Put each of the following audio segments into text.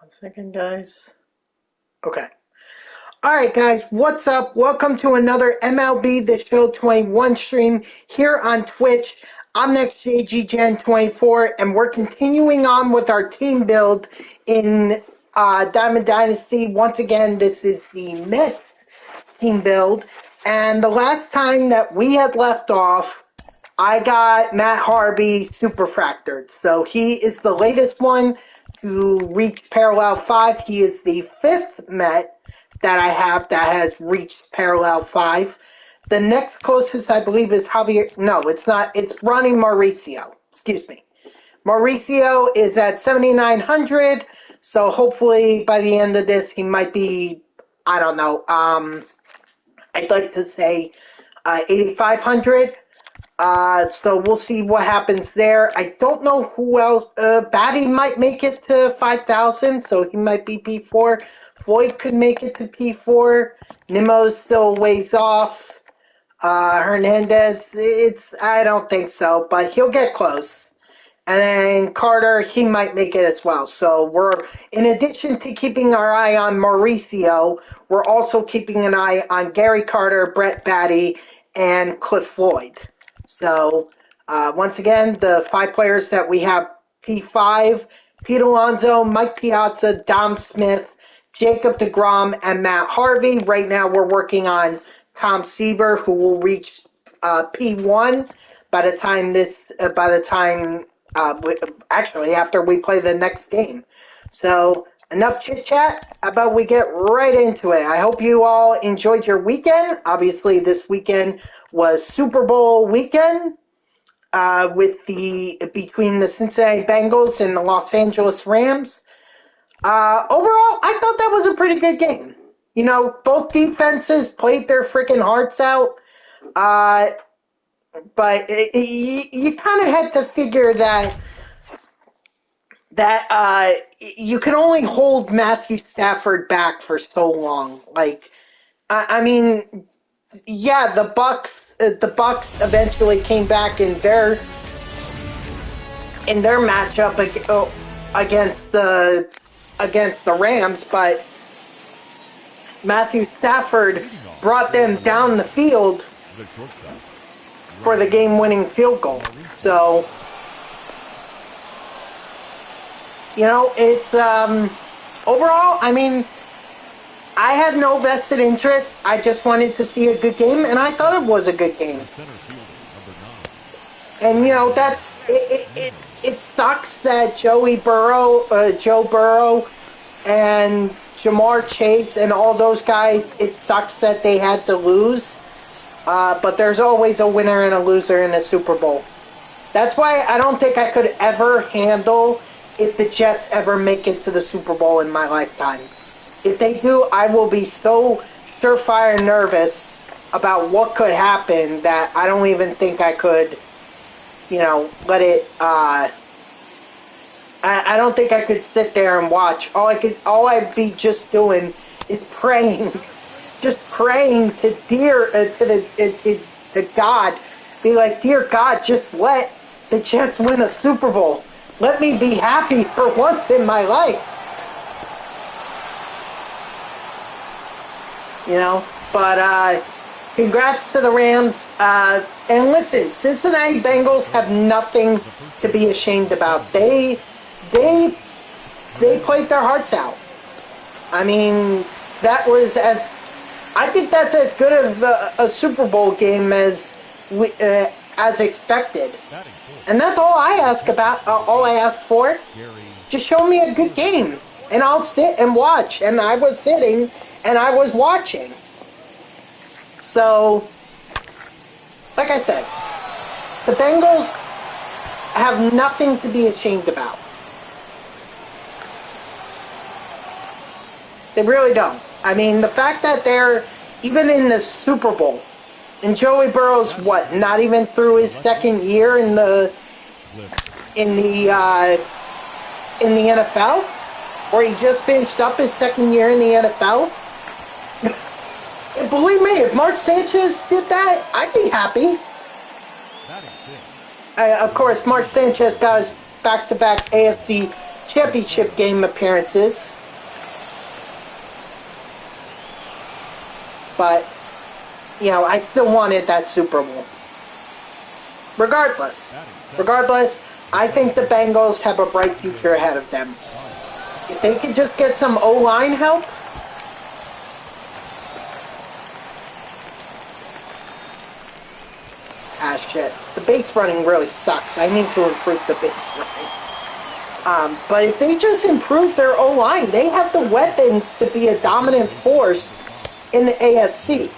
Second, guys. Okay. All right, guys. What's up? Welcome to another MLB The Show 21 stream here on Twitch. I'm next JGGen24, and we're continuing on with our team build in Diamond Dynasty. Once again, this is the Mets team build, and the last time that we had left off, I got Matt Harvey Superfractored. So he is the latest one to reach Parallel 5. He is the fifth Met that I have that has reached Parallel 5. The next closest, I believe, is Javier. No, it's not. It's Ronnie Mauricio. Excuse me. Mauricio is at 7,900. So hopefully by the end of this, he might be, I don't know, I'd like to say 8,500. So we'll see what happens there. I don't know who else. Batty might make it to 5,000, so he might be P4. Floyd could make it to P4. Nimmo's still a ways off. Hernandez, I don't think so, but he'll get close. And then Carter, he might make it as well. So we're, in addition to keeping our eye on Mauricio, we're also keeping an eye on Gary Carter, Brett Batty, and Cliff Floyd. So, once again, the 5 players that we have, P5, Pete Alonso, Mike Piazza, Dom Smith, Jacob deGrom, and Matt Harvey. Right now we're working on Tom Seaver, who will reach P1 by the time actually after we play the next game. So, enough chit-chat. How about we get right into it? I hope you all enjoyed your weekend. Obviously, this weekend was Super Bowl weekend between the Cincinnati Bengals and the Los Angeles Rams. Overall, I thought that was a pretty good game. You know, both defenses played their freaking hearts out. But you kind of had to figure that you can only hold Matthew Stafford back for so long. Like, I mean, yeah, the Bucks eventually came back in their matchup against the Rams, but Matthew Stafford brought them down the field for the game-winning field goal. So, you know, it's overall, I mean, I had no vested interest. I just wanted to see a good game, and I thought it was a good game. And, you know, it sucks that Joe Burrow and Jamar Chase and all those guys, it sucks that they had to lose. But there's always a winner and a loser in a Super Bowl. That's why I don't think I could ever handle if the Jets ever make it to the Super Bowl in my lifetime. If they do, I will be so surefire nervous about what could happen that I don't even think I could, you know, let it, I don't think I could sit there and watch. All I'd be just doing is praying. Just praying to God. Be like, dear God, just let the Jets win a Super Bowl. Let me be happy for once in my life. You know, but congrats to the Rams. And listen, Cincinnati Bengals have nothing to be ashamed about. They played their hearts out. I mean, I think that's as good of a Super Bowl game as expected. And that's all I ask for. Just show me a good game, and I'll sit and watch. And I was sitting, and I was watching. So, like I said, the Bengals have nothing to be ashamed about. They really don't. I mean, the fact that they're even in the Super Bowl, and Joey Burrow's not even through his second year in the NFL, or he just finished up his second year in the NFL. And believe me, if Mark Sanchez did that, I'd be happy. Of course, Mark Sanchez got his back-to-back AFC Championship game appearances. But, you know, I still wanted that Super Bowl. Regardless, I think the Bengals have a bright future ahead of them. If they could just get some O-line help. Ah, shit. The base running really sucks. I need to improve the base running. But if they just improve their O-line, they have the weapons to be a dominant force in the AFC.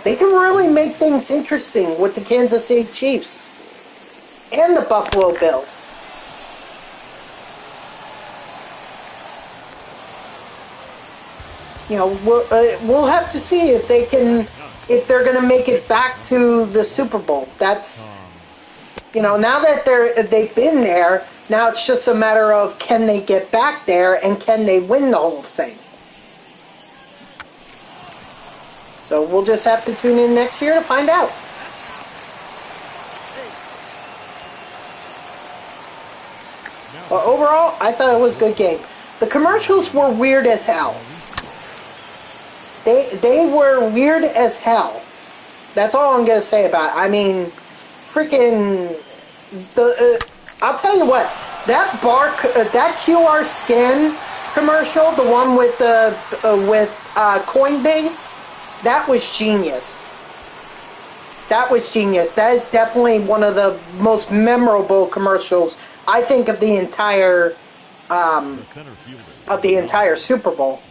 They can really make things interesting with the Kansas City Chiefs and the Buffalo Bills. You know, we'll have to see if they can, if they're going to make it back to the Super Bowl. That's, you know, now that they've been there, now it's just a matter of can they get back there and can they win the whole thing. So we'll just have to tune in next year to find out. But overall, I thought it was a good game. The commercials were weird as hell. They were weird as hell. That's all I'm going to say about it. I mean, freaking... I'll tell you what. That QR scan commercial, the one with Coinbase, that was genius. That was genius. That is definitely one of the most memorable commercials, I think, of the entire Super Bowl.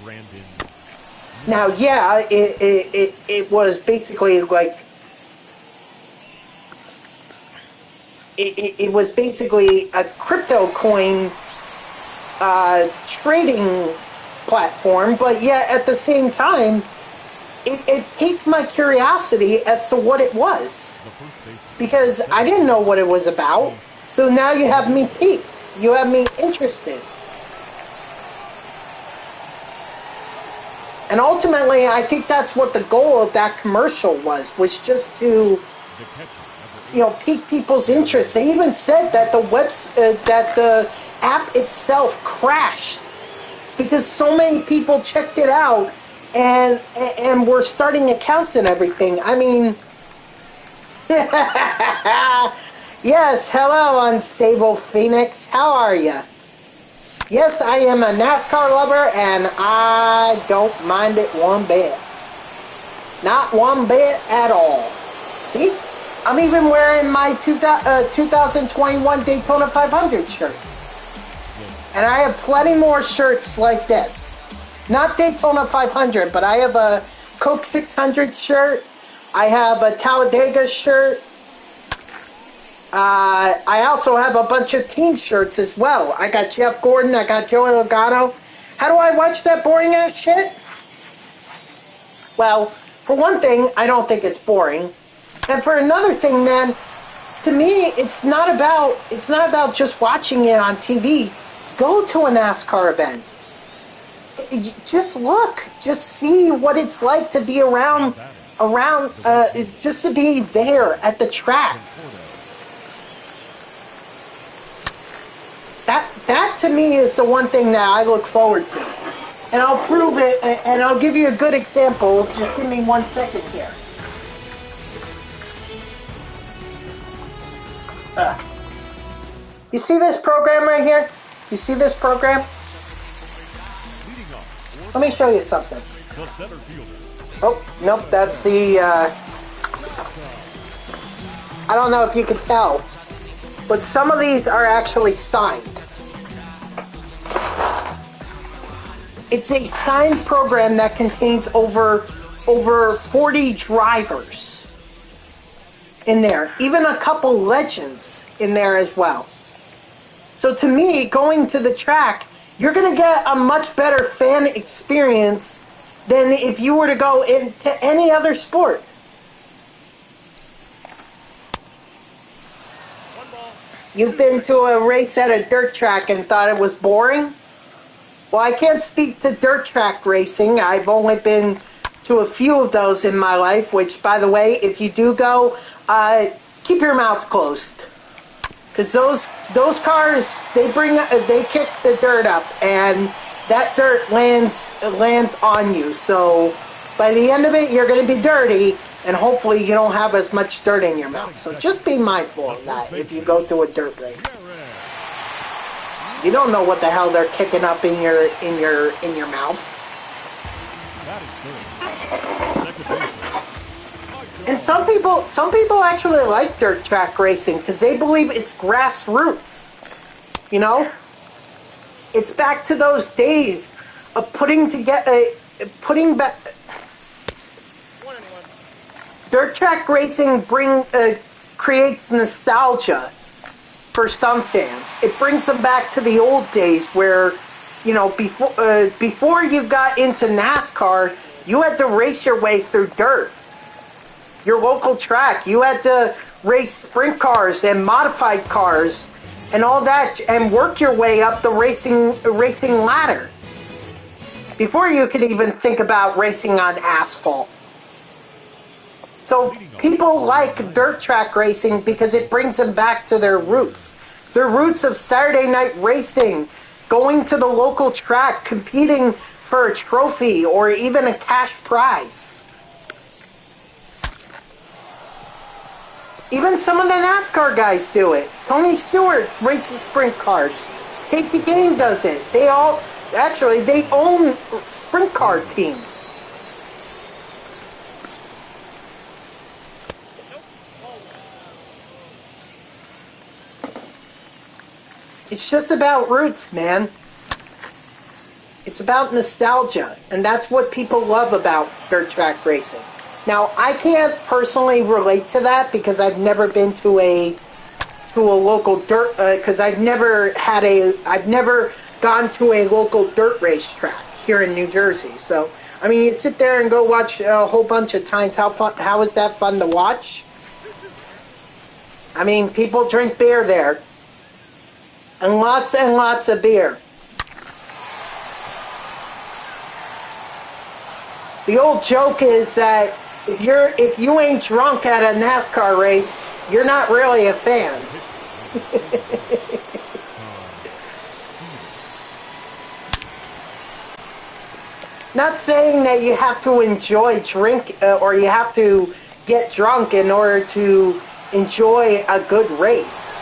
Now, yeah, it was basically like it was basically a crypto coin trading platform, but yet at the same time, it piqued my curiosity as to what it was, because I didn't know what it was about. So now you have me piqued. You have me interested. And ultimately, I think that's what the goal of that commercial was just to, you know, pique people's interest. They even said that that the app itself crashed because so many people checked it out and were starting accounts and everything. I mean, yes, hello, Unstable Phoenix. How are you? Yes, I am a NASCAR lover, and I don't mind it one bit. Not one bit at all. See? I'm even wearing my 2021 Daytona 500 shirt. And I have plenty more shirts like this. Not Daytona 500, but I have a Coke 600 shirt. I have a Talladega shirt. I also have a bunch of team shirts as well. I got Jeff Gordon. I got Joey Delgado. How do I watch that boring ass shit? Well, for one thing, I don't think it's boring. And for another thing, man, to me, it's not about just watching it on TV. Go to a NASCAR event. Just look. Just see what it's like to be around, just to be there at the track. That to me is the one thing that I look forward to. And I'll prove it, and I'll give you a good example. Just give me 1 second here. You see this program right here? You see this program? Let me show you something. Oh, nope, that's the, I don't know if you can tell, but some of these are actually signed. It's a signed program that contains over 40 drivers in there. Even a couple legends in there as well. So to me, going to the track, you're going to get a much better fan experience than if you were to go into any other sport. You've been to a race at a dirt track and thought it was boring? Well, I can't speak to dirt track racing. I've only been to a few of those in my life, which, by the way, if you do go, keep your mouths closed. Because those cars, they kick the dirt up, and that dirt lands on you. So by the end of it, you're going to be dirty, and hopefully you don't have as much dirt in your mouth. So just be mindful of that if you go through a dirt race. You don't know what the hell they're kicking up in your mouth. And some people actually like dirt track racing because they believe it's grassroots. You know, it's back to those days of putting back. Dirt track racing creates nostalgia for some fans. It brings them back to the old days where, you know, before you got into NASCAR, you had to race your way through dirt. Your local track, you had to race sprint cars and modified cars and all that, and work your way up the racing ladder before you could even think about racing on asphalt. So people like dirt track racing because it brings them back to their roots of Saturday night racing, going to the local track, competing for a trophy or even a cash prize. Even some of the NASCAR guys do it. Tony Stewart races sprint cars. Casey Kane does it. They own sprint car teams. It's just about roots, man. It's about nostalgia, and that's what people love about dirt track racing. Now, I can't personally relate to that because I've never been to a local dirt, because I've never gone to a local dirt race track here in New Jersey. So, I mean, you sit there and go watch a whole bunch of times. How is that fun to watch? I mean, people drink beer there. And lots of beer. The old joke is that if you ain't drunk at a NASCAR race, you're not really a fan. Not saying that you have to enjoy drink or you have to get drunk in order to enjoy a good race.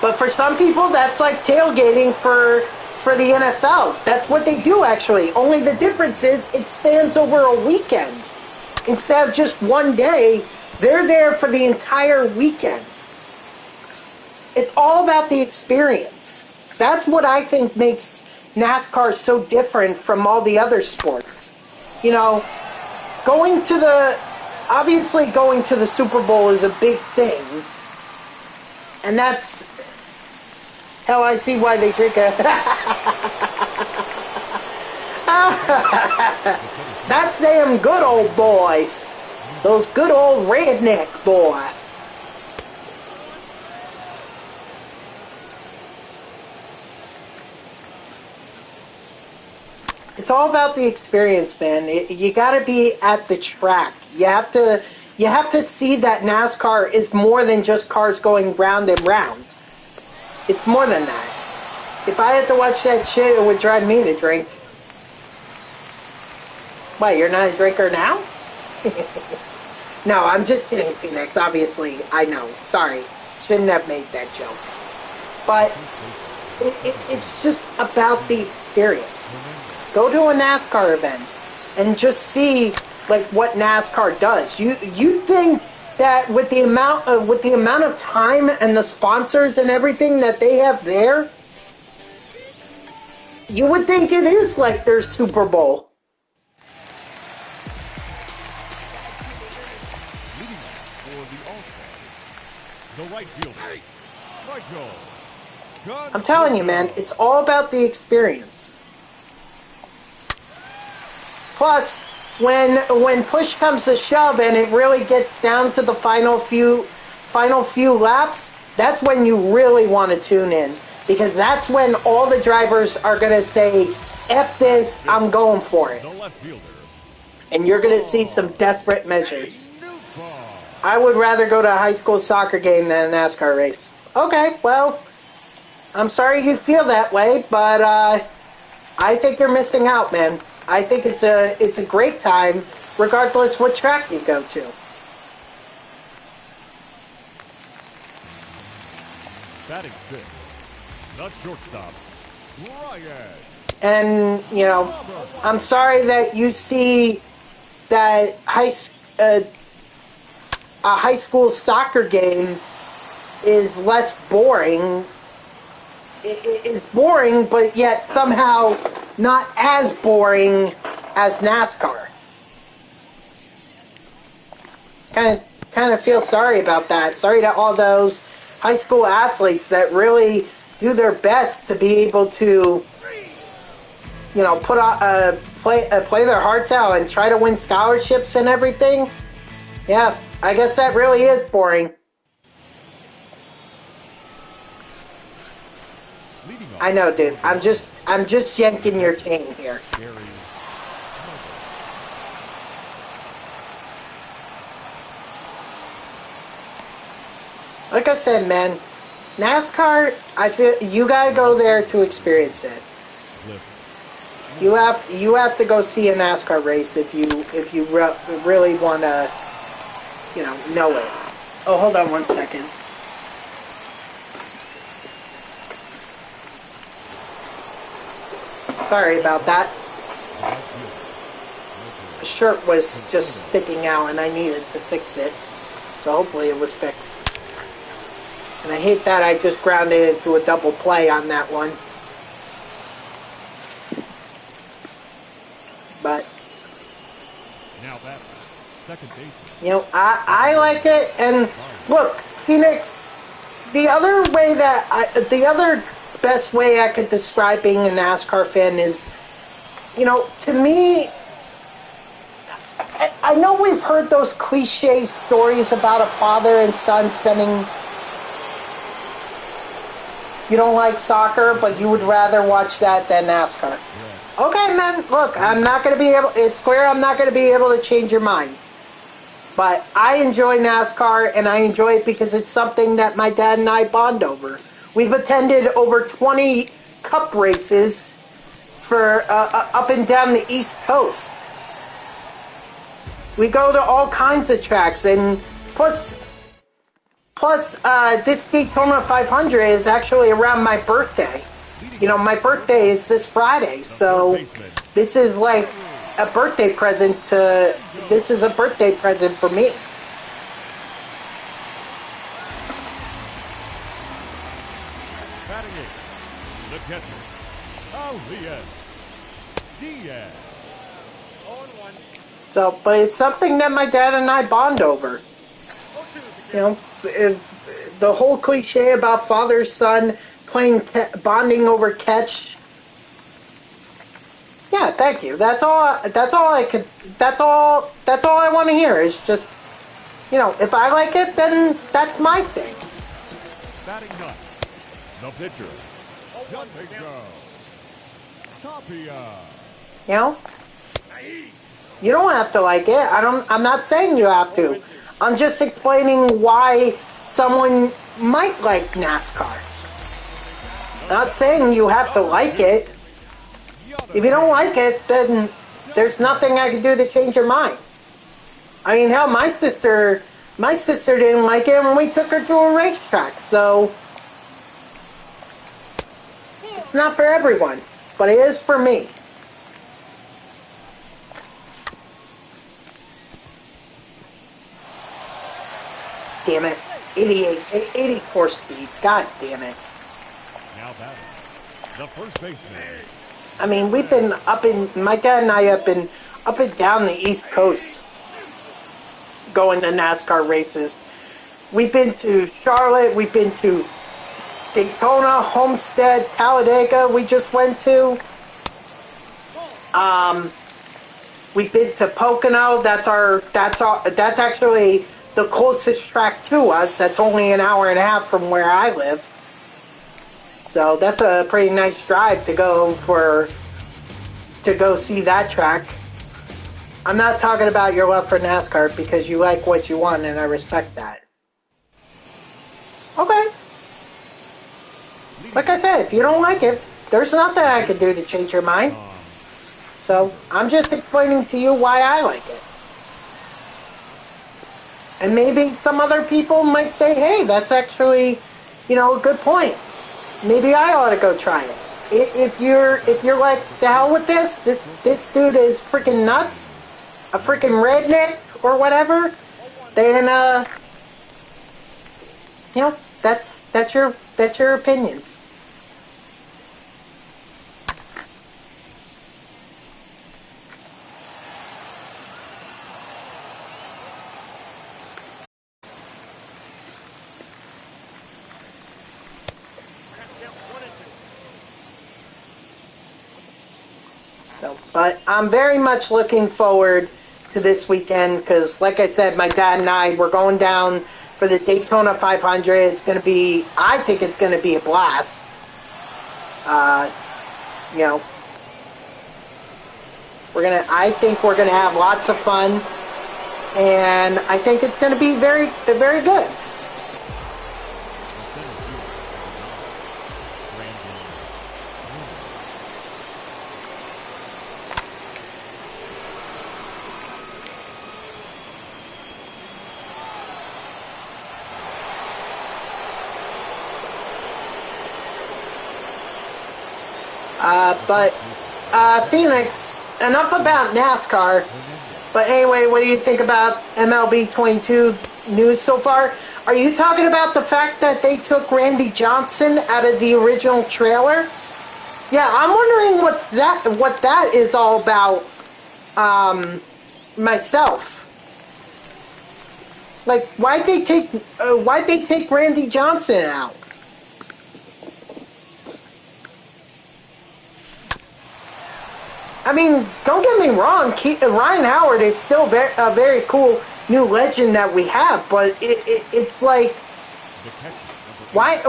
But for some people, that's like tailgating for the NFL. That's what they do, actually. Only the difference is it spans over a weekend. Instead of just one day, they're there for the entire weekend. It's all about the experience. That's what I think makes NASCAR so different from all the other sports. You know, going to the Super Bowl is a big thing. And that's... Hell, I see why they drink a... That's them good old boys. Those good old redneck boys. It's all about the experience, man. You gotta be at the track. You have to see that NASCAR is more than just cars going round and round. It's more than that. If I had to watch that shit, it would drive me to drink. Why, you're not a drinker now? No, I'm just kidding, Phoenix. Obviously, I know. Sorry. Shouldn't have made that joke. But it's just about the experience. Go to a NASCAR event and just see like what NASCAR does. You think that with the amount of time and the sponsors and everything that they have there, you would think it is like their Super Bowl. I'm telling you, man, it's all about the experience. Plus, when push comes to shove and it really gets down to the final few laps, that's when you really want to tune in, because that's when all the drivers are going to say, F this, I'm going for it. And you're going to see some desperate measures. I would rather go to a high school soccer game than a NASCAR race. Okay, well, I'm sorry you feel that way, but I think you're missing out, man. I think it's a great time, regardless what track you go to. Batting six, the shortstop, Ryan. And, you know, I'm sorry that you see that a high school soccer game is less boring. It is boring, but yet somehow not as boring as NASCAR. Kind of feel sorry about that. Sorry to all those high school athletes that really do their best to be able to, you know, put on play their hearts out and try to win scholarships and everything. Yeah, I guess that really is boring. I know, dude. I'm just yanking your chain here. Like I said, man, NASCAR, I feel you gotta go there to experience it. You have to go see a NASCAR race if you really want to, you know it. Oh, hold on one second. Sorry about that. The shirt was just sticking out and I needed to fix it. So hopefully it was fixed. And I hate that I just grounded into a double play on that one. But now that second baseman. You know, I like it. And look, Phoenix, the other best way I could describe being a NASCAR fan is, you know, to me, I know we've heard those cliche stories about a father and son spending. You don't like soccer, but you would rather watch that than NASCAR. Yes. Okay, man, look, it's clear I'm not going to be able to change your mind. But I enjoy NASCAR, and I enjoy it because it's something that my dad and I bond over. We've attended over 20 cup races for up and down the East Coast. We go to all kinds of tracks, and plus, this Daytona 500 is actually around my birthday. You know, my birthday is this Friday, so this is like a birthday present for me. Batting eight, the catcher, Diaz. So, but it's something that my dad and I bond over. You know, the whole cliche about father-son bonding over catch. Yeah, thank you. That's all I want to hear is just, you know, if I like it, then that's my thing. Batting ninth, the pitcher, Delgado. You know, you don't have to like it. I'm not saying you have to. I'm just explaining why someone might like NASCAR. Not saying you have to like it. If you don't like it, then there's nothing I can do to change your mind. I mean, hell, my sister didn't like it when we took her to a racetrack, so it's not for everyone, but it is for me. Damn it. 84 speed. God damn it. Now batting, the first baseman. I mean, we've been my dad and I have been up and down the East Coast going to NASCAR races. We've been to Charlotte, we've been to Daytona, Homestead, Talladega we just went to. We've been to Pocono, that's actually the closest track to us. That's only an hour and a half from where I live. So that's a pretty nice drive to go see that track. I'm not talking about your love for NASCAR because you like what you want and I respect that. Okay. Like I said, if you don't like it, There's nothing I can do to change your mind. So I'm just explaining to you why I like it. And maybe some other people might say, hey, that's actually, you know, a good point. Maybe I ought to go try it. If you're like, the hell with this dude is freaking nuts, a freaking redneck or whatever, then you know, that's your opinion. So, but I'm very much looking forward to this weekend because, like I said, my dad and I, we're going down for the Daytona 500. It's going to be, I think it's going to be a blast. You know, I think we're going to have lots of fun, and I think it's going to be very, very good. But Phoenix, enough about NASCAR. But anyway, what do you think about MLB 22 news so far? Are you talking about the fact that they took Randy Johnson out of the original trailer? Yeah, I'm wondering what that is all about. Myself. Like, why'd they take Randy Johnson out? I mean, don't get me wrong, Ryan Howard is still a very cool new legend that we have, but it's like, why,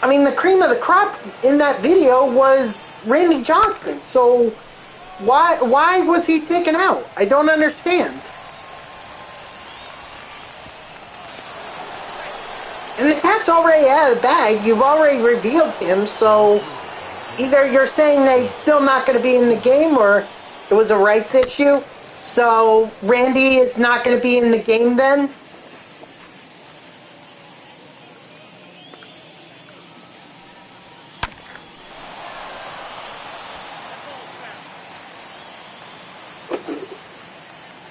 I mean, the cream of the crop in that video was Randy Johnson, so why was he taken out? I don't understand. And the cat's already out of the bag, you've already revealed him, so either you're saying that he's still not going to be in the game or it was a rights issue. So Randy is not going to be in the game then?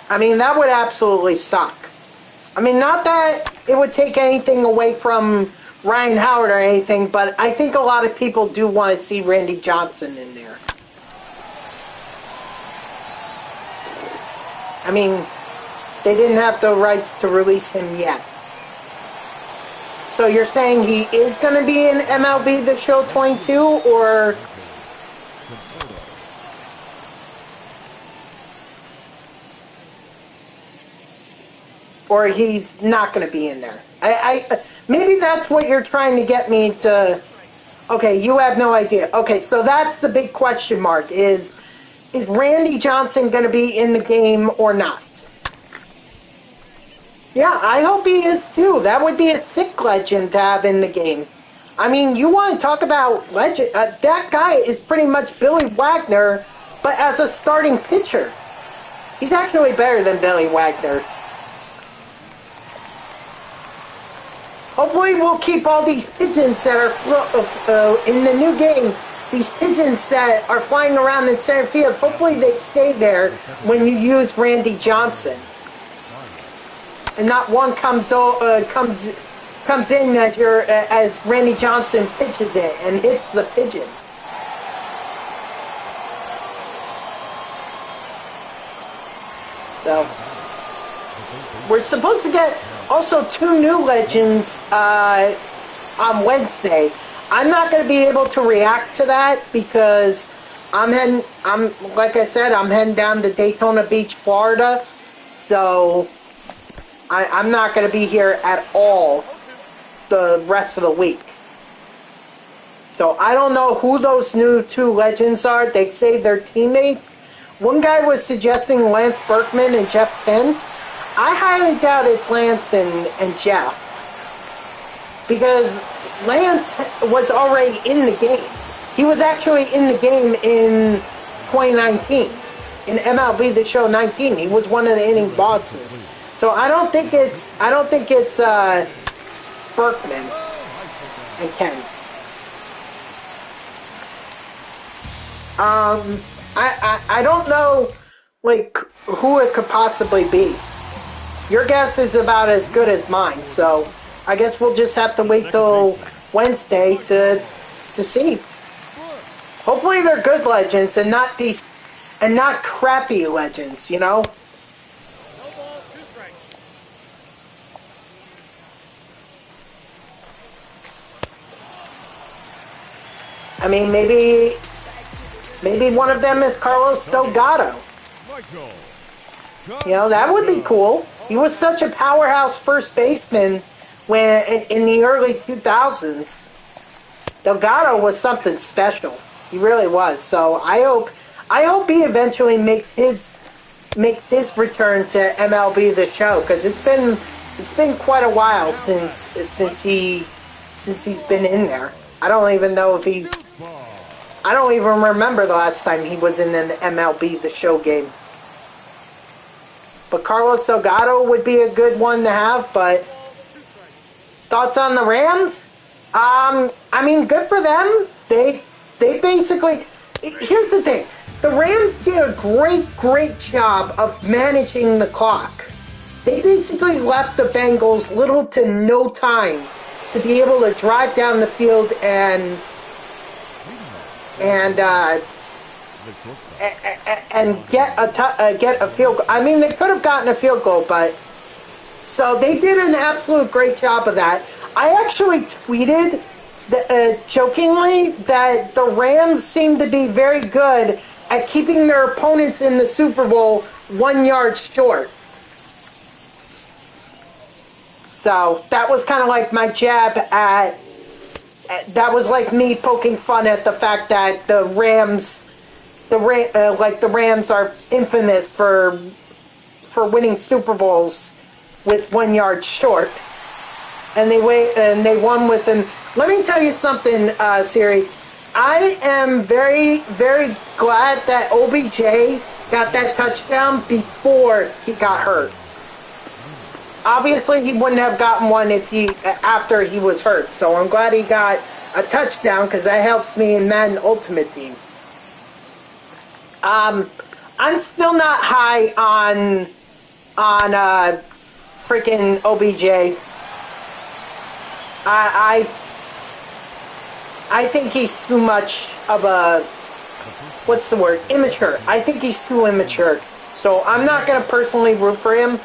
I mean, that would absolutely suck. I mean, not that it would take anything away from Ryan Howard or anything, but I think a lot of people do want to see Randy Johnson in there. I mean, they didn't have the rights to release him yet. So you're saying he is going to be in MLB The Show 22, or... or he's not going to be in there? Maybe that's what you're trying to get me to... Okay, you have no idea. Okay, so that's the big question mark, is Randy Johnson going to be in the game or not? Yeah, I hope he is too. That would be a sick legend to have in the game. I mean, you want to talk about legend... that guy is pretty much Billy Wagner, but as a starting pitcher. He's actually better than Billy Wagner. Hopefully we'll keep all these pigeons that are in the new game, these pigeons that are flying around in center field, hopefully they stay there when you use Randy Johnson. And not one comes in as Randy Johnson pitches it and hits the pigeon. So, we're supposed to get also 2 new legends on Wednesday. I'm not going to be able to react to that because like I said, I'm heading down to Daytona Beach, Florida. So I'm not going to be here at all the rest of the week. So I don't know who those new 2 legends are. They say they're teammates. One guy was suggesting Lance Berkman and Jeff Kent. I highly doubt it's Lance and Jeff. because Lance was already in the game. He was actually in the game in 2019 in MLB The Show 19. He was one of the inning bosses. So I don't think it's Berkman and Kent. I don't know like who it could possibly be. Your guess is about as good as mine, so I guess we'll just have to wait till Wednesday to see. Hopefully they're good legends and not these and not crappy legends, you know? I mean, maybe one of them is Carlos Delgado. You know, that would be cool. He was such a powerhouse first baseman when in the early 2000s. Delgado was something special. He really was. So I hope he eventually makes his return to MLB The Show, because it's been quite a while since he's been in there. I don't even know if I don't even remember the last time he was in an MLB The Show game. But Carlos Delgado would be a good one to have, but thoughts on the Rams? I mean, good for them. They basically... Here's the thing. The Rams did a great job of managing the clock. They basically left the Bengals little to no time to be able to drive down the field and get a field goal. I mean, they could have gotten a field goal, but so they did an absolute great job of that. I actually tweeted jokingly that the Rams seem to be very good at keeping their opponents in the Super Bowl 1 yard short. So that was kind of like my jab at. That was like me poking fun at the fact that the Rams are infamous for winning Super Bowls with 1 yard short, and they won with them. Let me tell you something, Siri. I am very, very glad that OBJ got that touchdown before he got hurt. Obviously, he wouldn't have gotten one after he was hurt. So I'm glad he got a touchdown, because that helps me in Madden Ultimate Team. I'm still not high on freaking OBJ. I think he's too much of a, what's the word, immature. I think he's too immature. So I'm not going to personally root for him.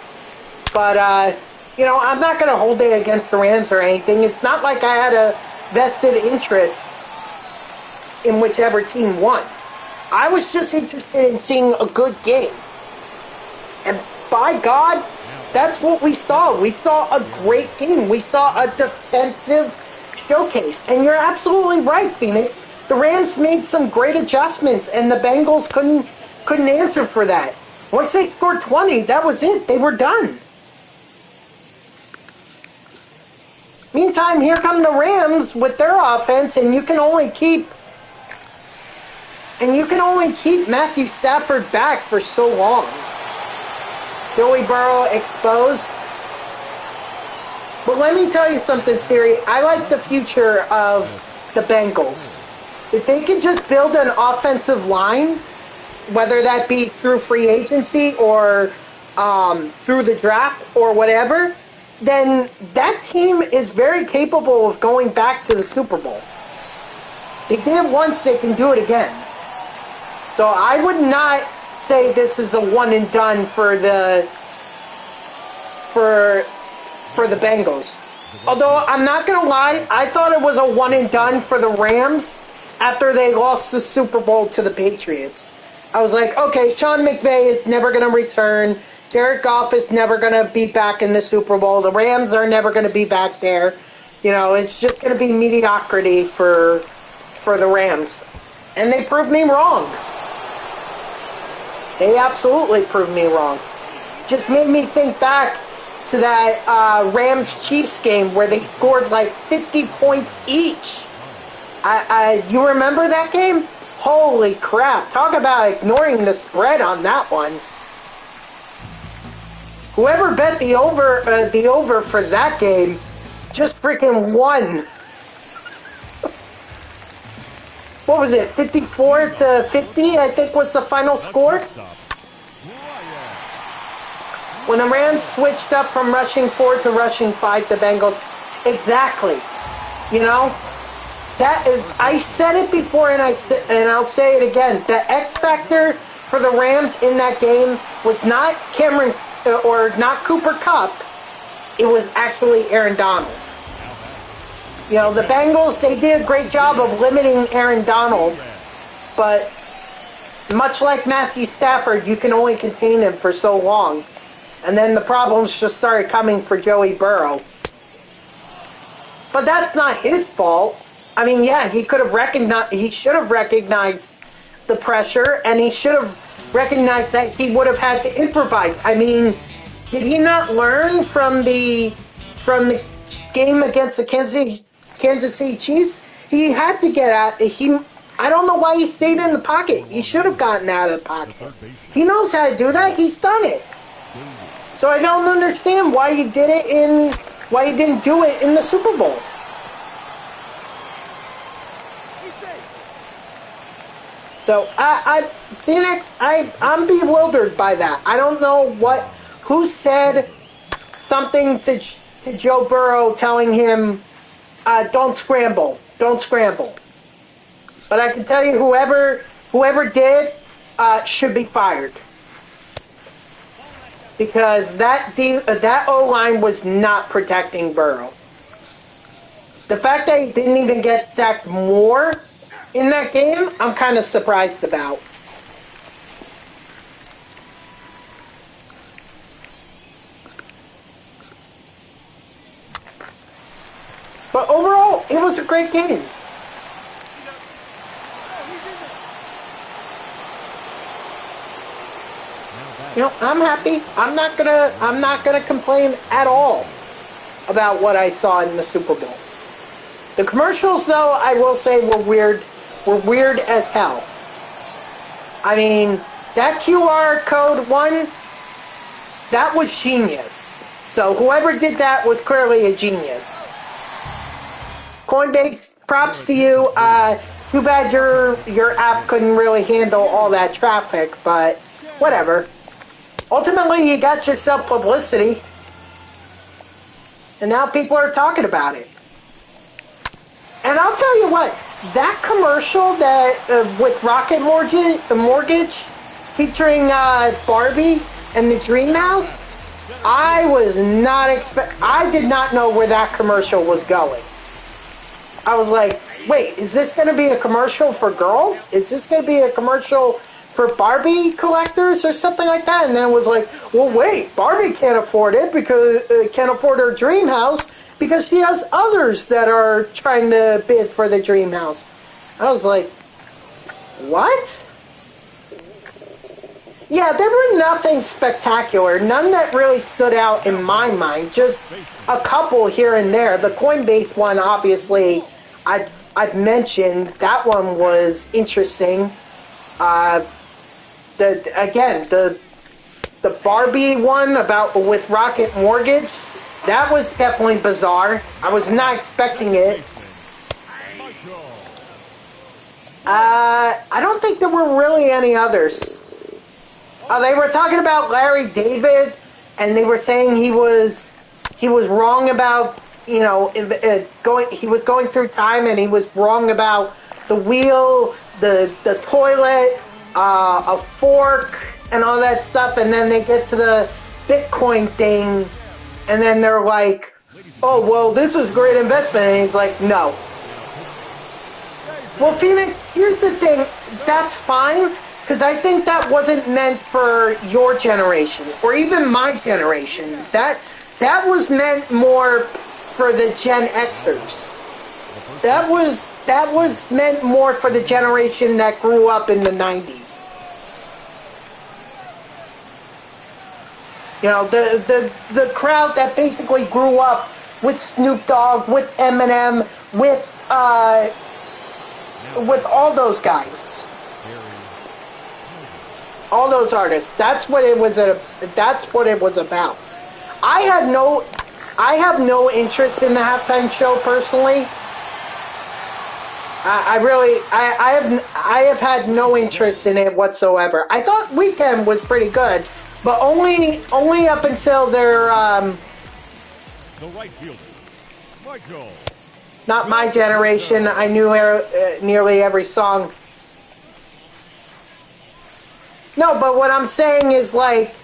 But, you know, I'm not going to hold it against the Rams or anything. It's not like I had a vested interest in whichever team won. I was just interested in seeing a good game. And by God, that's what we saw. We saw a great game. We saw a defensive showcase. And you're absolutely right, Phoenix. The Rams made some great adjustments, and the Bengals couldn't answer for that. Once they scored 20, that was it. They were done. Meantime, here come the Rams with their offense, and you can only keep Matthew Stafford back for so long. Joey Burrow exposed. But let me tell you something, Siri. I like the future of the Bengals. If they can just build an offensive line, whether that be through free agency or through the draft or whatever, then that team is very capable of going back to the Super Bowl. They did it once, they can do it again. So I would not say this is a one and done for the Bengals. Although I'm not going to lie, I thought it was a one and done for the Rams after they lost the Super Bowl to the Patriots. I was like, okay, Sean McVay is never going to return. Jared Goff is never going to be back in the Super Bowl. The Rams are never going to be back there. You know, it's just going to be mediocrity for the Rams. And they proved me wrong. They absolutely proved me wrong. Just made me think back to that Rams-Chiefs game where they scored like 50 points each. You remember that game? Holy crap. Talk about ignoring the spread on that one. Whoever bet the over for that game just freaking won. What was it? 54 to 50, I think was the final score. When the Rams switched up from rushing 4 to rushing 5, the Bengals. Exactly. You know? That is, I said it before and I'll say it again. The X factor for the Rams in that game was not Cameron or not Cooper Kupp. It was actually Aaron Donald. You know, the Bengals, they did a great job of limiting Aaron Donald, but much like Matthew Stafford, you can only contain him for so long. And then the problems just started coming for Joey Burrow. But that's not his fault. I mean, yeah, he should have recognized the pressure, and he should have recognized that he would have had to improvise. I mean, did he not learn from the game against the Kansas City Chiefs? He had to get out. I don't know why he stayed in the pocket. He should have gotten out of the pocket. He knows how to do that. He's done it. So I don't understand why he didn't do it in the Super Bowl. So Phoenix, I'm bewildered by that. I don't know who said something to Joe Burrow telling him, don't scramble. But I can tell you whoever did should be fired. Because that O-line was not protecting Burrow. The fact that he didn't even get sacked more in that game, I'm kind of surprised about. But overall, it was a great game. You know, I'm happy. I'm not gonna complain at all about what I saw in the Super Bowl. The commercials, though, I will say were weird as hell. I mean, that QR code one, that was genius. So whoever did that was clearly a genius. Coinbase, props to you. Too bad your app couldn't really handle all that traffic, but whatever. Ultimately, you got yourself publicity, and now people are talking about it. And I'll tell you what, that commercial that with Rocket Mortgage featuring Barbie and the Dream House, I did not know where that commercial was going. I was like, wait, is this going to be a commercial for girls? Is this going to be a commercial for Barbie collectors or something like that? And then it was like, well, wait, Barbie can't afford it because can't afford her dream house because she has others that are trying to bid for the dream house. I was like, what? Yeah, there were nothing spectacular, none that really stood out in my mind, just a couple here and there. The Coinbase one, obviously, I've mentioned, that one was interesting. The Barbie one with Rocket Mortgage, that was definitely bizarre. I was not expecting it. I don't think there were really any others. They were talking about Larry David, and they were saying he was wrong about, you know, he was going through time, and he was wrong about the wheel, the toilet, a fork, and all that stuff. And then they get to the Bitcoin thing, and then they're like, oh, well, this is a great investment. And he's like, no. Well, Phoenix, here's the thing. That's fine, because I think that wasn't meant for your generation, or even my generation. That was meant more for the Gen Xers. That was meant more for the generation that grew up in the 90s. You know, the crowd that basically grew up with Snoop Dogg, with Eminem, with all those guys, all those artists. That's what it was. That's what it was about. I have no interest in the halftime show personally. I have had no interest in it whatsoever. I thought Weekend was pretty good, but only up until their The right fielder, Michael. not my generation. I knew nearly every song. No, but what I'm saying is, like,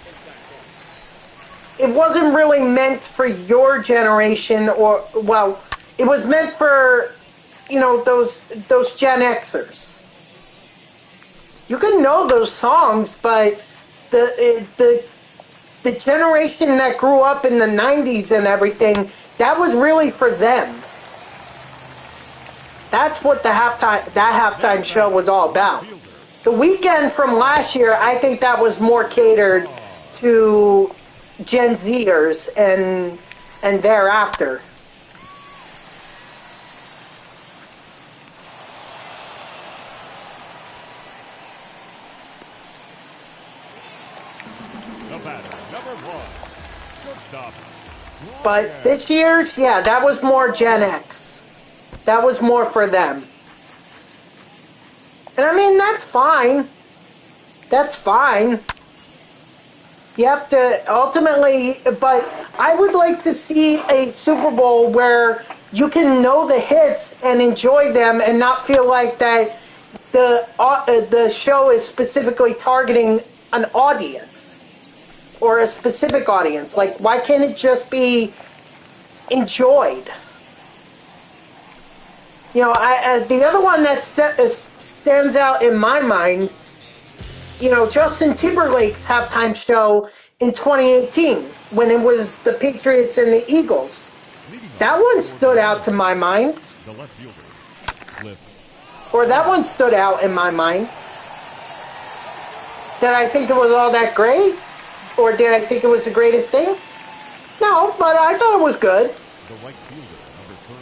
it wasn't really meant for your generation, or, well, it was meant for, you know, those Gen Xers. You can know those songs, but the generation that grew up in the 90s and everything, that was really for them. That's what that halftime show was all about. The Weekend from last year, I think that was more catered to Gen Zers and thereafter. The batter, number 1, shortstop. But this year's, yeah, that was more Gen X. That was more for them. And I mean, that's fine. That's fine. You have to ultimately, but I would like to see a Super Bowl where you can know the hits and enjoy them and not feel like that the show is specifically targeting an audience or a specific audience. Like, why can't it just be enjoyed? You know, the other one that stands out in my mind, you know, Justin Timberlake's halftime show in 2018 when it was the Patriots and the Eagles. That one stood out to my mind. The left fielder, Cliff. Or that one stood out in my mind. Did I think it was all that great? Or did I think it was the greatest thing? No, but I thought it was good. The right fielder, number 30.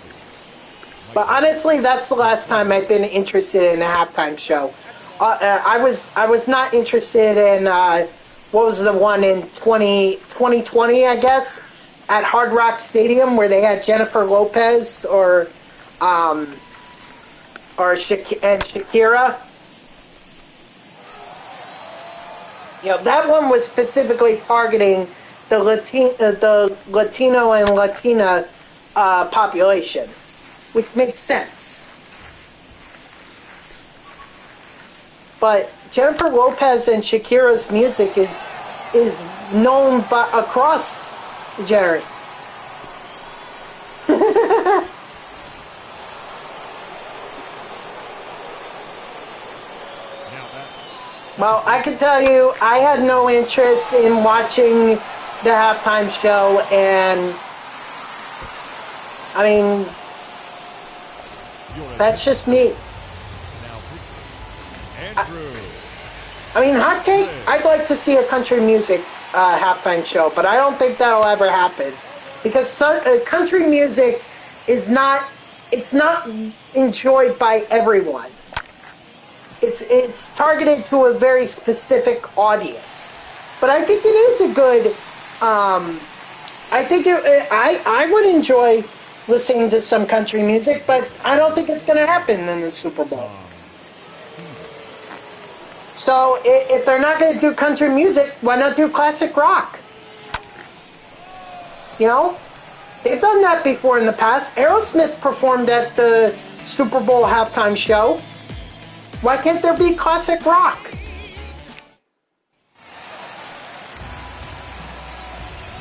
But honestly, that's the last time I've been interested in a halftime show. I was not interested in what was the one in 2020, I guess, at Hard Rock Stadium where they had Jennifer Lopez and Shakira. You know, that one was specifically targeting the Latino and Latina population, which makes sense. But Jennifer Lopez and Shakira's music is known across the generation. Well, I can tell you, I had no interest in watching the halftime show, and I mean, that's just me. I mean, hot take, I'd like to see a country music halftime show, but I don't think that'll ever happen. Because country music it's not enjoyed by everyone. It's targeted to a very specific audience. But I think it is a good, I would enjoy listening to some country music, but I don't think it's going to happen in the Super Bowl. So if they're not going to do country music, why not do classic rock? You know? They've done that before in the past. Aerosmith performed at the Super Bowl halftime show. Why can't there be classic rock?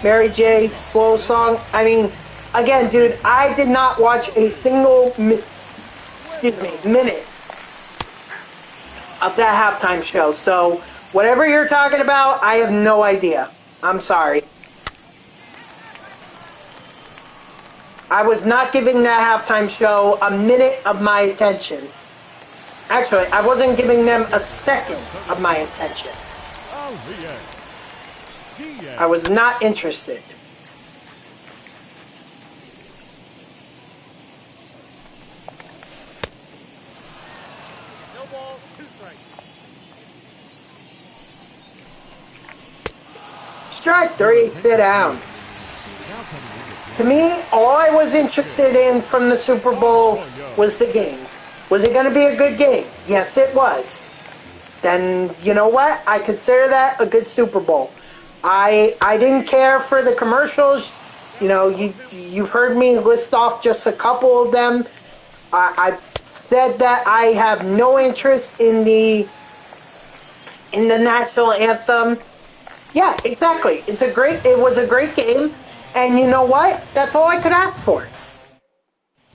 Mary J. slow song. I mean, again, dude, I did not watch a single minute of that halftime show. So whatever you're talking about, I have no idea. I'm sorry. I was not giving that halftime show a minute of my attention. Actually, I wasn't giving them a second of my attention. I was not interested. No ball, 2 strikes. Strike 3, sit down. To me, all I was interested in from the Super Bowl was the game. Was it going to be a good game? Yes, it was. Then, you know what? I consider that a good Super Bowl. I didn't care for the commercials. You know, you've heard me list off just a couple of them. I said that I have no interest in the national anthem. Yeah, exactly. It was a great game, and you know what? That's all I could ask for.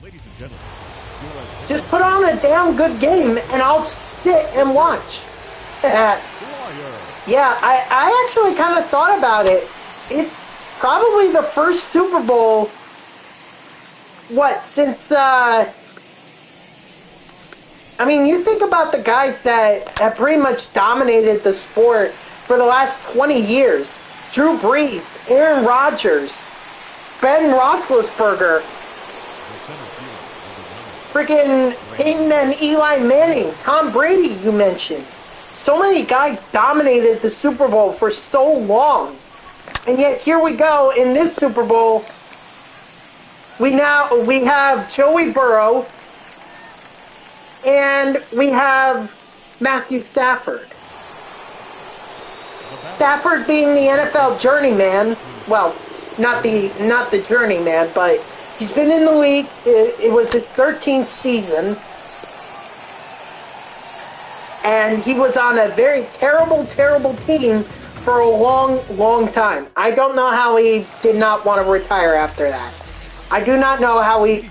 Ladies and gentlemen, Just put on a damn good game, and I'll sit and watch. Yeah, I actually kind of thought about it. It's probably the first Super Bowl, since, I mean, you think about the guys that have pretty much dominated the sport for the last 20 years. Drew Brees, Aaron Rodgers, Ben Roethlisberger, freaking Peyton and Eli Manning, Tom Brady, you mentioned. So many guys dominated the Super Bowl for so long. And yet here we go in this Super Bowl. We have Joey Burrow and we have Matthew Stafford. Stafford being the NFL journeyman, well, not the journeyman, but he's been in the league. It was his 13th season. And he was on a very terrible, terrible team for a long, long time. I don't know how he did not want to retire after that. I do not know how he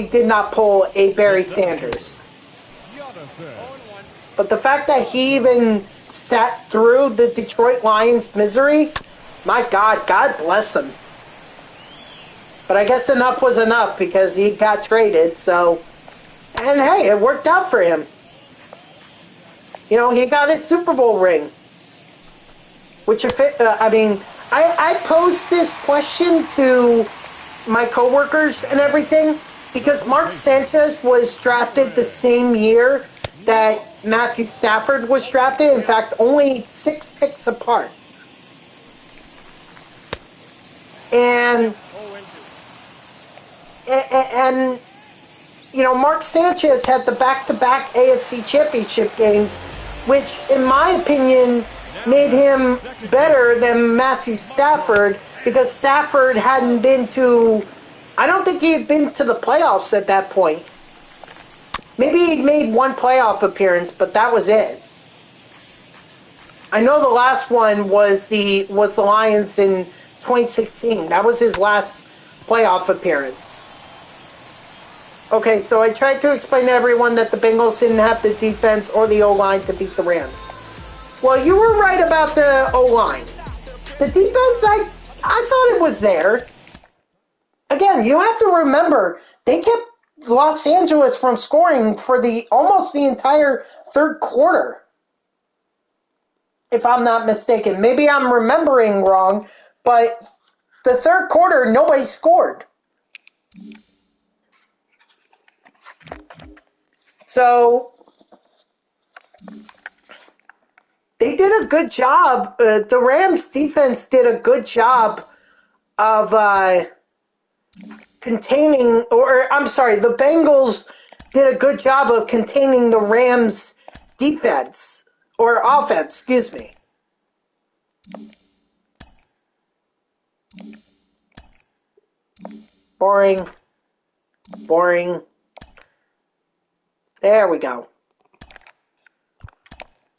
did not pull a Barry Sanders. But the fact that he even sat through the Detroit Lions' misery, my God, God bless him. But I guess enough was enough because he got traded, so... And hey, it worked out for him. You know, he got his Super Bowl ring. Which, I posed this question to my coworkers and everything because Mark Sanchez was drafted the same year that Matthew Stafford was drafted. In fact, only 6 picks apart. And you know, Mark Sanchez had the back-to-back AFC Championship games, which, in my opinion, made him better than Matthew Stafford because Stafford hadn't been to... I don't think he had been to the playoffs at that point. Maybe he'd made one playoff appearance, but that was it. I know the last one was the Lions in 2016. That was his last playoff appearance. Okay, so I tried to explain to everyone that the Bengals didn't have the defense or the O-line to beat the Rams. Well, you were right about the O-line. The defense, I thought it was there. Again, you have to remember, they kept Los Angeles from scoring for almost the entire third quarter. If I'm not mistaken. Maybe I'm remembering wrong, but the third quarter, nobody scored. So, they did a good job. The Rams defense did a good job of containing, the Bengals did a good job of containing the Rams defense, or offense, excuse me. Boring. There we go.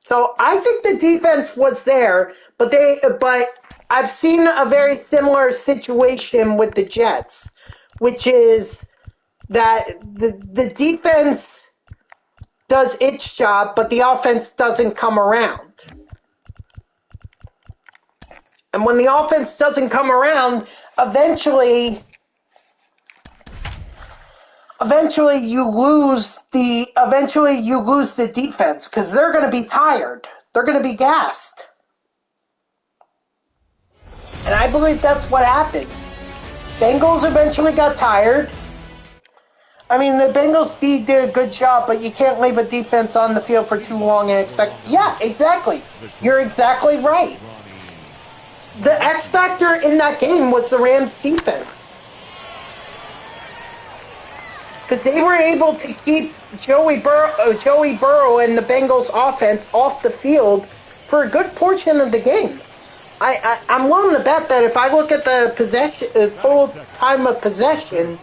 So I think the defense was there, but I've seen a very similar situation with the Jets, which is that the defense does its job, but the offense doesn't come around. And when the offense doesn't come around, eventually you lose the defense because they're going to be tired. They're going to be gassed. And I believe that's what happened. Bengals eventually got tired. I mean, the Bengals did a good job, but you can't leave a defense on the field for too long and expect... Yeah, exactly. You're exactly right. The X factor in that game was the Rams' defense. Because they were able to keep Joey Burrow and the Bengals' offense off the field for a good portion of the game. I'm willing to bet that if I look at the total time of possession,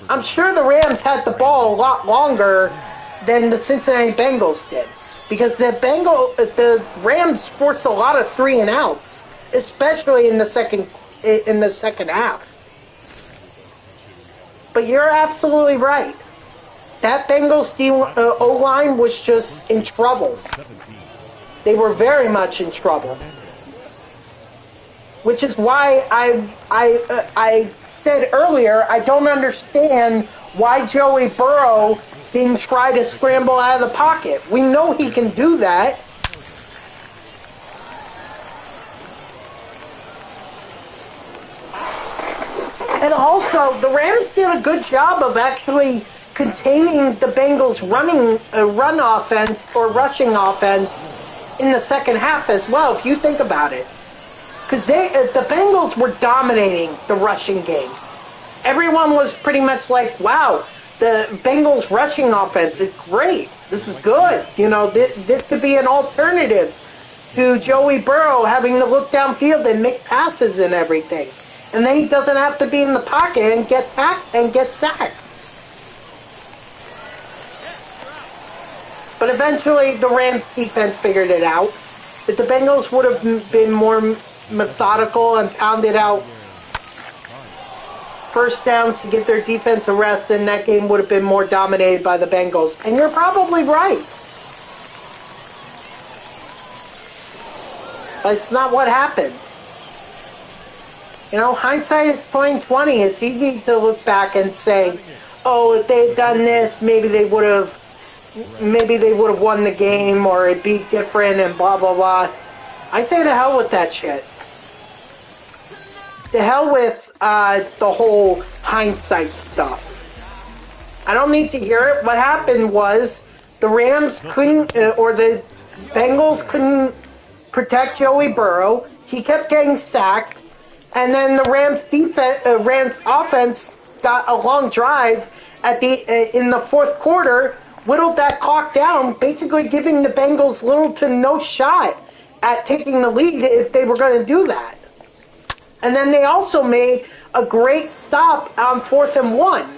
I'm sure the Rams had the ball a lot longer than the Cincinnati Bengals did, because the Rams forced a lot of 3 and outs, especially in the second half. But you're absolutely right. That Bengals O-line was just in trouble. They were very much in trouble. Which is why I said earlier, I don't understand why Joey Burrow didn't try to scramble out of the pocket. We know he can do that. And also, the Rams did a good job of actually containing the Bengals' run offense or rushing offense in the second half as well, if you think about it. Because the Bengals were dominating the rushing game. Everyone was pretty much like, wow, the Bengals' rushing offense is great. This is good. You know, this could be an alternative to Joey Burrow having to look downfield and make passes and everything. And then he doesn't have to be in the pocket and get sacked. But eventually the Rams defense figured it out. If the Bengals would have been more methodical and pounded out first downs to get their defense a rest, then that game would have been more dominated by the Bengals. And you're probably right. But it's not what happened. You know, hindsight is 20/20. It's easy to look back and say, "Oh, if they had done this, maybe they would have won the game, or it'd be different," and blah blah blah. I say to hell with that shit. To hell with the whole hindsight stuff. I don't need to hear it. What happened was the Rams couldn't, or the Bengals couldn't protect Joey Burrow. He kept getting sacked. And then the Rams offense got a long drive in the fourth quarter, whittled that clock down, basically giving the Bengals little to no shot at taking the lead if they were going to do that. And then they also made a great stop on 4th and 1.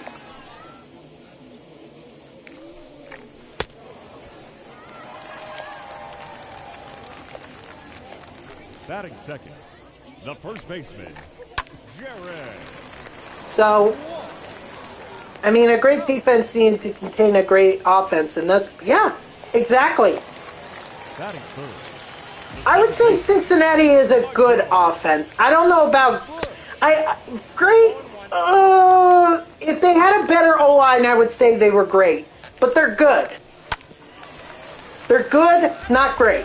Batting second, the first baseman, Jared. So, I mean, a great defense needs to contain a great offense, and that's, yeah, exactly. Batting third. I would say Cincinnati is a good offense. I don't know about great. If they had a better O-line, I would say they were great. But they're good. They're good, not great.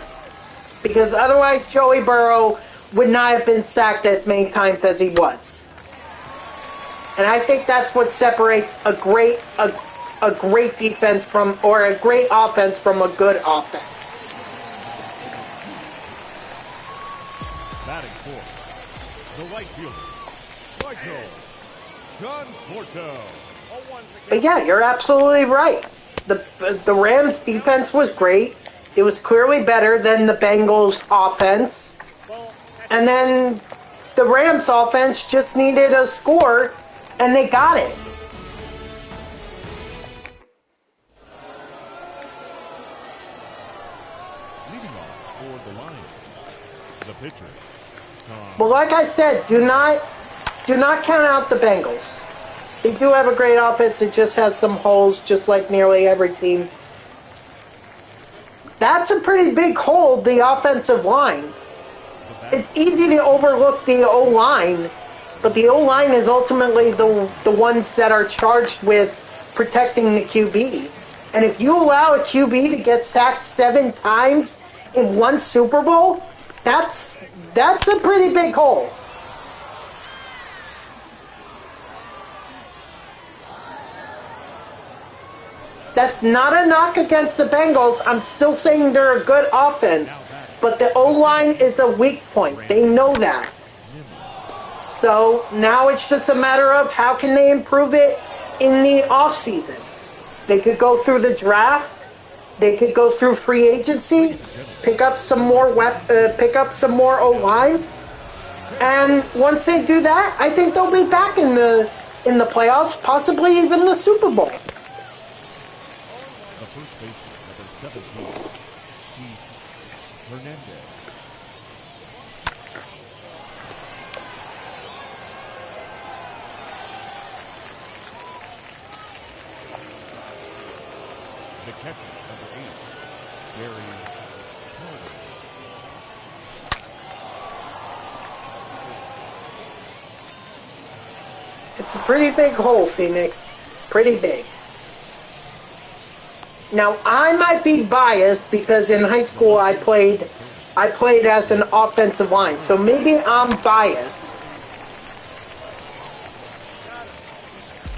Because otherwise, Joey Burrow would not have been sacked as many times as he was. And I think that's what separates a great defense from, or a great offense from a good offense. Batting fourth, the right fielder, Michael Conforto. But yeah, you're absolutely right. The Rams' defense was great. It was clearly better than the Bengals' offense. And then the Rams' offense just needed a score, and they got it. Leading off for the Lions, the pitcher, Tom. Well, like I said, do not count out the Bengals. They do have a great offense. It just has some holes, just like nearly every team. That's a pretty big hole, the offensive line. It's easy to overlook the O-line, but the O-line is ultimately the ones that are charged with protecting the QB. And if you allow a QB to get sacked 7 times in one Super Bowl, that's a pretty big hole. That's not a knock against the Bengals. I'm still saying they're a good offense. But the O-line is a weak point. They know that. So now it's just a matter of how can they improve it in the offseason. They could go through the draft. They could go through free agency, pick up some more O-line. And once they do that, I think they'll be back in the playoffs, possibly even the Super Bowl. The first baseman, number 17, Keith Hernandez. The catcher, number 8, Gary Carroll. It's a pretty big hole, Phoenix. Pretty big. Now, I might be biased because in high school I played as an offensive line, so maybe I'm biased.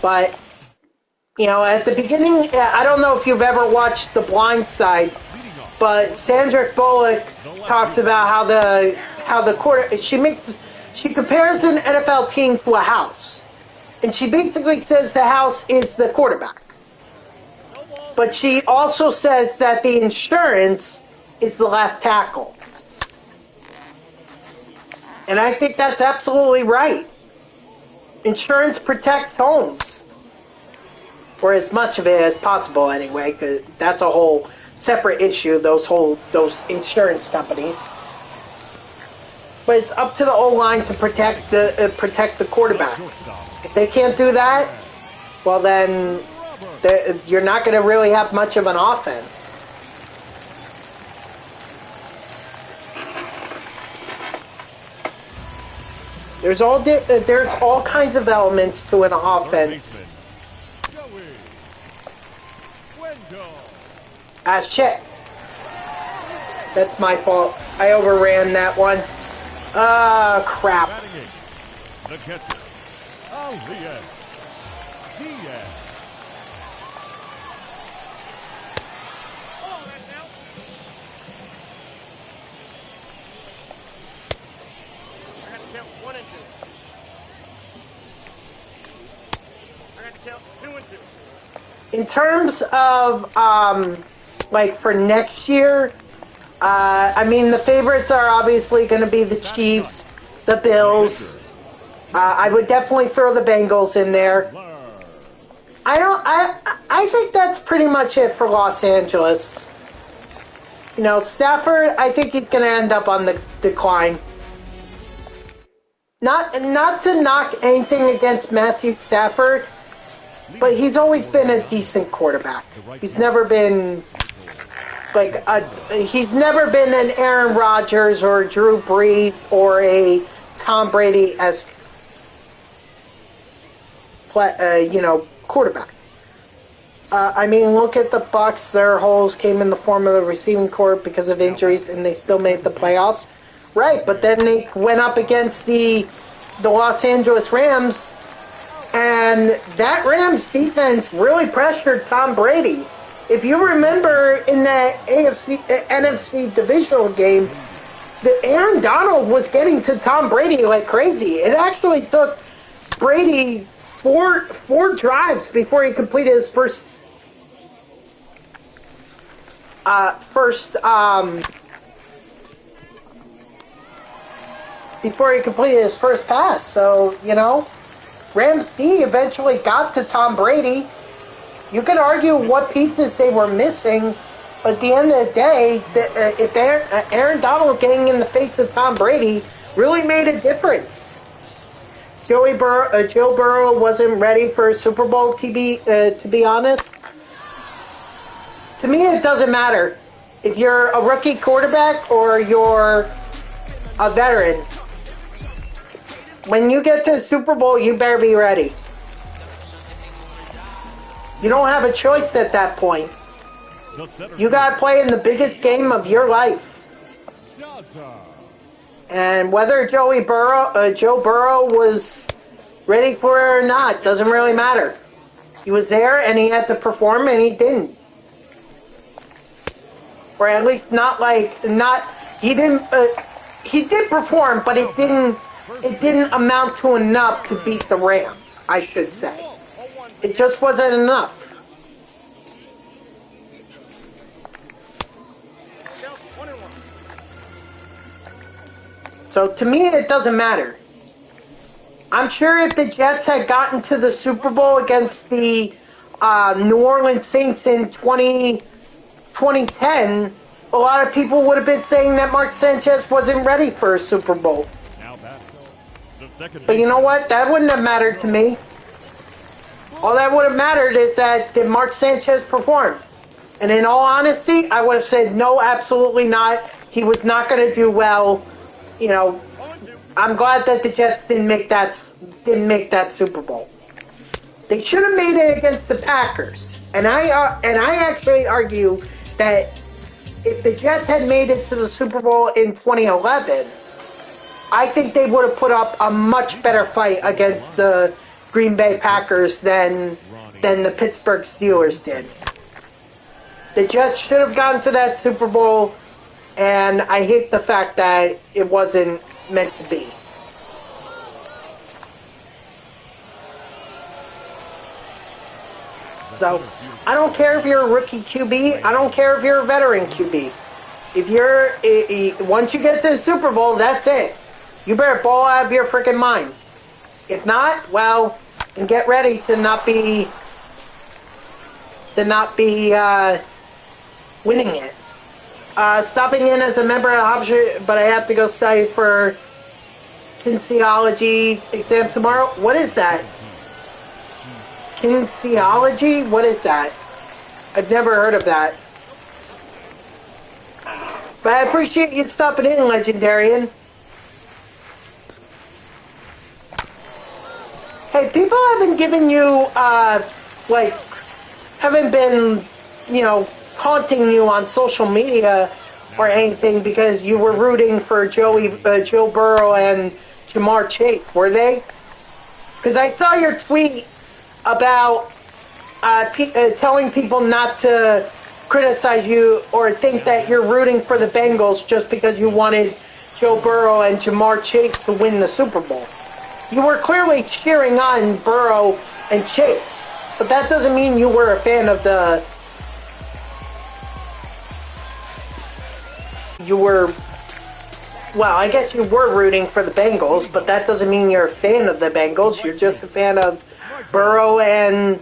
But, you know, at the beginning, I don't know if you've ever watched The Blind Side, but Sandra Bullock talks about how the she compares an NFL team to a house. And she basically says the house is the quarterback. But she also says that the insurance is the left tackle. And I think that's absolutely right. Insurance protects homes. Or as much of it as possible anyway, because that's a whole separate issue, those insurance companies. But it's up to the O-line to protect the quarterback. If they can't do that, well then you're not going to really have much of an offense. There's all kinds of elements to an offense. Ah, shit. That's my fault. I overran that one. Ah, crap. The catcher, Diaz. In terms of, like, for next year, I mean, the favorites are obviously going to be the Chiefs, the Bills. I would definitely throw the Bengals in there. I think that's pretty much it for Los Angeles. You know, Stafford, I think he's going to end up on the decline. Not to knock anything against Matthew Stafford, but he's always been a decent quarterback. He's never been he's never been an Aaron Rodgers or Drew Brees or a Tom Brady as quarterback. I mean, look at the Bucs. Their holes came in the form of the receiving corps because of injuries, and they still made the playoffs. Right, but then they went up against the Los Angeles Rams, and that Rams defense really pressured Tom Brady. If you remember in that NFC divisional game, Aaron Donald was getting to Tom Brady like crazy. It actually took Brady four drives before he completed his first pass. So, you know, Rams D eventually got to Tom Brady. You could argue what pieces they were missing, but at the end of the day, if Aaron Donald getting in the face of Tom Brady really made a difference. Joe Burrow wasn't ready for a Super Bowl, to be honest. To me, it doesn't matter if you're a rookie quarterback or you're a veteran. When you get to the Super Bowl, you better be ready. You don't have a choice at that point. You got to play in the biggest game of your life. And whether Joe Burrow was ready for it or not doesn't really matter. He was there and he had to perform and he didn't. Or at least he didn't, he did perform, but it didn't amount to enough to beat the Rams, I should say. It just wasn't enough. So to me, it doesn't matter. I'm sure if the Jets had gotten to the Super Bowl against the New Orleans Saints in 2010, a lot of people would have been saying that Mark Sanchez wasn't ready for a Super Bowl. But you know what? That wouldn't have mattered to me. All that would have mattered is that did Mark Sanchez perform? And in all honesty, I would have said no, absolutely not. He was not going to do well. You know, I'm glad that the Jets didn't make that Super Bowl. They should have made it against the Packers. And I actually argue that if the Jets had made it to the Super Bowl in 2011, I think they would have put up a much better fight against the Green Bay Packers than the Pittsburgh Steelers did. The Jets should have gotten to that Super Bowl, and I hate the fact that it wasn't meant to be. So, I don't care if you're a rookie QB. I don't care if you're a veteran QB. Once you get to the Super Bowl, that's it. You better ball out of your freaking mind. If not, well, and get ready to not be winning it. Stopping in as a member of Option, but I have to go study for kinesiology exam tomorrow. What is that? Kinesiology? What is that? I've never heard of that. But I appreciate you stopping in, Legendarian. Hey, people haven't given you, haven't been, taunting you on social media or anything because you were rooting for Joe Burrow and Jamar Chase, were they? Because I saw your tweet about telling people not to criticize you or think that you're rooting for the Bengals just because you wanted Joe Burrow and Jamar Chase to win the Super Bowl. You were clearly cheering on Burrow and Chase, but that doesn't mean you were a fan of the... Well, I guess you were rooting for the Bengals, but that doesn't mean you're a fan of the Bengals. You're just a fan of Burrow and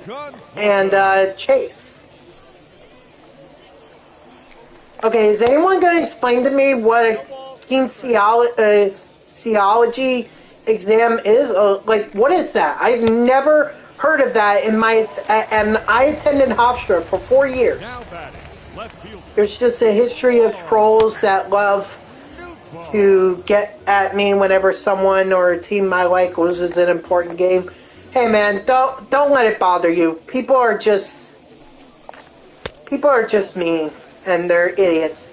Chase. Okay, is anyone going to explain to me what a kinesiology exam is? What is that? I've never heard of that and I attended Hofstra for 4 years. There's just a history of trolls that love to get at me whenever someone or a team I like loses an important game. Hey man, don't let it bother you. People are just mean and they're idiots.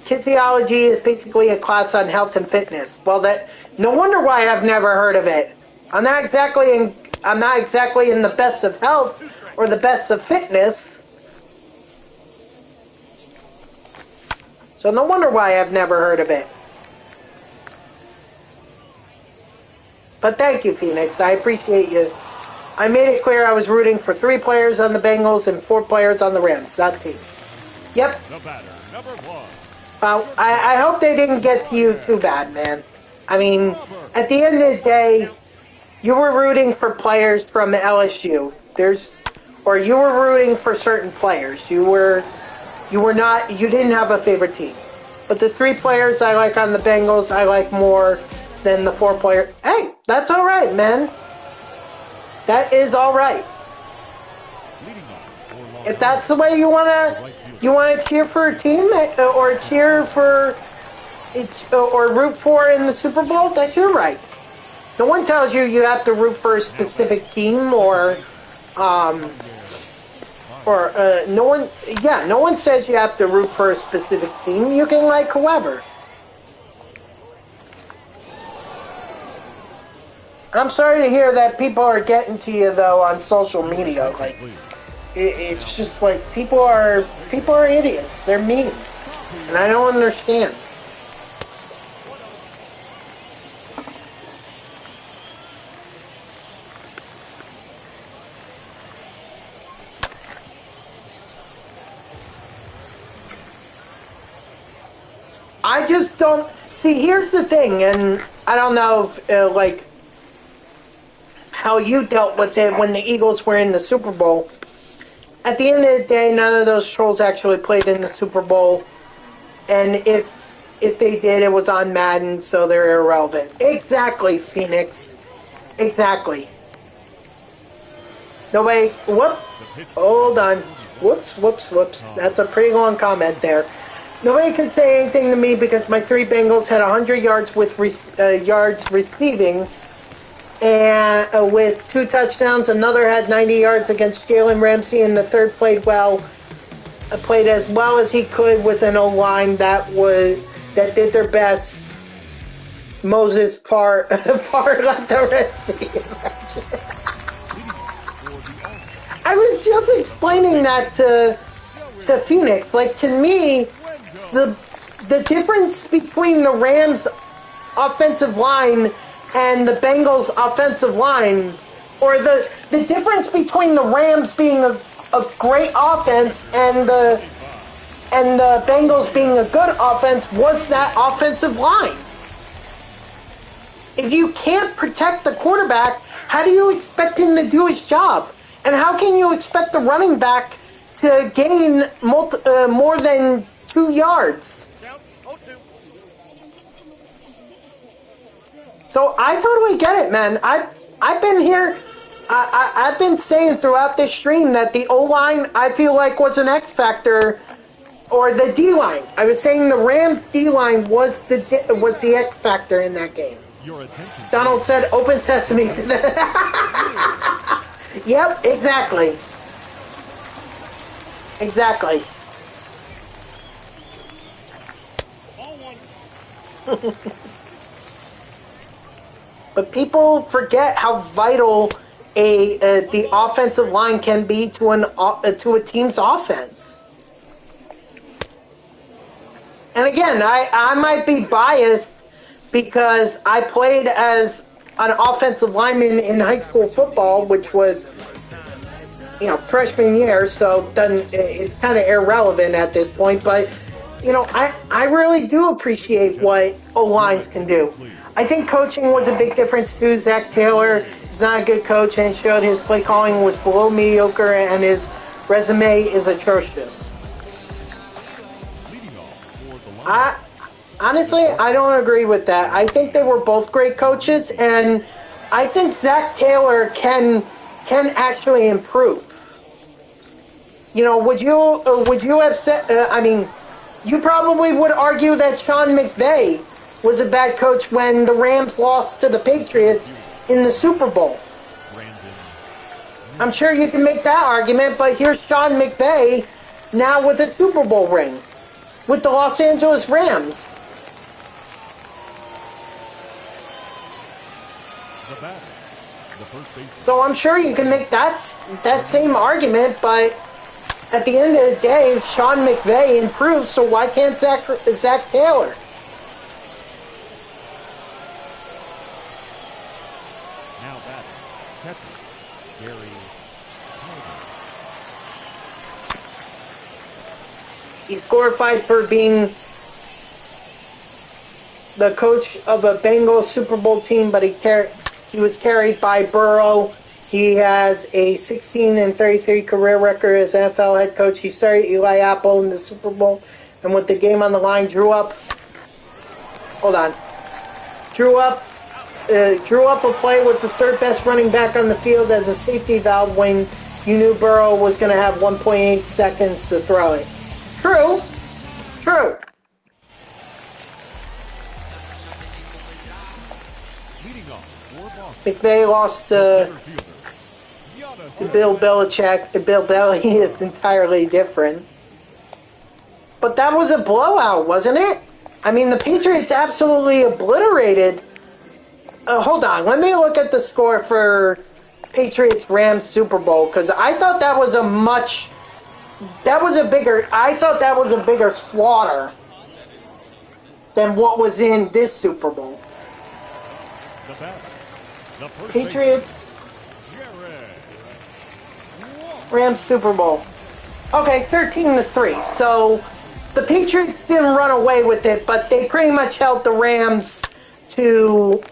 Kinesiology is basically a class on health and fitness. Well, no wonder why I've never heard of it. I'm not exactly in the best of health or the best of fitness. So no wonder why I've never heard of it. But thank you, Phoenix. I appreciate you. I made it clear I was rooting for 3 players on the Bengals and 4 players on the Rams, not teams. Yep. Well, I hope they didn't get to you too bad, man. I mean, at the end of the day, you were rooting for players from LSU. Or you were rooting for certain players. You didn't have a favorite team. But the 3 players I like on the Bengals, I like more than the 4 players. Hey, that's all right, man. That is all right. If that's the way you wanna cheer for a team or cheer for or root for in the Super Bowl, that's your right. No one tells you have to root for a specific team or no one says you have to root for a specific team. You can like whoever. I'm sorry to hear that people are getting to you though on social media. Like, it's just like people are idiots. They're mean, and I don't understand. I just don't see. Here's the thing, and I don't know if like how you dealt with it when the Eagles were in the Super Bowl. At the end of the day, none of those trolls actually played in the Super Bowl, and if they did, it was on Madden, so they're irrelevant. Exactly, Phoenix. Exactly. No way. Whoop. Hold on. Whoops. That's a pretty long comment there. Nobody can say anything to me because my 3 Bengals had 100 yards with yards receiving, and with 2 touchdowns. Another had 90 yards against Jalen Ramsey, and the third played as well as he could with an O-line that did their best. Moses part let the receiver. I was just explaining that to Phoenix. Like, to me, the difference between the Rams' offensive line and the Bengals' offensive line, or the difference between the Rams being a great offense and the Bengals being a good offense, was that offensive line. If you can't protect the quarterback, how do you expect him to do his job? And how can you expect the running back to gain more than 2 yards? So I totally get it, man. I've been here. I've been saying throughout this stream that the O-line, I feel like, was an X factor, or the D-line. I was saying the Rams D-line was the X factor in that game. Donald said, "Open sesame." Yep, exactly. Exactly. But people forget how vital the offensive line can be to a team's offense. And again, I might be biased because I played as an offensive lineman in high school football, which was, freshman year, so it's kind of irrelevant at this point. But, I really do appreciate what O-lines can do. I think coaching was a big difference too. Zach Taylor is not a good coach and showed his play calling was below mediocre, and his resume is atrocious. Honestly, I don't agree with that. I think they were both great coaches, and I think Zach Taylor can actually improve. Would you have said? You probably would argue that Sean McVay was a bad coach when the Rams lost to the Patriots in the Super Bowl. I'm sure you can make that argument, but here's Sean McVay now with a Super Bowl ring with the Los Angeles Rams. So I'm sure you can make that same argument, but at the end of the day, Sean McVay improved, so why can't Zach Taylor? Now that catcher, Gary. He's glorified for being the coach of a Bengals Super Bowl team, but he was carried by Burrow. He has a 16-33 career record as NFL head coach. He started Eli Apple in the Super Bowl, and with the game on the line, drew up a play with the third best running back on the field as a safety valve when you knew Burrow was going to have 1.8 seconds to throw it. True. McVay lost to Bill Belichick. Bill Belichick is entirely different. But that was a blowout, wasn't it? I mean, the Patriots absolutely obliterated Hold on. Let me look at the score for Patriots-Rams Super Bowl, because I thought that was a much... I thought that was a bigger slaughter than what was in this Super Bowl. Patriots, Rams Super Bowl. Okay, 13-3. So the Patriots didn't run away with it, but they pretty much held the Rams to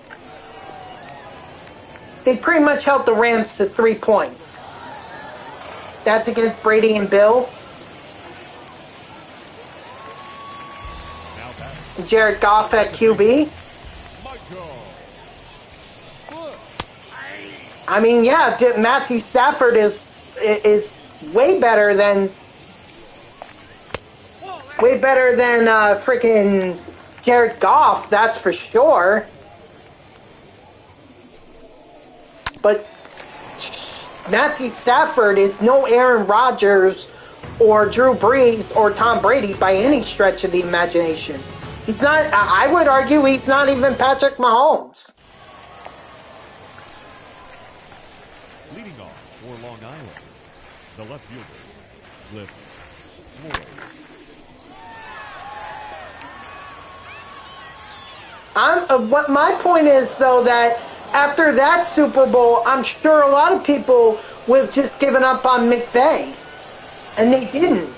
3 points. That's against Brady and Bill. Jared Goff at QB. I mean, yeah, Matthew Stafford is way better than freaking Jared Goff. That's for sure. But Matthew Stafford is no Aaron Rodgers or Drew Brees or Tom Brady by any stretch of the imagination. He's not, I would argue he's not even Patrick Mahomes. Leading off for Long Island, the left fielder, Cliff Floyd. What my point is, though, that after that Super Bowl, I'm sure a lot of people would have just given up on McVay. And they didn't.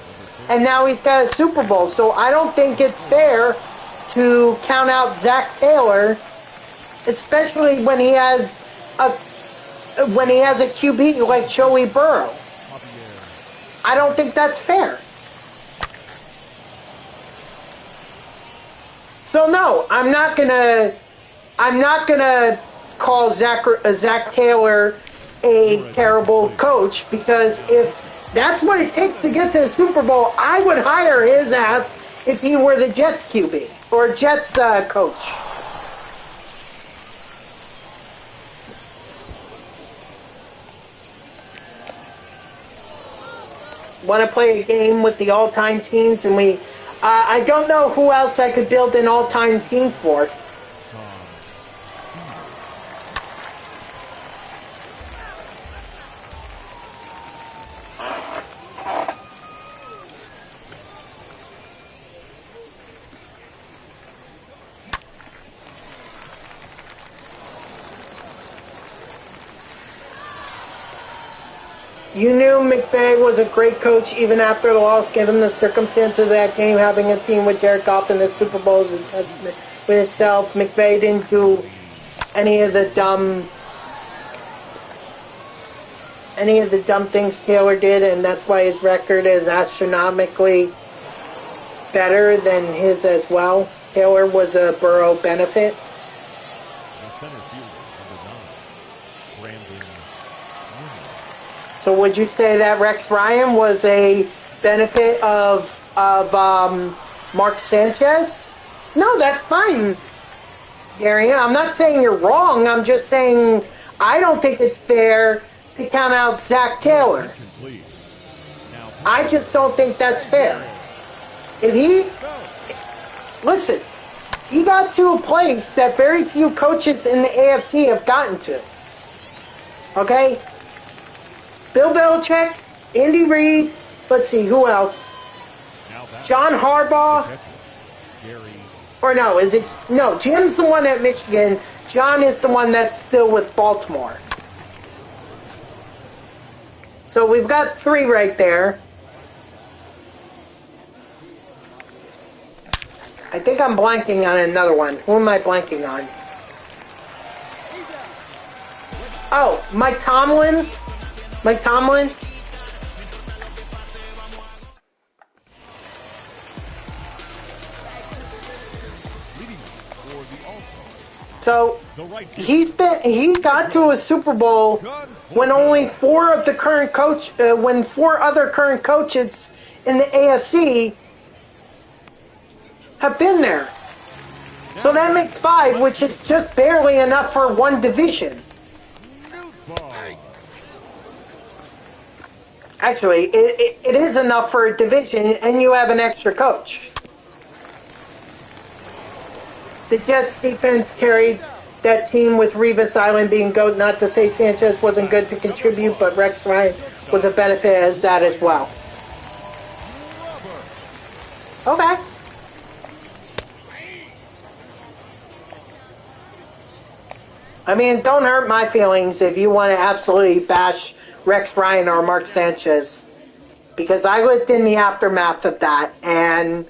And now he's got a Super Bowl. So I don't think it's fair to count out Zach Taylor, especially when he has a QB like Joey Burrow. I don't think that's fair. So no, I'm not gonna call Zach Taylor a terrible coach, because if that's what it takes to get to the Super Bowl, I would hire his ass if he were the Jets QB or Jets coach. Want to play a game with the all-time teams, and I don't know who else I could build an all-time team for. You knew McVay was a great coach even after the loss, given the circumstances of that game. Having a team with Jared Goff in the Super Bowl is a testament with itself. McVay didn't do any of the dumb things Taylor did, and that's why his record is astronomically better than his as well. Taylor was a Burrow benefit. So would you say that Rex Ryan was a benefit of Mark Sanchez? No, that's fine, Gary. I'm not saying you're wrong. I'm just saying I don't think it's fair to count out Zach Taylor. I just don't think that's fair. Listen, he got to a place that very few coaches in the AFC have gotten to. Okay? Bill Belichick, Andy Reid, let's see, who else? John Harbaugh. Or no, no, Jim's the one at Michigan. John is the one that's still with Baltimore. So we've got 3 right there. I think I'm blanking on another one. Who am I blanking on? Oh, Mike Tomlin. Mike Tomlin. So he got to a Super Bowl when only 4 other current coaches in the AFC have been there. So that makes 5, which is just barely enough for one division. Actually, it is enough for a division, and you have an extra coach. The Jets defense carried that team with Rivas Island being GOAT. Not to say Sanchez wasn't good to contribute, but Rex Ryan was a benefit as that as well. Okay. I mean, don't hurt my feelings if you want to absolutely bash Rex Ryan or Mark Sanchez, because I lived in the aftermath of that, and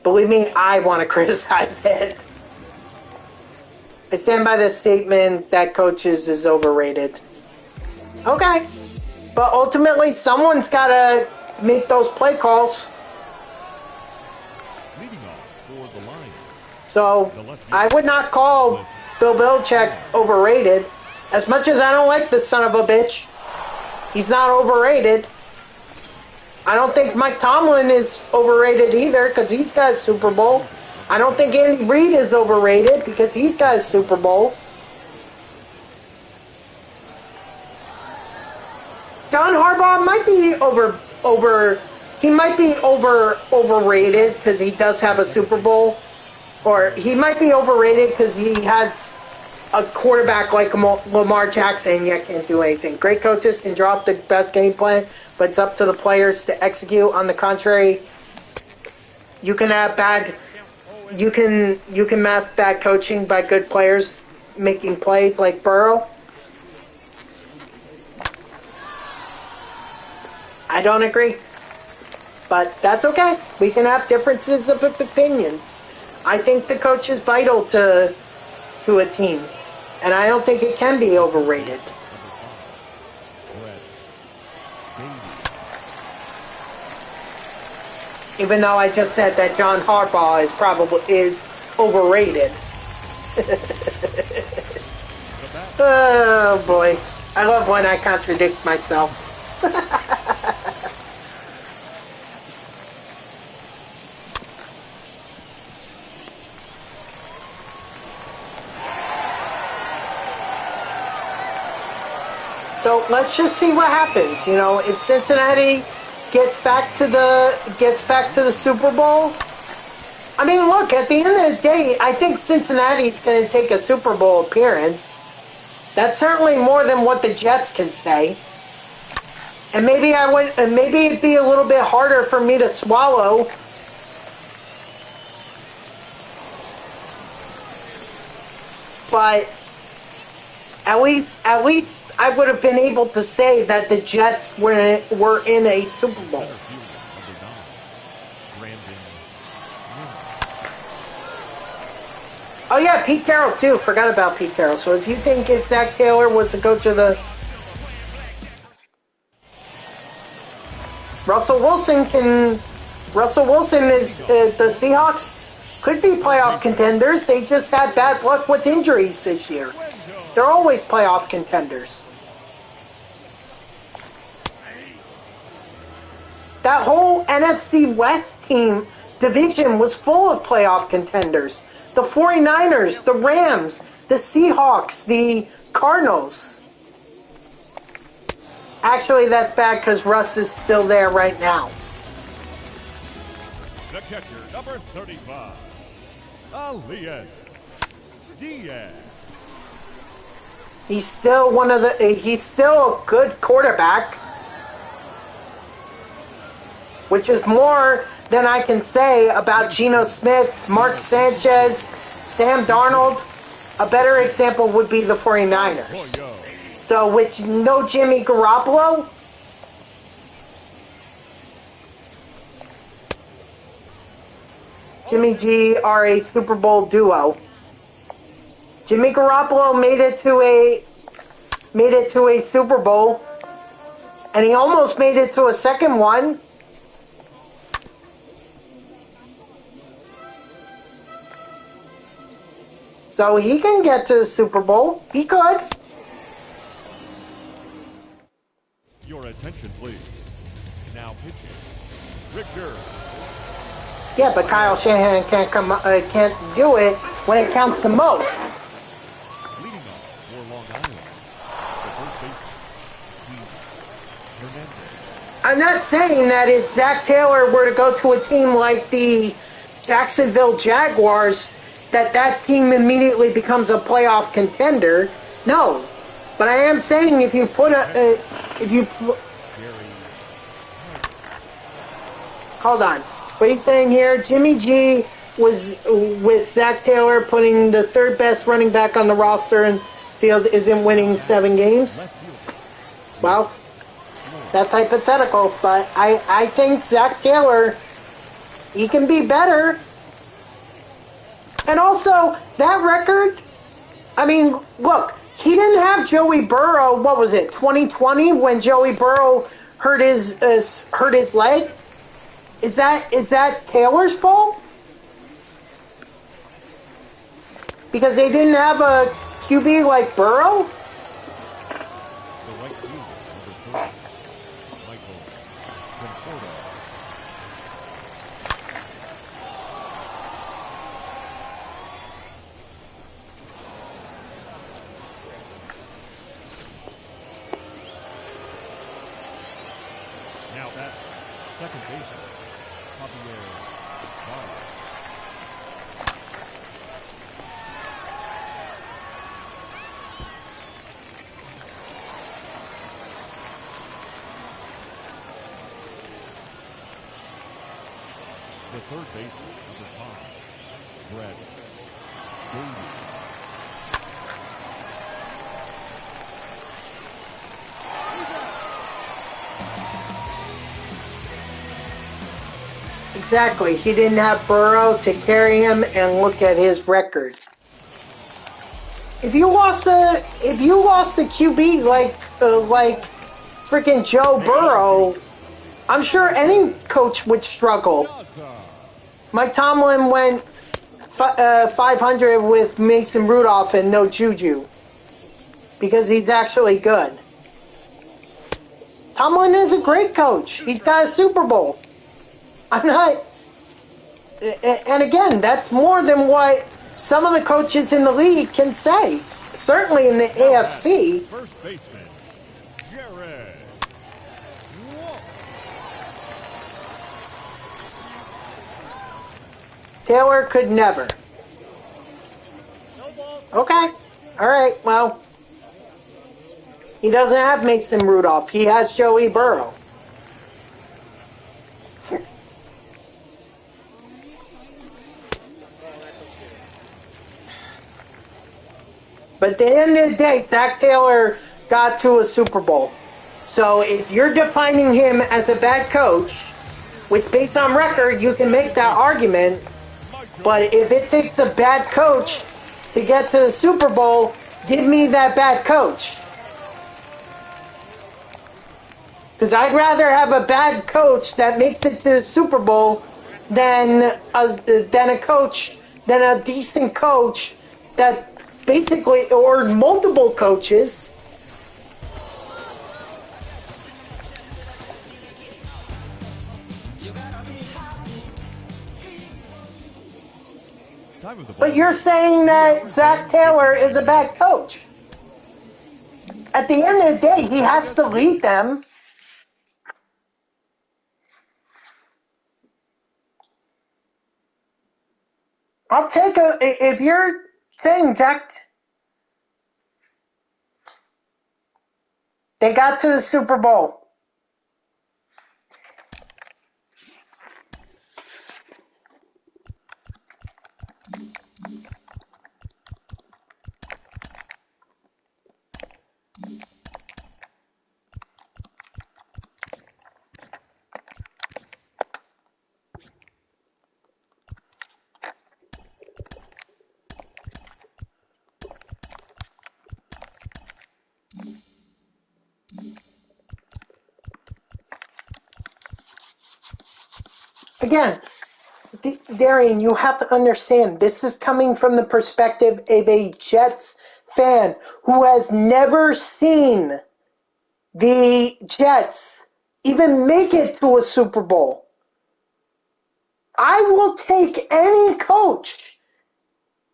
believe me, I want to criticize it. I stand by the statement that coaches is overrated. Okay. But ultimately, someone's got to make those play calls. Leading off for the Lions. So, I would not call Bill Belichick overrated. As much as I don't like this son of a bitch, he's not overrated. I don't think Mike Tomlin is overrated either, because he's got a Super Bowl. I don't think Andy Reid is overrated, because he's got a Super Bowl. John Harbaugh might be overrated because he does have a Super Bowl, or he might be overrated because he has a quarterback like Lamar Jackson and yet can't do anything. Great coaches can draw up the best game plan, but it's up to the players to execute. On the contrary, you can have you can mask bad coaching by good players making plays like Burrow. I don't agree, but that's okay. We can have differences of opinions. I think the coach is vital to a team, and I don't think it can be overrated. Even though I just said that John Harbaugh is overrated. Oh boy, I love when I contradict myself. So let's just see what happens. You know, if Cincinnati gets back to the Super Bowl, I mean, look, at the end of the day, I think Cincinnati's going to take a Super Bowl appearance. That's certainly more than what the Jets can say. And maybe it'd be a little bit harder for me to swallow. But at least I would have been able to say that the Jets were in a Super Bowl. Oh yeah, Pete Carroll too. Forgot about Pete Carroll. So if you think if Zach Taylor was the coach of the Russell Wilson is the Seahawks could be playoff contenders. They just had bad luck with injuries this year. They're always playoff contenders. That whole NFC West division was full of playoff contenders. The 49ers, the Rams, the Seahawks, the Cardinals. Actually, that's bad because Russ is still there right now. The catcher, number 35, Elias Diaz. He's still he's still a good quarterback, which is more than I can say about Geno Smith, Mark Sanchez, Sam Darnold. A better example would be the 49ers. So with no Jimmy Garoppolo, Jimmy G are a Super Bowl duo. Jimmy Garoppolo made it to a Super Bowl, and he almost made it to a second one. So he can get to the Super Bowl. He could. Your attention, please. Now pitching, Richard. Yeah, but Kyle Shanahan can't do it when it counts the most. Leading off for Long Island, the first baseman, Hernandez. I'm not saying that if Zach Taylor were to go to a team like the Jacksonville Jaguars, that team immediately becomes a playoff contender. No. But I am saying if you put hold on. What are you saying here? Jimmy G was with Zach Taylor putting the third best running back on the roster and field isn't winning 7 games? Well, that's hypothetical, but I think Zach Taylor, he can be better. And also, that record, I mean, look, he didn't have Joey Burrow, what was it, 2020, when Joey Burrow hurt his leg? Is that Taylor's fault? Because they didn't have a QB like Burrow? The right fielder, number 30, Michael Conforto. Now that second baseman, Javier Vargas. The third baseman, number 5, Brett Davey. Exactly. He didn't have Burrow to carry him, and look at his record. If you lost the QB like freaking Joe Burrow, I'm sure any coach would struggle. Mike Tomlin went 500 with Mason Rudolph and no Juju because he's actually good. Tomlin is a great coach. He's got a Super Bowl. I'm not, and again, that's more than what some of the coaches in the league can say. Certainly in the AFC. First baseman, Jared Wolf. Taylor could never. Okay. All right. Well, he doesn't have Mason Rudolph. He has Joey Burrow. But at the end of the day, Zach Taylor got to a Super Bowl. So if you're defining him as a bad coach, which based on record, you can make that argument. But if it takes a bad coach to get to the Super Bowl, give me that bad coach. Because I'd rather have a bad coach that makes it to the Super Bowl than a decent coach that basically, or multiple coaches. But you're saying that Zach Taylor is a bad coach. At the end of the day, he has to lead them. I'll take if you're saying Zach, they got to the Super Bowl. Again, Darian, you have to understand, this is coming from the perspective of a Jets fan who has never seen the Jets even make it to a Super Bowl. I will take any coach,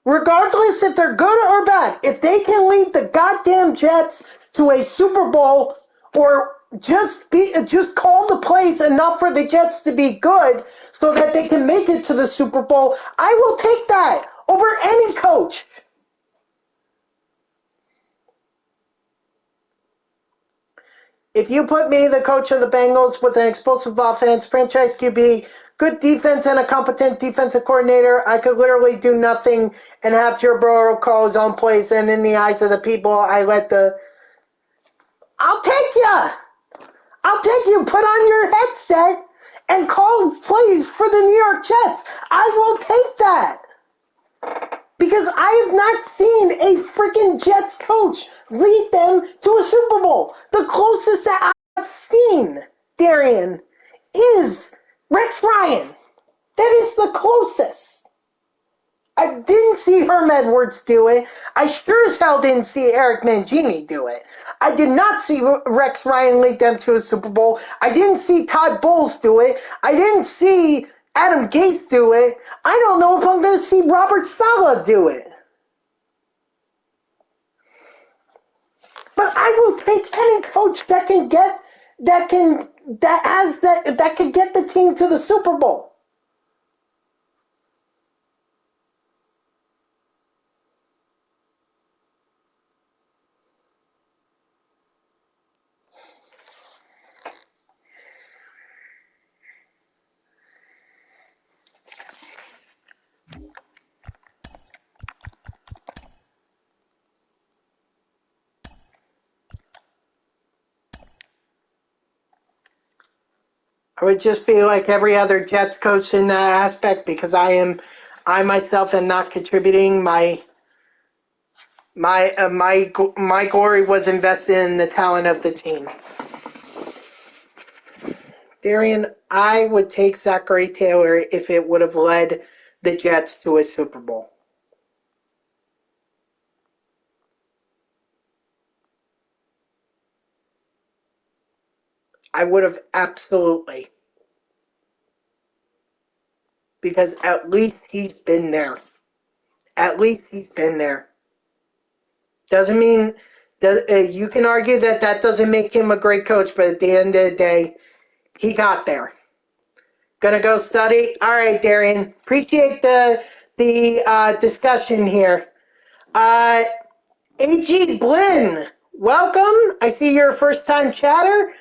regardless if they're good or bad, if they can lead the goddamn Jets to a Super Bowl or just call the plays enough for the Jets to be good so that they can make it to the Super Bowl, I will take that over any coach. If you put me, the coach of the Bengals, with an explosive offense, franchise QB, good defense, and a competent defensive coordinator, I could literally do nothing and have Joe Burrow call his own plays, and in the eyes of the people, I'll take ya! I'll take you, put on your headset, and call plays for the New York Jets. I will take that. Because I have not seen a freaking Jets coach lead them to a Super Bowl. The closest that I've seen, Darian, is Rex Ryan. That is the closest. I didn't see Herm Edwards do it. I sure as hell didn't see Eric Mangini do it. I did not see Rex Ryan lead them to a Super Bowl. I didn't see Todd Bowles do it. I didn't see Adam Gase do it. I don't know if I'm going to see Robert Saleh do it. But I will take any coach that can get that can get the team to the Super Bowl. I would just be like every other Jets coach in that aspect, because I myself am not contributing. My glory was invested in the talent of the team. Darian, I would take Zachary Taylor if it would have led the Jets to a Super Bowl. I would have absolutely. Because at least he's been there. At least he's been there. Doesn't mean you can argue that doesn't make him a great coach, but at the end of the day, he got there. Gonna go study. All right, Darian. Appreciate the discussion here. A.G. Blinn, welcome. I see you're a first-time chatter.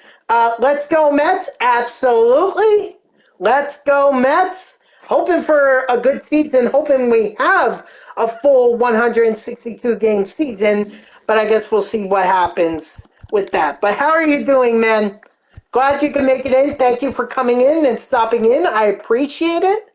Let's go Mets. Absolutely. Let's go Mets. Hoping for a good season. Hoping we have a full 162-game season. But I guess we'll see what happens with that. But how are you doing, man? Glad you can make it in. Thank you for coming in and stopping in. I appreciate it.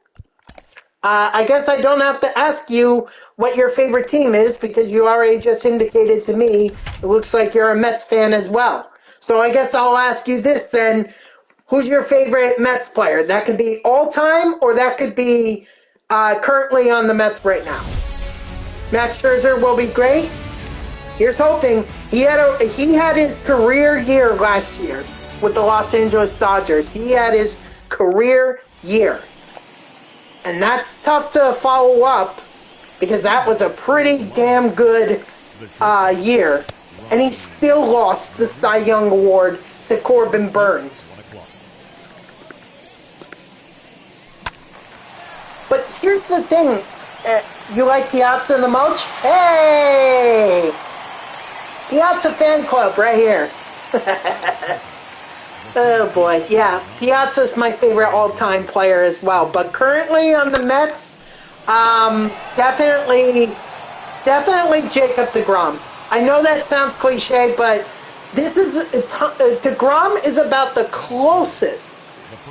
I guess I don't have to ask you what your favorite team is, because you already just indicated to me it looks like you're a Mets fan as well. So I guess I'll ask you this then. Who's your favorite Mets player? That could be all-time, or that could be currently on the Mets right now. Max Scherzer will be great. Here's hoping. He had his career year last year with the Los Angeles Dodgers. He had his career year. And that's tough to follow up, because that was a pretty damn good year. And he still lost the Cy Young Award to Corbin Burns. But here's the thing. You like Piazza the most? Hey! Piazza fan club right here. Oh boy, yeah. Piazza's my favorite all-time player as well. But currently on the Mets, definitely Jacob deGrom. I know that sounds cliche, but deGrom is about the closest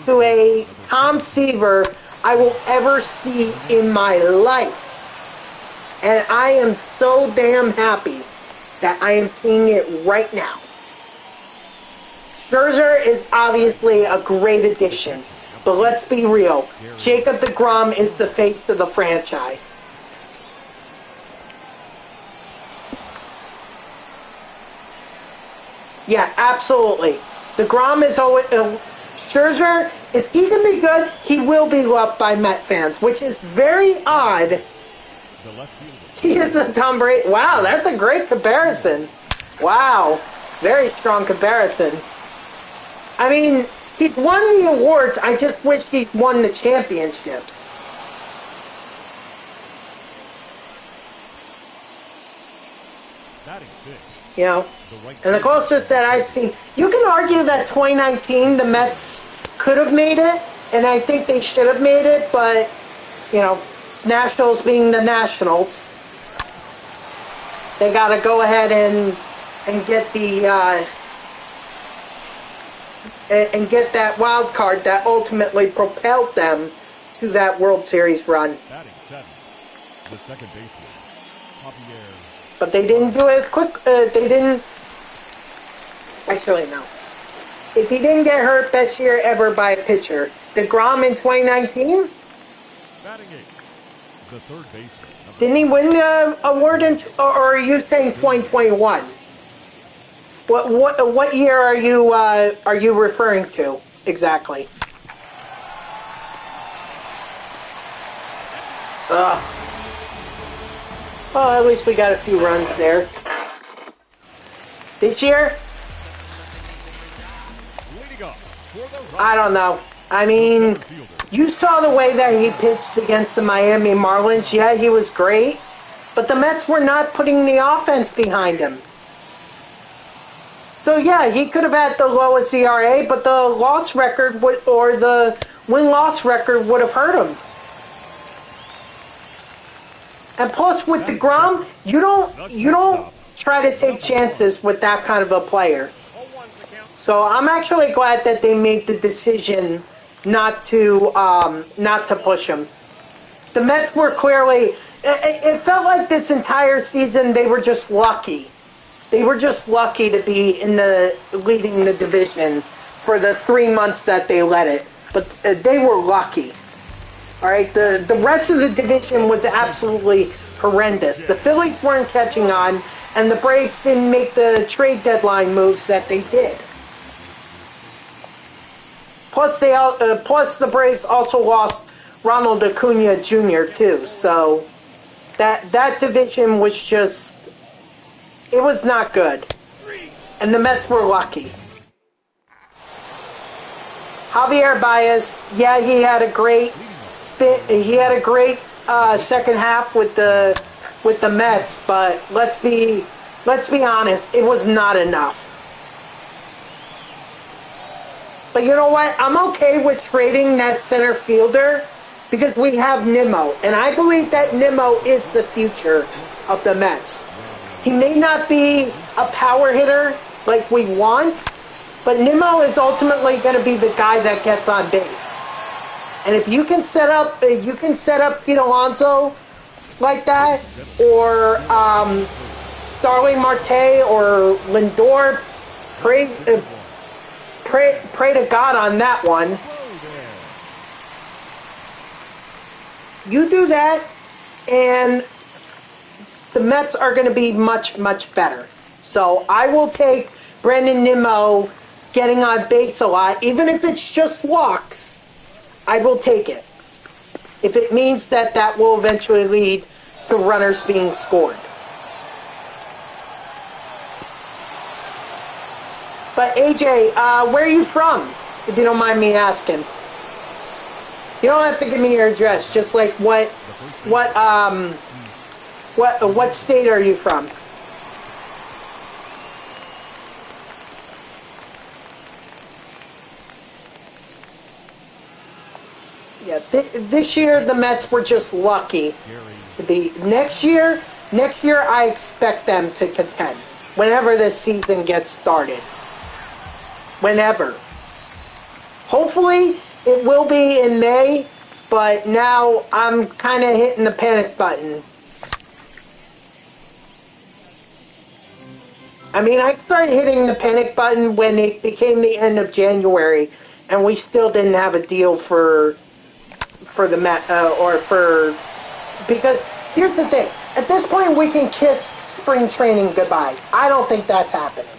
to a Tom Seaver I will ever see in my life. And I am so damn happy that I am seeing it right now. Scherzer is obviously a great addition, but let's be real. Jacob deGrom is the face of the franchise. Yeah, absolutely. deGrom is always... Scherzer, if he can be good, he will be loved by Met fans, which is very odd. He is a Tom Brady. Wow, that's a great comparison. Wow, very strong comparison. I mean, he's won the awards. I just wish he'd won the championships. Batting six. You know, The right and the fielder. closest that I've seen, you can argue that 2019 the Mets could have made it, and I think they should have made it, but you know, Nationals being the Nationals, they got to go ahead and get the and get that wild card that ultimately propelled them to that World Series run. Batting seven. The second baseman. Javier. But they didn't do it as quick. They didn't. Actually, no. If he didn't get hurt, best year ever by a pitcher. DeGrom in 2019? Batting eight. The third baseman. Didn't he win the award or are you saying 2021? What year are you referring to exactly? Ugh. Well, at least we got a few runs there. This year? Leading off for the Rockies. I don't know. I mean, you saw the way that he pitched against the Miami Marlins. Yeah, he was great, but the Mets were not putting the offense behind him. So yeah, he could have had the lowest ERA, but the loss record or the win-loss record would have hurt him. And plus, with DeGrom, you don't try to take chances with that kind of a player. So I'm actually glad that they made the decision not to push him. The Mets were clearly. It felt like this entire season they were just lucky. They were just lucky to be leading the division for the 3 months that they led it. But they were lucky. All right, the rest of the division was absolutely horrendous. The Phillies weren't catching on, and the Braves didn't make the trade deadline moves that they did. Plus, the Braves also lost Ronald Acuna Jr. too. So that division was just, it was not good, and the Mets were lucky. Javier Baez, yeah, he had a great second half with the Mets, but let's be honest, it was not enough. But you know what? I'm okay with trading that center fielder because we have Nimmo, and I believe that Nimmo is the future of the Mets. He may not be a power hitter like we want, but Nimmo is ultimately going to be the guy that gets on base. And if you can set up Pete Alonso like that, or Starling Marte or Lindor, pray to God on that one. You do that, and the Mets are going to be much, much better. So I will take Brandon Nimmo getting on base a lot, even if it's just walks. I will take it. If it means that will eventually lead to runners being scored. But AJ, where are you from? If you don't mind me asking. You don't have to give me your address. Just like what state are you from? Yeah, this year the Mets were just lucky to be. Next year I expect them to contend whenever this season gets started. Whenever. Hopefully it will be in May, but now I'm kind of hitting the panic button. I mean, I started hitting the panic button when it became the end of January, and we still didn't have a deal for the Met because here's the thing. At this point, we can kiss spring training goodbye. I don't think that's happening.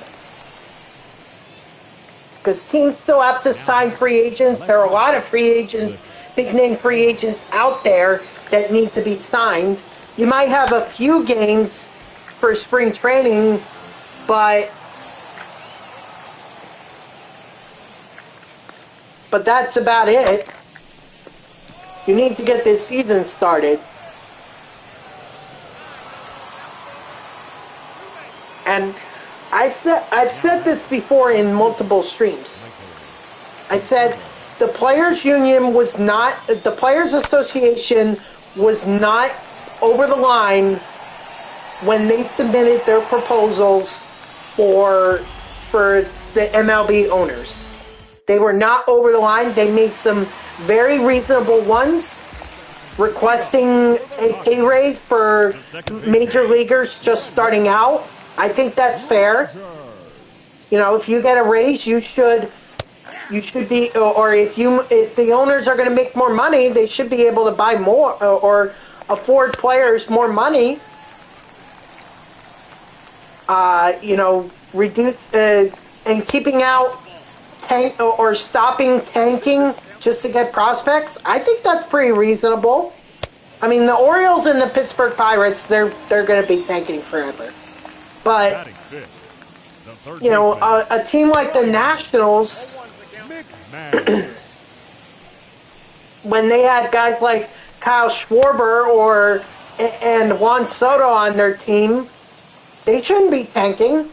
Because teams still have to sign free agents. There are a lot of free agents, big-name free agents out there that need to be signed. You might have a few games for spring training, but that's about it. You need to get this season started. And I've said this before in multiple streams. I said the Players Union was not, the Players Association was not over the line when they submitted their proposals for the MLB owners. They were not over the line. They made some very reasonable ones, requesting a pay raise for major leaguers just starting out. I think that's fair. You know, if you get a raise, you should be, or if the owners are going to make more money, they should be able to buy more or afford players more money. You know, reduce and keeping out tank or stopping tanking just to get prospects. I think that's pretty reasonable. I mean, the Orioles and the Pittsburgh Pirates, they're going to be tanking forever. But you know, a team like the Nationals, when they had guys like Kyle Schwarber and Juan Soto on their team, they shouldn't be tanking.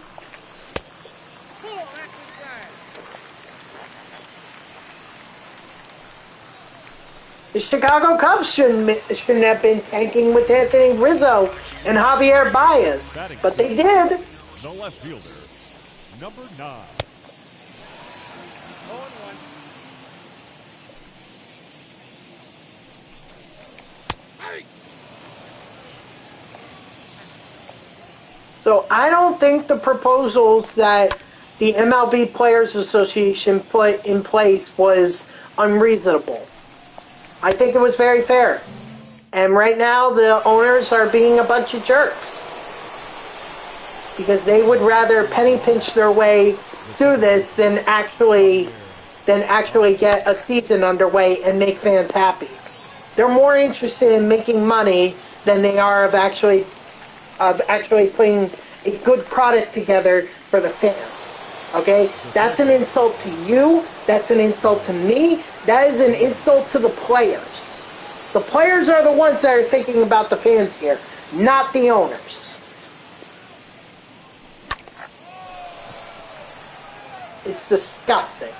The Chicago Cubs shouldn't have been tanking with Anthony Rizzo and Javier Baez, but they did. The left fielder, number 9. So I don't think the proposals that the MLB Players Association put in place was unreasonable. I think it was very fair. And right now the owners are being a bunch of jerks, because they would rather penny pinch their way through this than actually get a season underway and make fans happy. They're more interested in making money than they are of actually putting a good product together for the fans. Okay? That's an insult to you. That's an insult to me. That is an insult to the players. The players are the ones that are thinking about the fans here, not the owners. It's disgusting.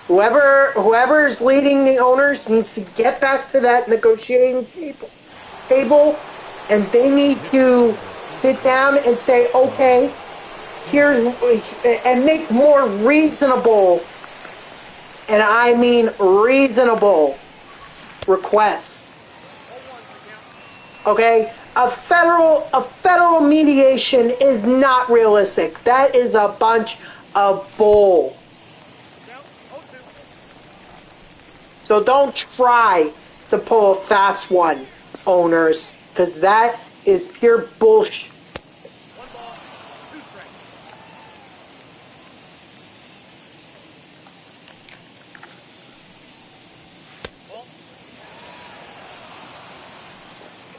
Whoever is leading the owners needs to get back to that negotiating table, and they need to sit down and say, okay, and make more reasonable, and I mean reasonable, requests. Okay? A federal mediation is not realistic. That is a bunch of bull. So don't try to pull a fast one, owners, because that is pure bullshit.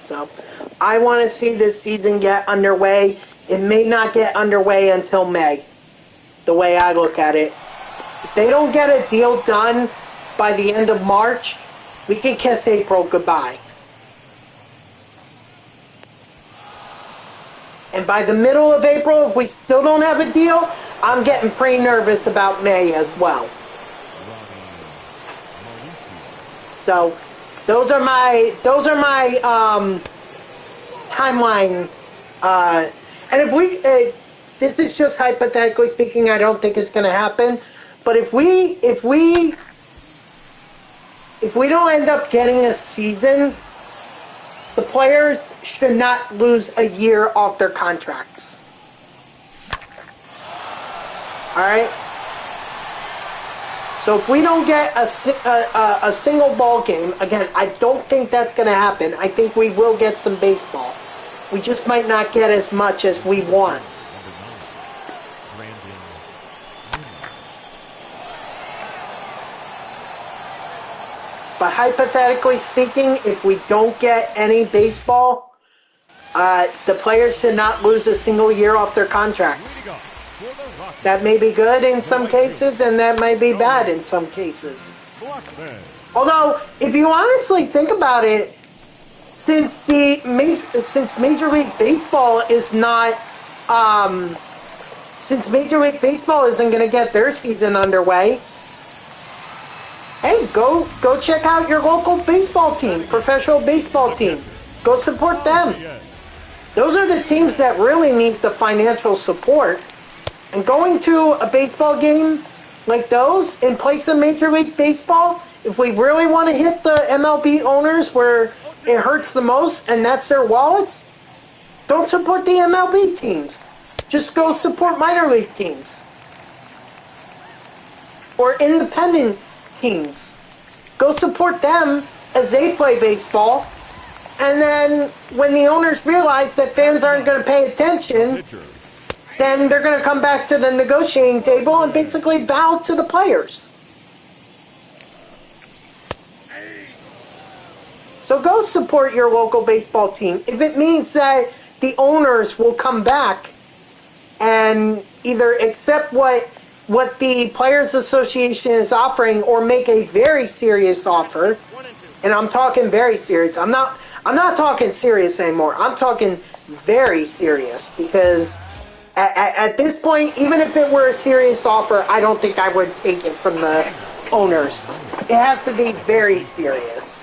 So I want to see this season get underway. It may not get underway until May, the way I look at it. If they don't get a deal done by the end of March, we can kiss April goodbye. And by the middle of April, if we still don't have a deal, I'm getting pretty nervous about May as well. So those are my timeline. And if we, this is just hypothetically speaking, I don't think it's going to happen. But if we don't end up getting a season, the players should not lose a year off their contracts. All right? So if we don't get a single ball game, again, I don't think that's going to happen. I think we will get some baseball. We just might not get as much as we want. But hypothetically speaking, if we don't get any baseball, the players should not lose a single year off their contracts. That may be good in some cases, and that may be bad in some cases. Although, if you honestly think about it, since Major League Baseball is not, since Major League Baseball isn't going to get their season underway, hey, go check out your local baseball team, professional baseball team. Go support them. Those are the teams that really need the financial support. And going to a baseball game like those in place of Major League Baseball, if we really want to hit the MLB owners where it hurts the most and that's their wallets, don't support the MLB teams. Just go support minor league teams. Or independent teams. Go support them as they play baseball. And then when the owners realize that fans aren't going to pay attention, then they're going to come back to the negotiating table and basically bow to the players. So go support your local baseball team. If it means that the owners will come back and either accept what the Players Association is offering or make a very serious offer, and I'm talking very serious. I'm not talking serious anymore. I'm talking very serious because at this point, even if it were a serious offer, I don't think I would take it from the owners. It has to be very serious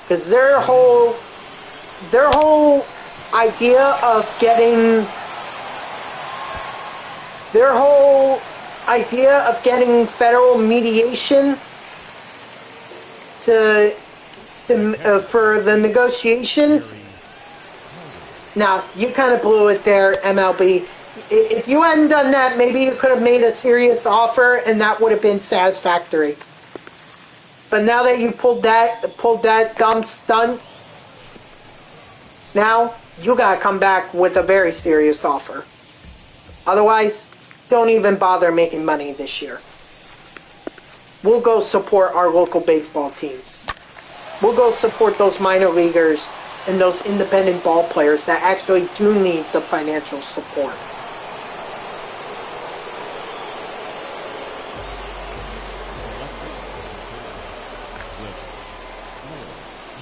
because their whole idea of getting federal mediation for the negotiations. Now, you kind of blew it there, MLB. If you hadn't done that, maybe you could have made a serious offer, and that would have been satisfactory. But now that you pulled that dumb stunt, now you gotta come back with a very serious offer. Otherwise, don't even bother making money this year. We'll go support our local baseball teams. We'll go support those minor leaguers and those independent ball players that actually do need the financial support.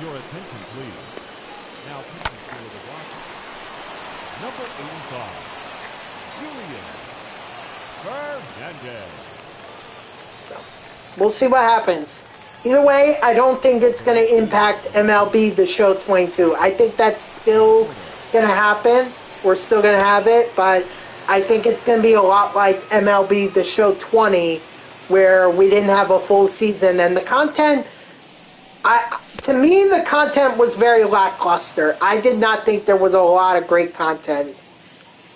Your attention, please. Now pitching for the Rockies. Number 85, Willie Mays. So, we'll see what happens. Either way, I don't think it's going to impact MLB The Show 22. I think that's still going to happen. We're still going to have it, but I think it's going to be a lot like MLB The Show 20, where we didn't have a full season. And the content, to me, the content was very lackluster. I did not think there was a lot of great content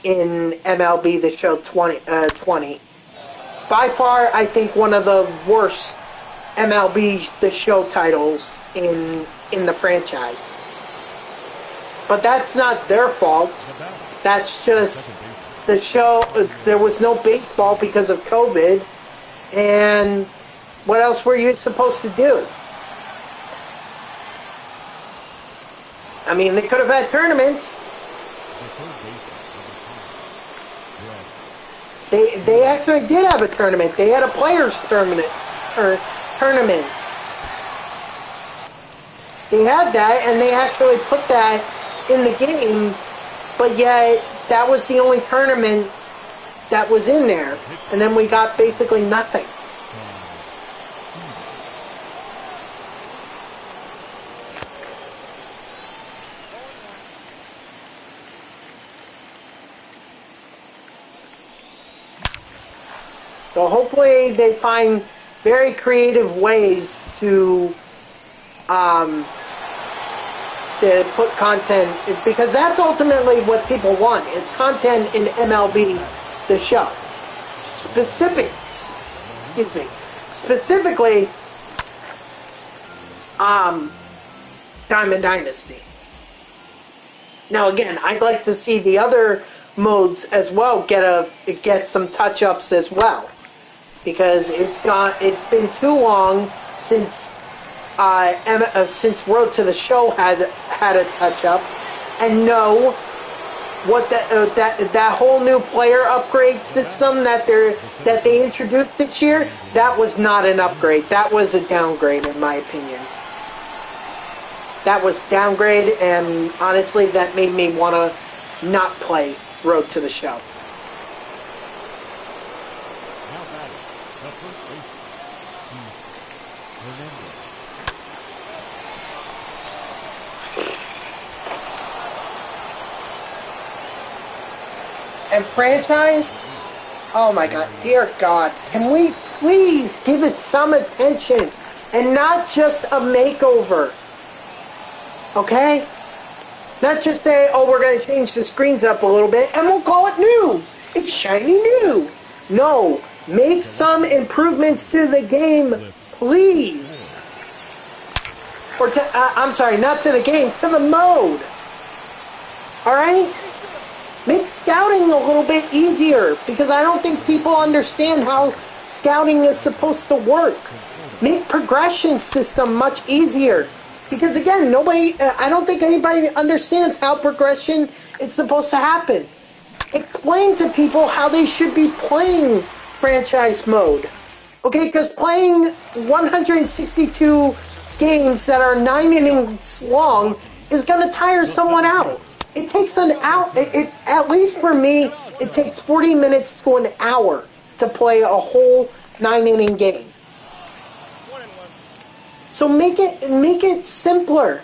in MLB The Show 20. By far, I think one of the worst MLB The Show titles in the franchise. But that's not their fault. That's just the show. There was no baseball because of COVID. And what else were you supposed to do? I mean, they could have had tournaments. They actually did have a tournament. They had a players tournament. They had that, and they actually put that in the game, but yet that was the only tournament that was in there, and then we got basically nothing. So hopefully they find very creative ways to put content, because that's ultimately what people want, is content in MLB The Show. Specifically, Diamond Dynasty. Now again, I'd like to see the other modes as well get some touch-ups as well, because it's been too long since Road to the Show had a touch-up, and no, what that whole new player upgrade system that they introduced this year, that was not an upgrade. That was a downgrade, in my opinion. that was downgrade, and honestly, that made me want to not play Road to the Show. Now batting, the first baseman, Hernandez. And franchise? Oh my God, dear God, can we please give it some attention and not just a makeover? Okay? Not just say, oh, we're going to change the screens up a little bit and we'll call it new. It's shiny new. No, make some improvements to the game, please. Or to, I'm sorry, not to the game, to the mode. Alright? Make scouting a little bit easier, because I don't think people understand how scouting is supposed to work. Make progression system much easier. Because again, I don't think anybody understands how progression is supposed to happen. Explain to people how they should be playing franchise mode. Okay, because playing 162 games that are 9 innings long is going to tire someone out. It takes an hour, at least for me, it takes 40 minutes to an hour to play a whole 9-inning game. So make it simpler.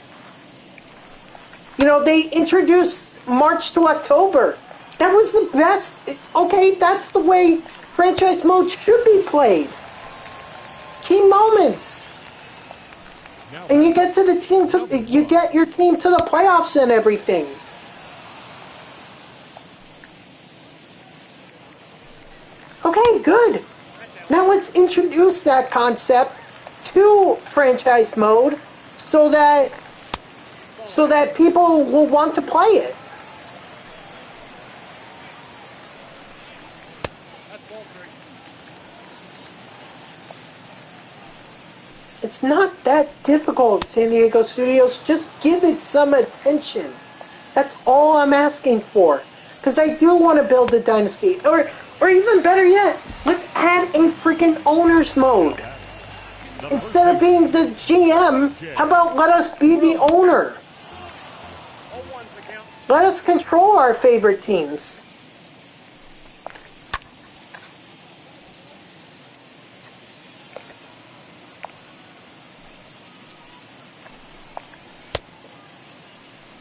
You know, they introduced March to October. That was the best. Okay, that's the way franchise mode should be played. Key moments. And you get to the team you get your team to the playoffs and everything. Okay, good. Now let's introduce that concept to franchise mode so that people will want to play it. It's not that difficult, San Diego Studios. Just give it some attention. That's all I'm asking for. Because I do want to build a dynasty. Or even better yet, let's add a freaking owner's mode. Instead of being the GM, how about let us be the owner? Let us control our favorite teams.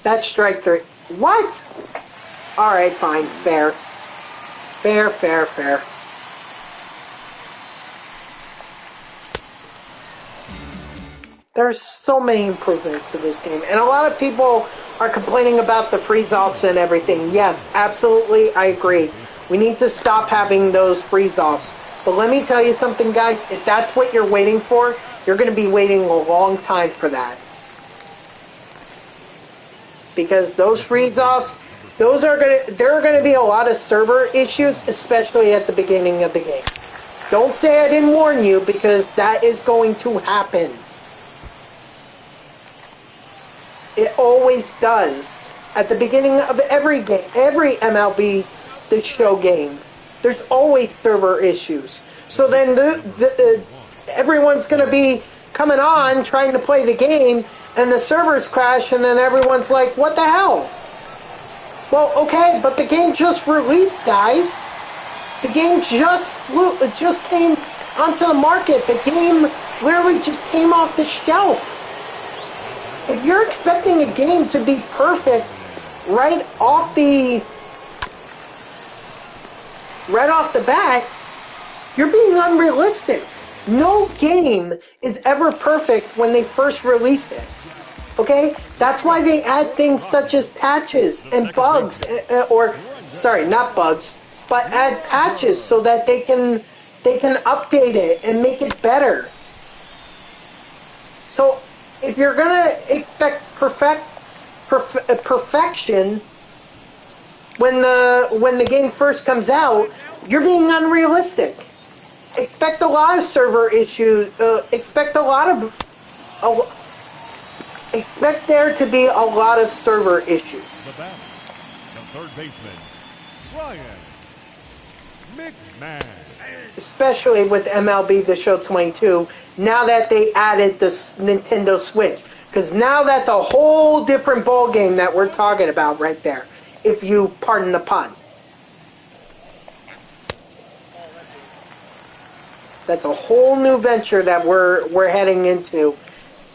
That's strike 3. What? Alright, fine. Fair. Fair. There's so many improvements for this game. And a lot of people are complaining about the freeze-offs and everything. Yes, absolutely, I agree. We need to stop having those freeze-offs. But let me tell you something, guys. If that's what you're waiting for, you're going to be waiting a long time for that. Because those freeze-offs, there are going to be a lot of server issues, especially at the beginning of the game. Don't say I didn't warn you, because that is going to happen. It always does. At the beginning of every game, every MLB The Show game, there's always server issues. So then everyone's going to be coming on, trying to play the game, and the servers crash, and then everyone's like, what the hell? Well, okay, but the game just released, guys. The game just came onto the market. The game literally just came off the shelf. If you're expecting a game to be perfect right off the bat, you're being unrealistic. No game is ever perfect when they first release it. Okay? That's why they add things such as patches and bugs, not bugs, but add patches so that they can update it and make it better. So if you're gonna expect perfection when the game first comes out, you're being unrealistic. Expect a lot of server issues. Expect there to be a lot of server issues. The batter, the third baseman, Ryan McMahon. Especially with MLB The Show 22, now that they added this Nintendo Switch. Because now that's a whole different ball game that we're talking about right there, if you pardon the pun. That's a whole new venture that we're heading into.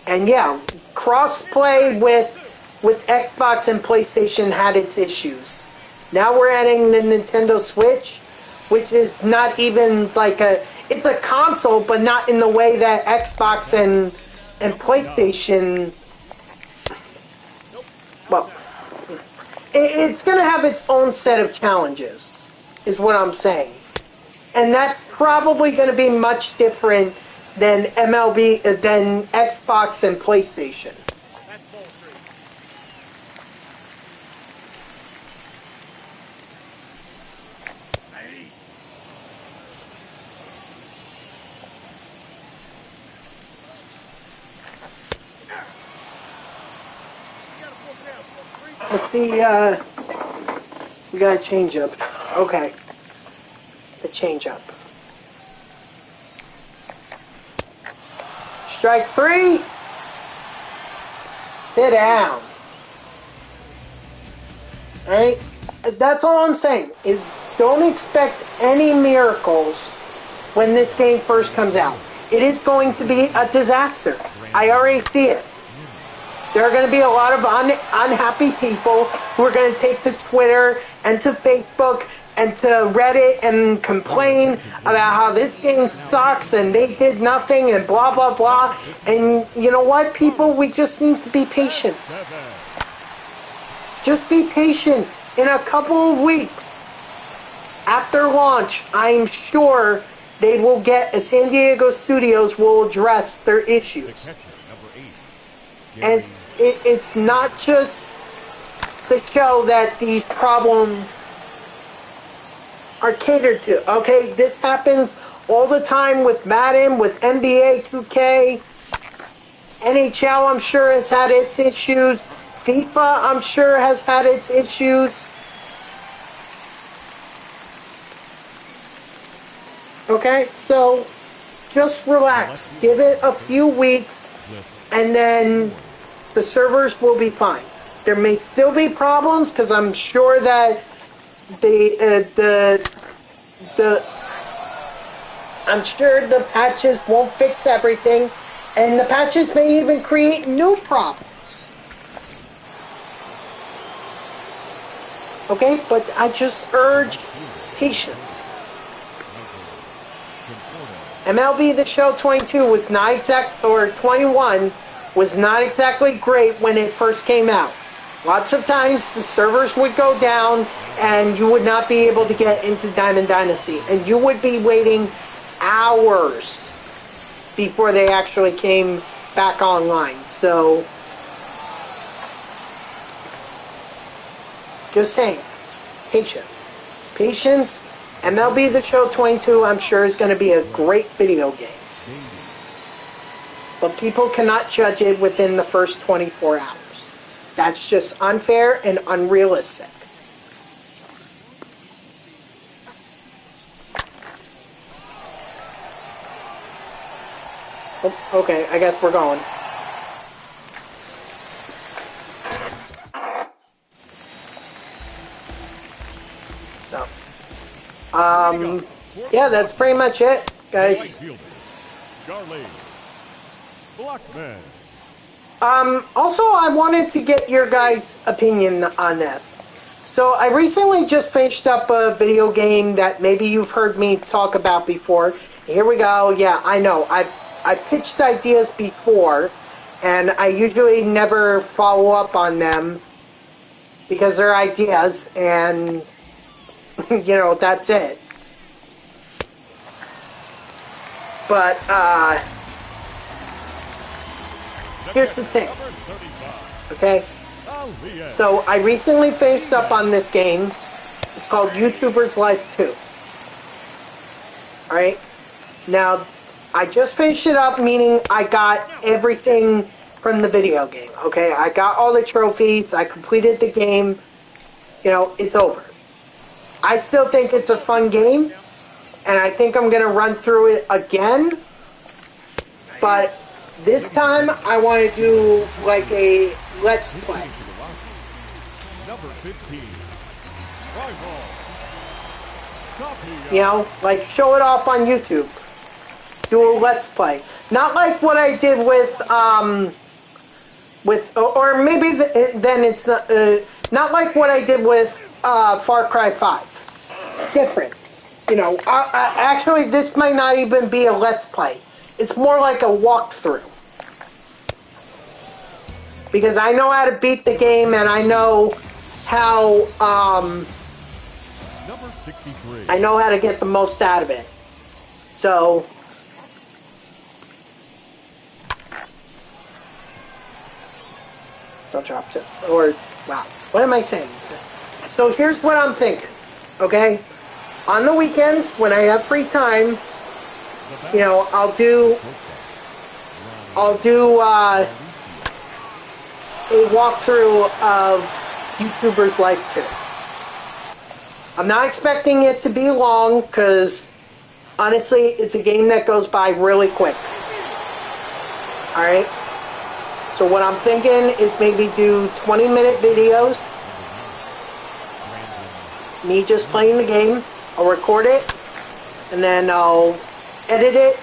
And yeah, cross-play with Xbox and PlayStation had its issues. Now we're adding the Nintendo Switch, which is not even like it's a console, but not in the way that Xbox and PlayStation. Well, it's going to have its own set of challenges, is what I'm saying. And that's probably going to be much different than MLB, than Xbox and PlayStation. Let's see, we got a change-up. Okay. The change-up. Strike 3. Sit down. Alright? That's all I'm saying, is don't expect any miracles when this game first comes out. It is going to be a disaster. I already see it. There are going to be a lot of unhappy people who are going to take to Twitter and to Facebook and to Reddit and complain about how this game sucks and they did nothing and blah, blah, blah. And you know what, people? We just need to be patient. Just be patient. In a couple of weeks after launch, I'm sure they will get, San Diego Studios will address their issues. And it's not just the show that these problems are catered to, okay? This happens all the time with Madden, with NBA 2K. NHL, I'm sure, has had its issues. FIFA, I'm sure, has had its issues. Okay, so just relax. Give it a few weeks, and then the servers will be fine. There may still be problems because I'm sure that I'm sure the patches won't fix everything, and the patches may even create new problems. Okay, but I just urge patience. MLB The Show 22 was not or 21 was not exactly great when it first came out. Lots of times the servers would go down and you would not be able to get into Diamond Dynasty. And you would be waiting hours before they actually came back online. So, just saying, patience. Patience. MLB The Show 22, I'm sure, is going to be a great video game. But people cannot judge it within the first 24 hours. That's just unfair and unrealistic. Oh, okay, I guess we're going. So, yeah, that's pretty much it, guys. Also, I wanted to get your guys' opinion on this. So, I recently just finished up a video game that maybe you've heard me talk about before. Here we go. Yeah, I know. I pitched ideas before, and I usually never follow up on them because they're ideas, and, you know, that's it. But, here's the thing, okay? So, I recently finished up on this game. It's called YouTuber's Life 2. Alright? Now, I just finished it up, meaning I got everything from the video game, okay? I got all the trophies, I completed the game, you know, it's over. I still think it's a fun game, and I think I'm going to run through it again, but This time, I want to do like a let's play. Pitching for the Rockies, number 15. Fly ball. Choppy You know, like show it off on YouTube. Do a let's play. Not like what I did or maybe then it's not like what I did with Far Cry 5. Different. You know, actually, this might not even be a let's play. It's more like a walkthrough. Because I know how to beat the game, and I know how Number 63. I know how to get the most out of it. So don't drop it. Or wow, what am I saying? So here's what I'm thinking. Okay, on the weekends when I have free time, you know, I'll do a walkthrough of YouTuber's Life 2. I'm not expecting it to be long because honestly, it's a game that goes by really quick. Alright? So what I'm thinking is maybe do 20-minute videos. Me just playing the game. I'll record it. And then I'll edit it.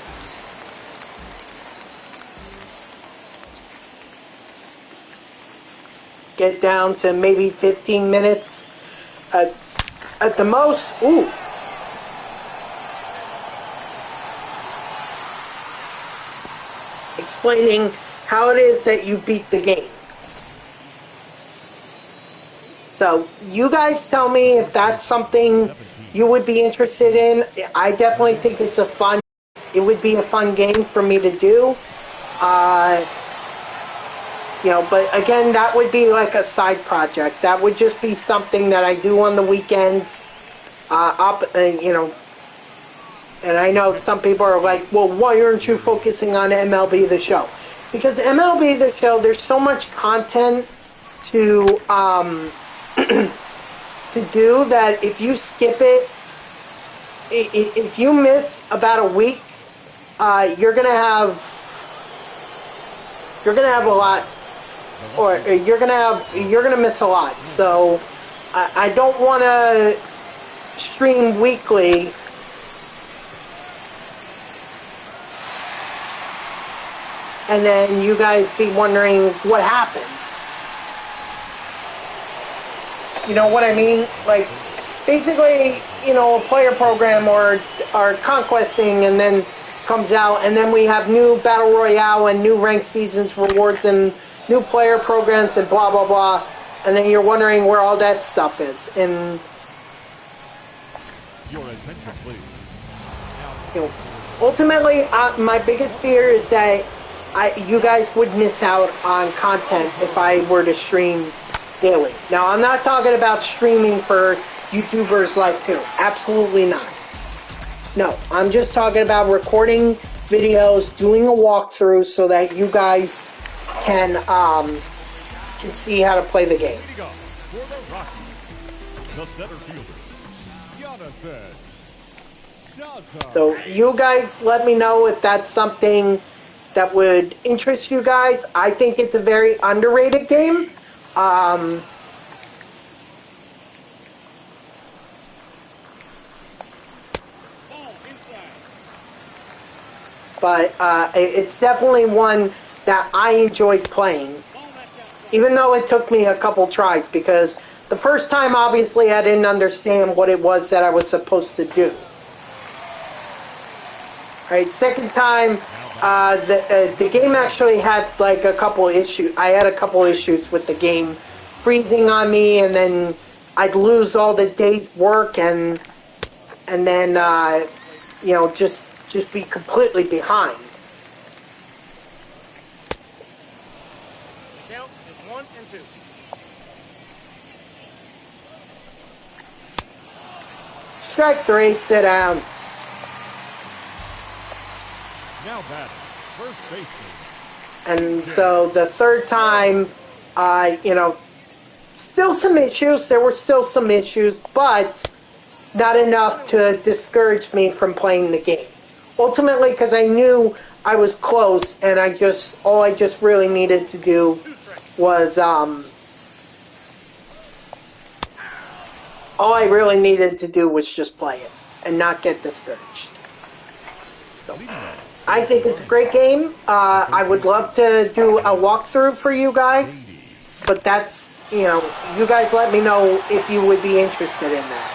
Get down to maybe 15 minutes at the most. Ooh. Explaining how it is that you beat the game. So you guys tell me if that's something you would be interested in. I definitely think it would be a fun game for me to do. You know, but again, that would be like a side project. That would just be something that I do on the weekends. You know, and I know some people are like, well, why aren't you focusing on MLB The Show? Because MLB The Show, there's so much content to to do that if you skip it, if you miss about a week, you're gonna have a lot, or you're gonna miss a lot. So I don't want to stream weekly. And then you guys be wondering what happened. You know what I mean? Like, basically, you know, a player program or Conquest thing, and then comes out, and then we have new Battle Royale and new ranked seasons rewards and new player programs and blah, blah, blah. And then you're wondering where all that stuff is. And, Your attention, please. you know, ultimately, my biggest fear is that you guys would miss out on content if I were to stream daily. Now, I'm not talking about streaming for YouTubers Life 2. Absolutely not. No, I'm just talking about recording videos, doing a walkthrough so that you guys can see how to play the game. Leading up for the Rockies, the center fielder, Jonathan. So you guys let me know if that's something that would interest you guys. I think it's a very underrated game. But it's definitely one that I enjoyed playing, even though it took me a couple tries, because the first time, obviously, I didn't understand what it was that I was supposed to do. Right, second time, the game actually had like a couple issues. I had a couple issues with the game freezing on me, and then I'd lose all the day's work, and then you know, just be completely behind. Count is 1 and 2. Strike 3, sit down. Now batting, first baseman. And so the third time, you know, still some issues. There were still some issues, but not enough to discourage me from playing the game. Ultimately, because I knew I was close, and all I just really needed to do was just play it and not get discouraged. So I think it's a great game. I would love to do a walkthrough for you guys, but that's, you know, you guys let me know if you would be interested in that.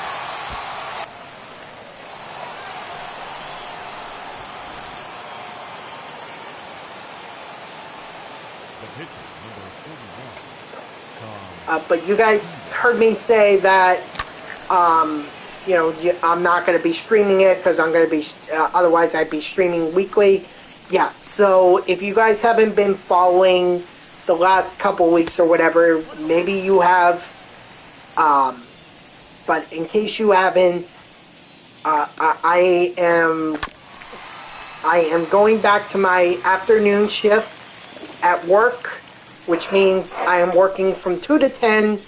But you guys heard me say that, you know, I'm not going to be streaming it because I'm going to be, otherwise I'd be streaming weekly. Yeah, so if you guys haven't been following the last couple weeks or whatever, maybe you have, but in case you haven't, I am going back to my afternoon shift at work, which means I am working from 2 to 10,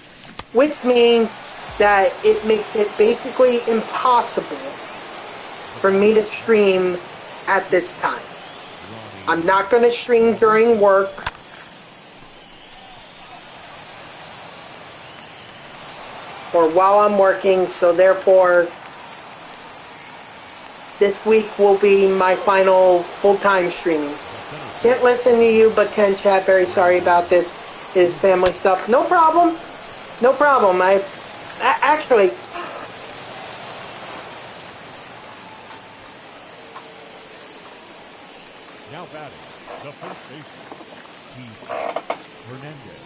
which means that it makes it basically impossible for me to stream at this time. I'm not going to stream during work. Or while I'm working, so therefore this week will be my final full-time streaming. Can't listen to you, but can chat. Very sorry about this. It is family stuff. No problem. No problem. Actually, Now batting, the first baseman, Keith Hernandez.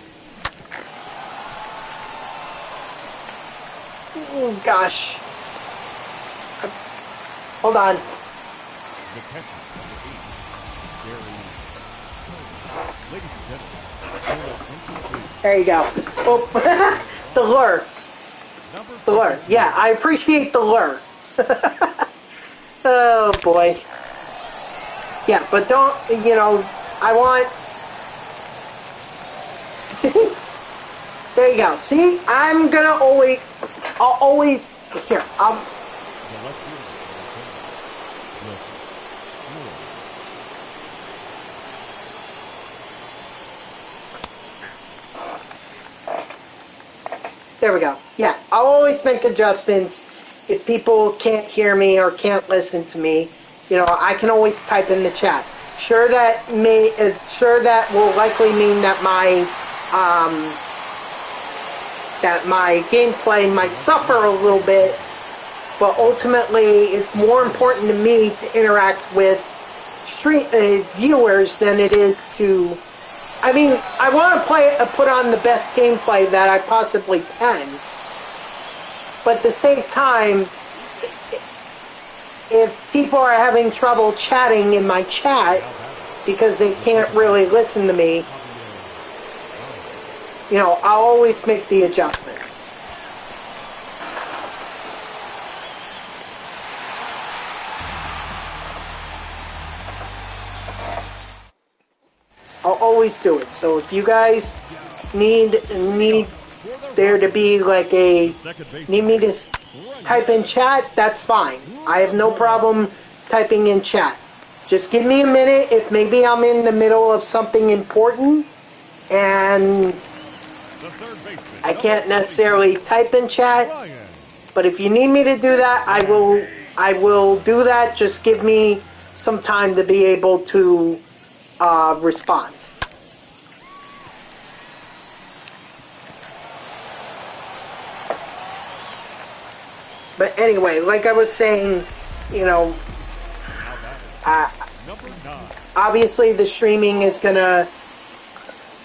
oh gosh. Hold on. The catcher, number 8, Gary. Ladies and gentlemen, your attention please. There you go. Oh, the lure. Number The lure. 42. Yeah, I appreciate the lure. Oh boy. Yeah, but don't, you know, I want... There you go. See, I'm gonna always... I'll always... Here, I'll... The left fielder, number 10, There we go. Yeah, I'll always make adjustments if people can't hear me or can't listen to me. You know, I can always type in the chat. Sure, that will likely mean that my gameplay might suffer a little bit, but ultimately it's more important to me to interact with viewers than it is to. I mean, I want to put on the best gameplay that I possibly can, but at the same time, if people are having trouble chatting in my chat because they can't really listen to me, you know, I'll always make the adjustments. I'll always do it. So if you guys need there to be like need me to type in chat, that's fine. I have no problem typing in chat. Just give me a minute if maybe I'm in the middle of something important and I can't necessarily type in chat. But if you need me to do that, I will do that. Just give me some time to be able to respond. But anyway, like I was saying, you know, obviously the streaming is gonna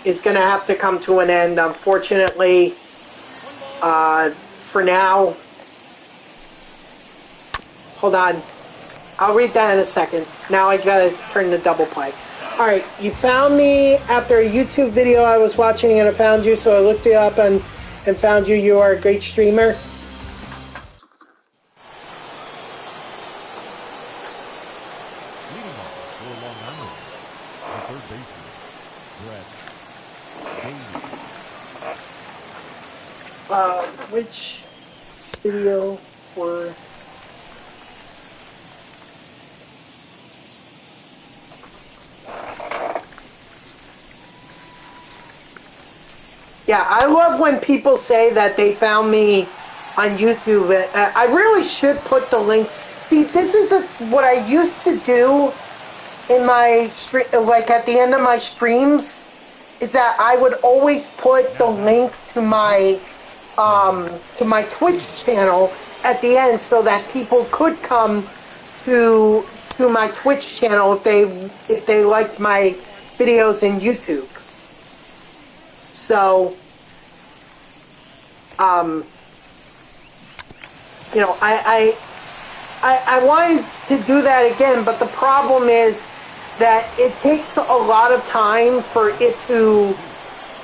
have to come to an end. Unfortunately, for now. Hold on, I'll read that in a second. Now I gotta turn the double play. All right, you found me after a YouTube video I was watching, and I found you, so I looked you up and found you. You are a great streamer. Which video were... Yeah, I love when people say that they found me on YouTube. I really should put the link. See, this is what I used to do in my stream, like at the end of my streams, is that I would always put the link to my Twitch channel at the end so that people could come to my Twitch channel if they liked my videos in YouTube. So, you know, I wanted to do that again, but the problem is that it takes a lot of time for it to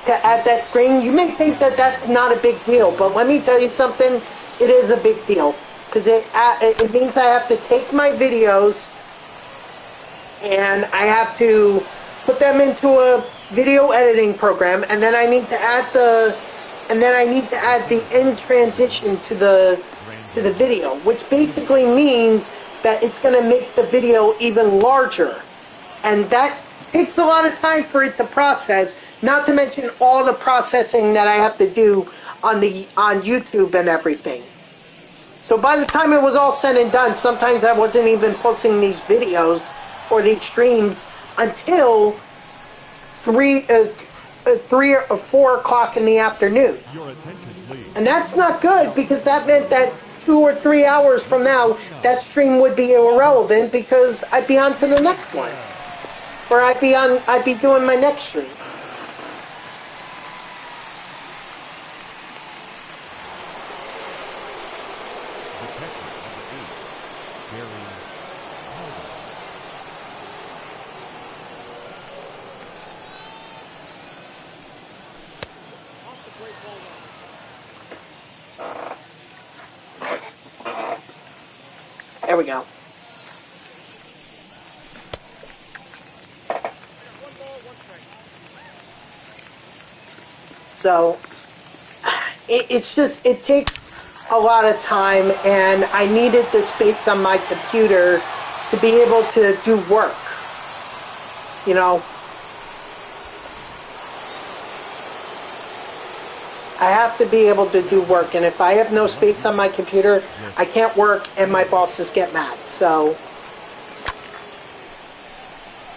add that screen. You may think that that's not a big deal, but let me tell you something, it is a big deal. Because it means I have to take my videos and I have to put them into a video editing program, and then I need to add the end transition to the video, which basically means that it's going to make the video even larger, and that takes a lot of time for it to process. Not to mention all the processing that I have to do on YouTube and everything. So by the time it was all said and done, sometimes I wasn't even posting these videos or these streams until 3 or 4 o'clock in the afternoon. Your attention, please. And that's not good, because that meant that 2 or 3 hours from now, that stream would be irrelevant because I'd be on to the next one. Or I'd be doing my next stream. There we go. So, it takes a lot of time, and I needed the space on my computer to be able to do work. You know? I have to be able to do work, and if I have no space on my computer, I can't work, and my bosses get mad. So,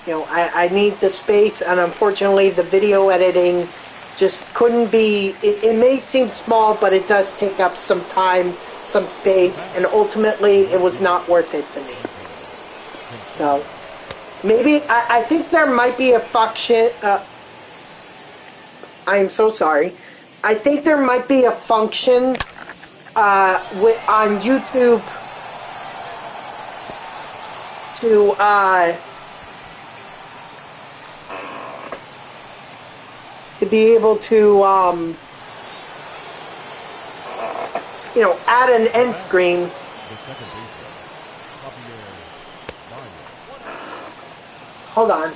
you know, I need the space, and unfortunately the video editing just couldn't be, it may seem small, but it does take up some time, some space, and ultimately it was not worth it to me. So, maybe, I think there might be a function, I'm so sorry. I think there might be a function on YouTube to be able to you know, add an end screen. Hold on.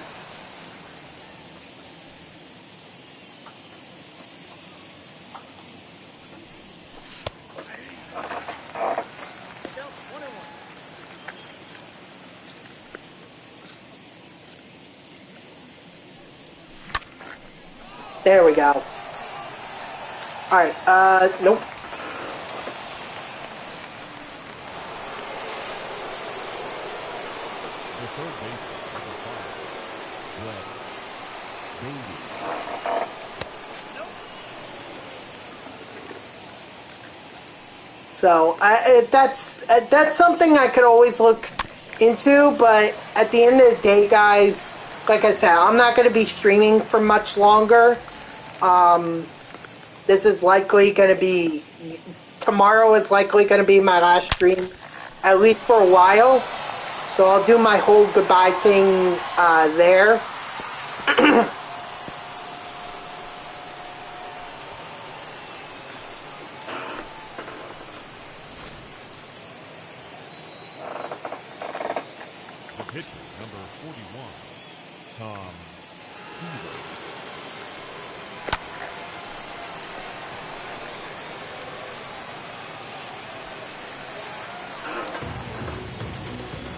There we go. Alright, nope. The third baseman, number 5, So, that's something I could always look into, but at the end of the day, guys, like I said, I'm not going to be streaming for much longer. This is likely going to be, tomorrow is likely going to be my last stream, at least for a while. So I'll do my whole goodbye thing there. the pitcher, number 41, Tom Seaver.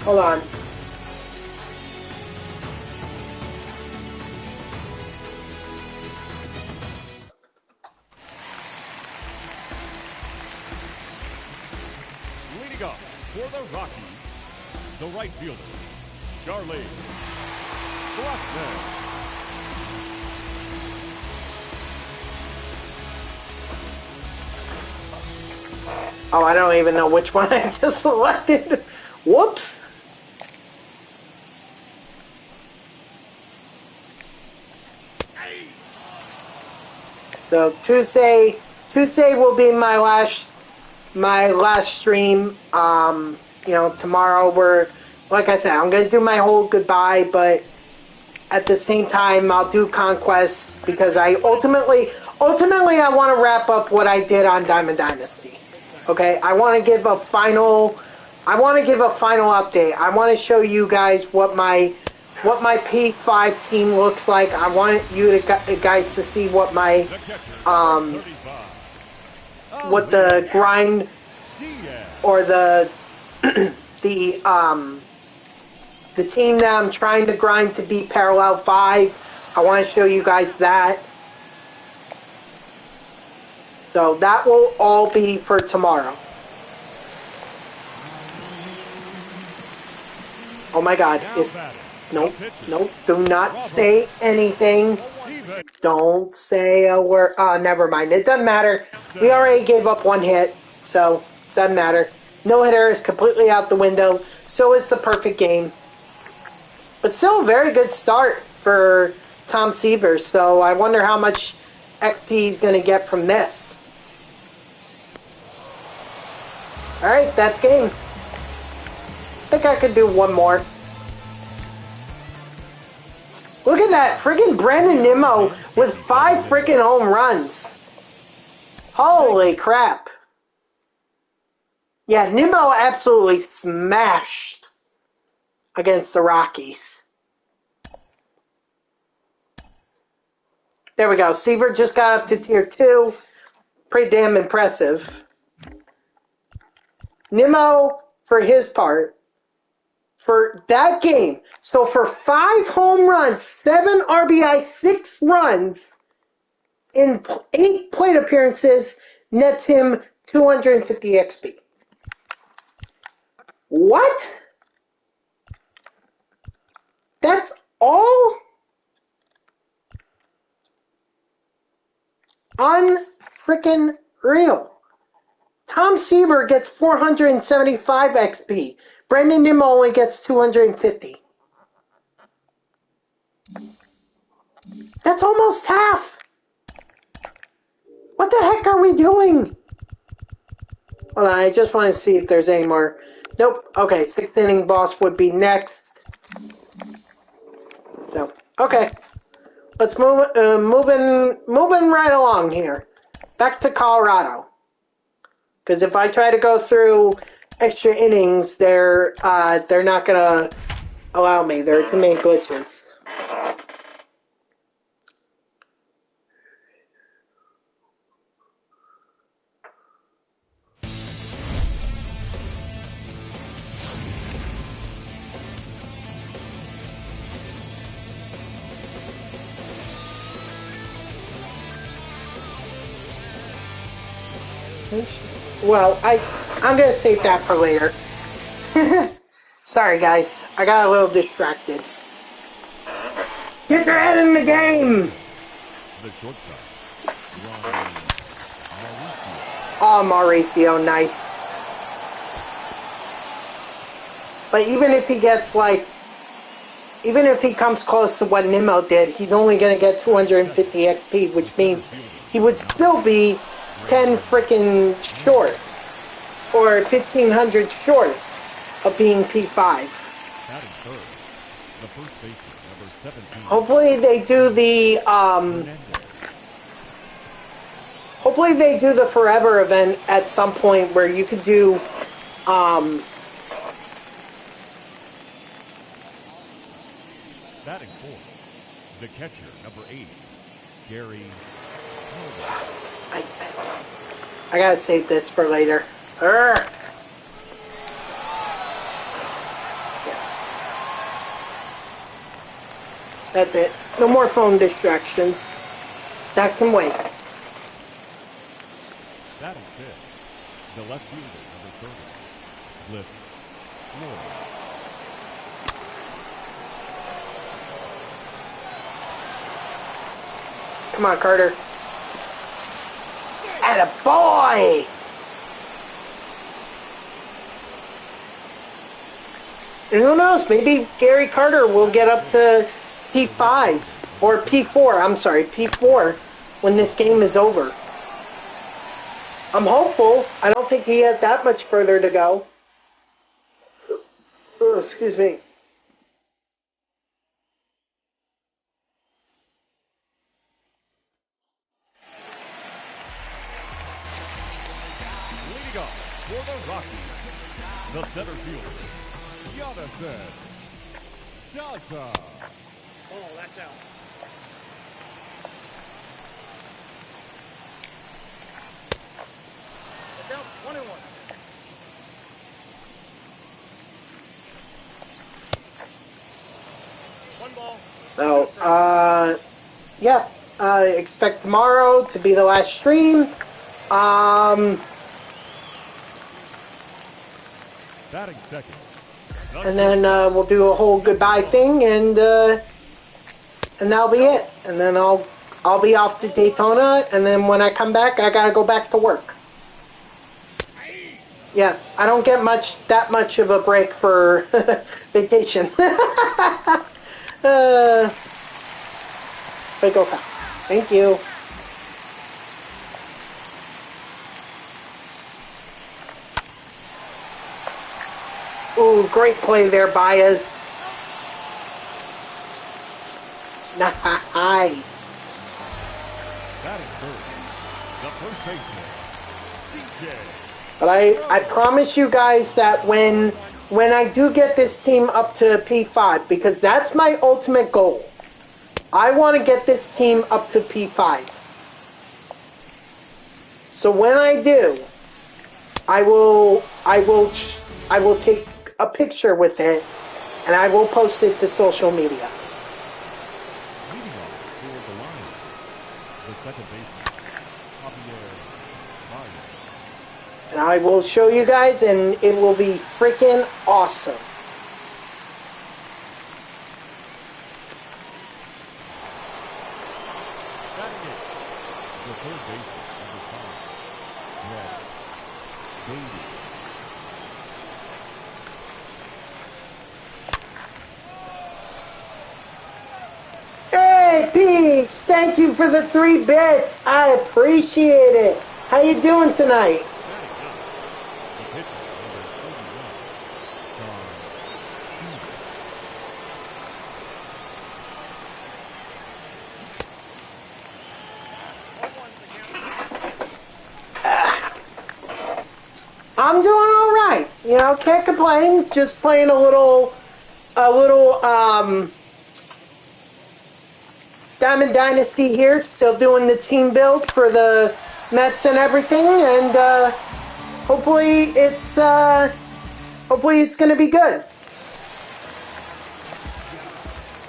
Hold on. Leading up for the Rockies, the right fielder, Charlie Flashbacks. Oh, I don't even know which one I just selected. Whoops. So Tuesday will be my last stream. You know, tomorrow like I said, I'm gonna do my whole goodbye, but at the same time I'll do Conquest because I ultimately I want to wrap up what I did on Diamond Dynasty. Okay, I want to give a final update. I want to show you guys what my P5 team looks like. I want you guys to see what my what the grind or the team that I'm trying to grind to beat Parallel 5. I want to show you guys that. So that will all be for tomorrow. Oh my God! Nope. Do not say anything. Don't say a word. Never mind. It doesn't matter. We already gave up one hit, so doesn't matter. No hitter is completely out the window. So is the perfect game. But still a very good start for Tom Seaver. So I wonder how much XP he's going to get from this. Alright, that's game. I think I could do one more. Look at that. Friggin' Brandon Nimmo with 5 freaking home runs. Holy crap. Yeah, Nimmo absolutely smashed against the Rockies. There we go. Seaver just got up to tier 2. Pretty damn impressive. Nimmo, for his part, for that game, so for 5 home runs, 7 RBI, 6 runs, in 8 plate appearances, nets him 250 XP. What? That's all? Unfrickin' real. Tom Seaver gets 475 XP. Brendan Nimmo only gets 250. That's almost half. What the heck are we doing? Hold on, I just want to see if there's any more. Nope. Okay, 6th inning boss would be next. So, okay. Let's moving right along here. Back to Colorado. Because if I try to go through extra innings, they're not gonna allow me. There are too many glitches. Well, I'm gonna save that for later. Sorry, guys. I got a little distracted. Get your head in the game! The shortstop, Oh, Mauricio, nice. But even if he gets, even if he comes close to what Nimmo did, he's only gonna get 250 XP, which means he would still be 10 freaking short, or 1,500 short of being P5. Hopefully they do the forever event at some point where you could do batting fourth, the catcher, number 8, Gary. I gotta save this for later. Urgh. That's it. No more phone distractions. That can wait. Batting fifth, the left fielder, number 30, Flip. Floor. Come on, Carter. Atta boy! And who knows, maybe Gary Carter will get up to P5 or P4, I'm sorry, P4 when this game is over. I'm hopeful. I don't think he has that much further to go. Oh, excuse me. Leading up for the Rockies, the center fielder, Jonathan Piazza. Oh, that's out. That's out. 1-1. One ball. So, yeah, expect tomorrow to be the last stream. Batting second. And then we'll do a whole goodbye thing, and that'll be it. And then I'll be off to Daytona, and then when I come back, I gotta go back to work. Yeah, I don't get that much of a break for vacation. But go fast. Thank you. Ooh, great play there, Baez. Nice. Batting third. The first baseman, CJ. But I promise you guys that when I do get this team up to P5, because that's my ultimate goal. I want to get this team up to P5. So when I do, I will take a picture with it, and I will post it to social media. Leading off for the Lions, the second baseman, Javier Mayo. And I will show you guys, and it will be freaking awesome. Batting eighth, the third baseman, number 5, Yes, Baby. Hey, Peach! Thank you for the 3 bits. I appreciate it. How you doing tonight? Batting ninth, the pitcher, number 31, John I'm doing all right. You know, can't complain. Just playing a little Diamond Dynasty here. Still doing the team build for the Mets and everything, and hopefully it's going to be good.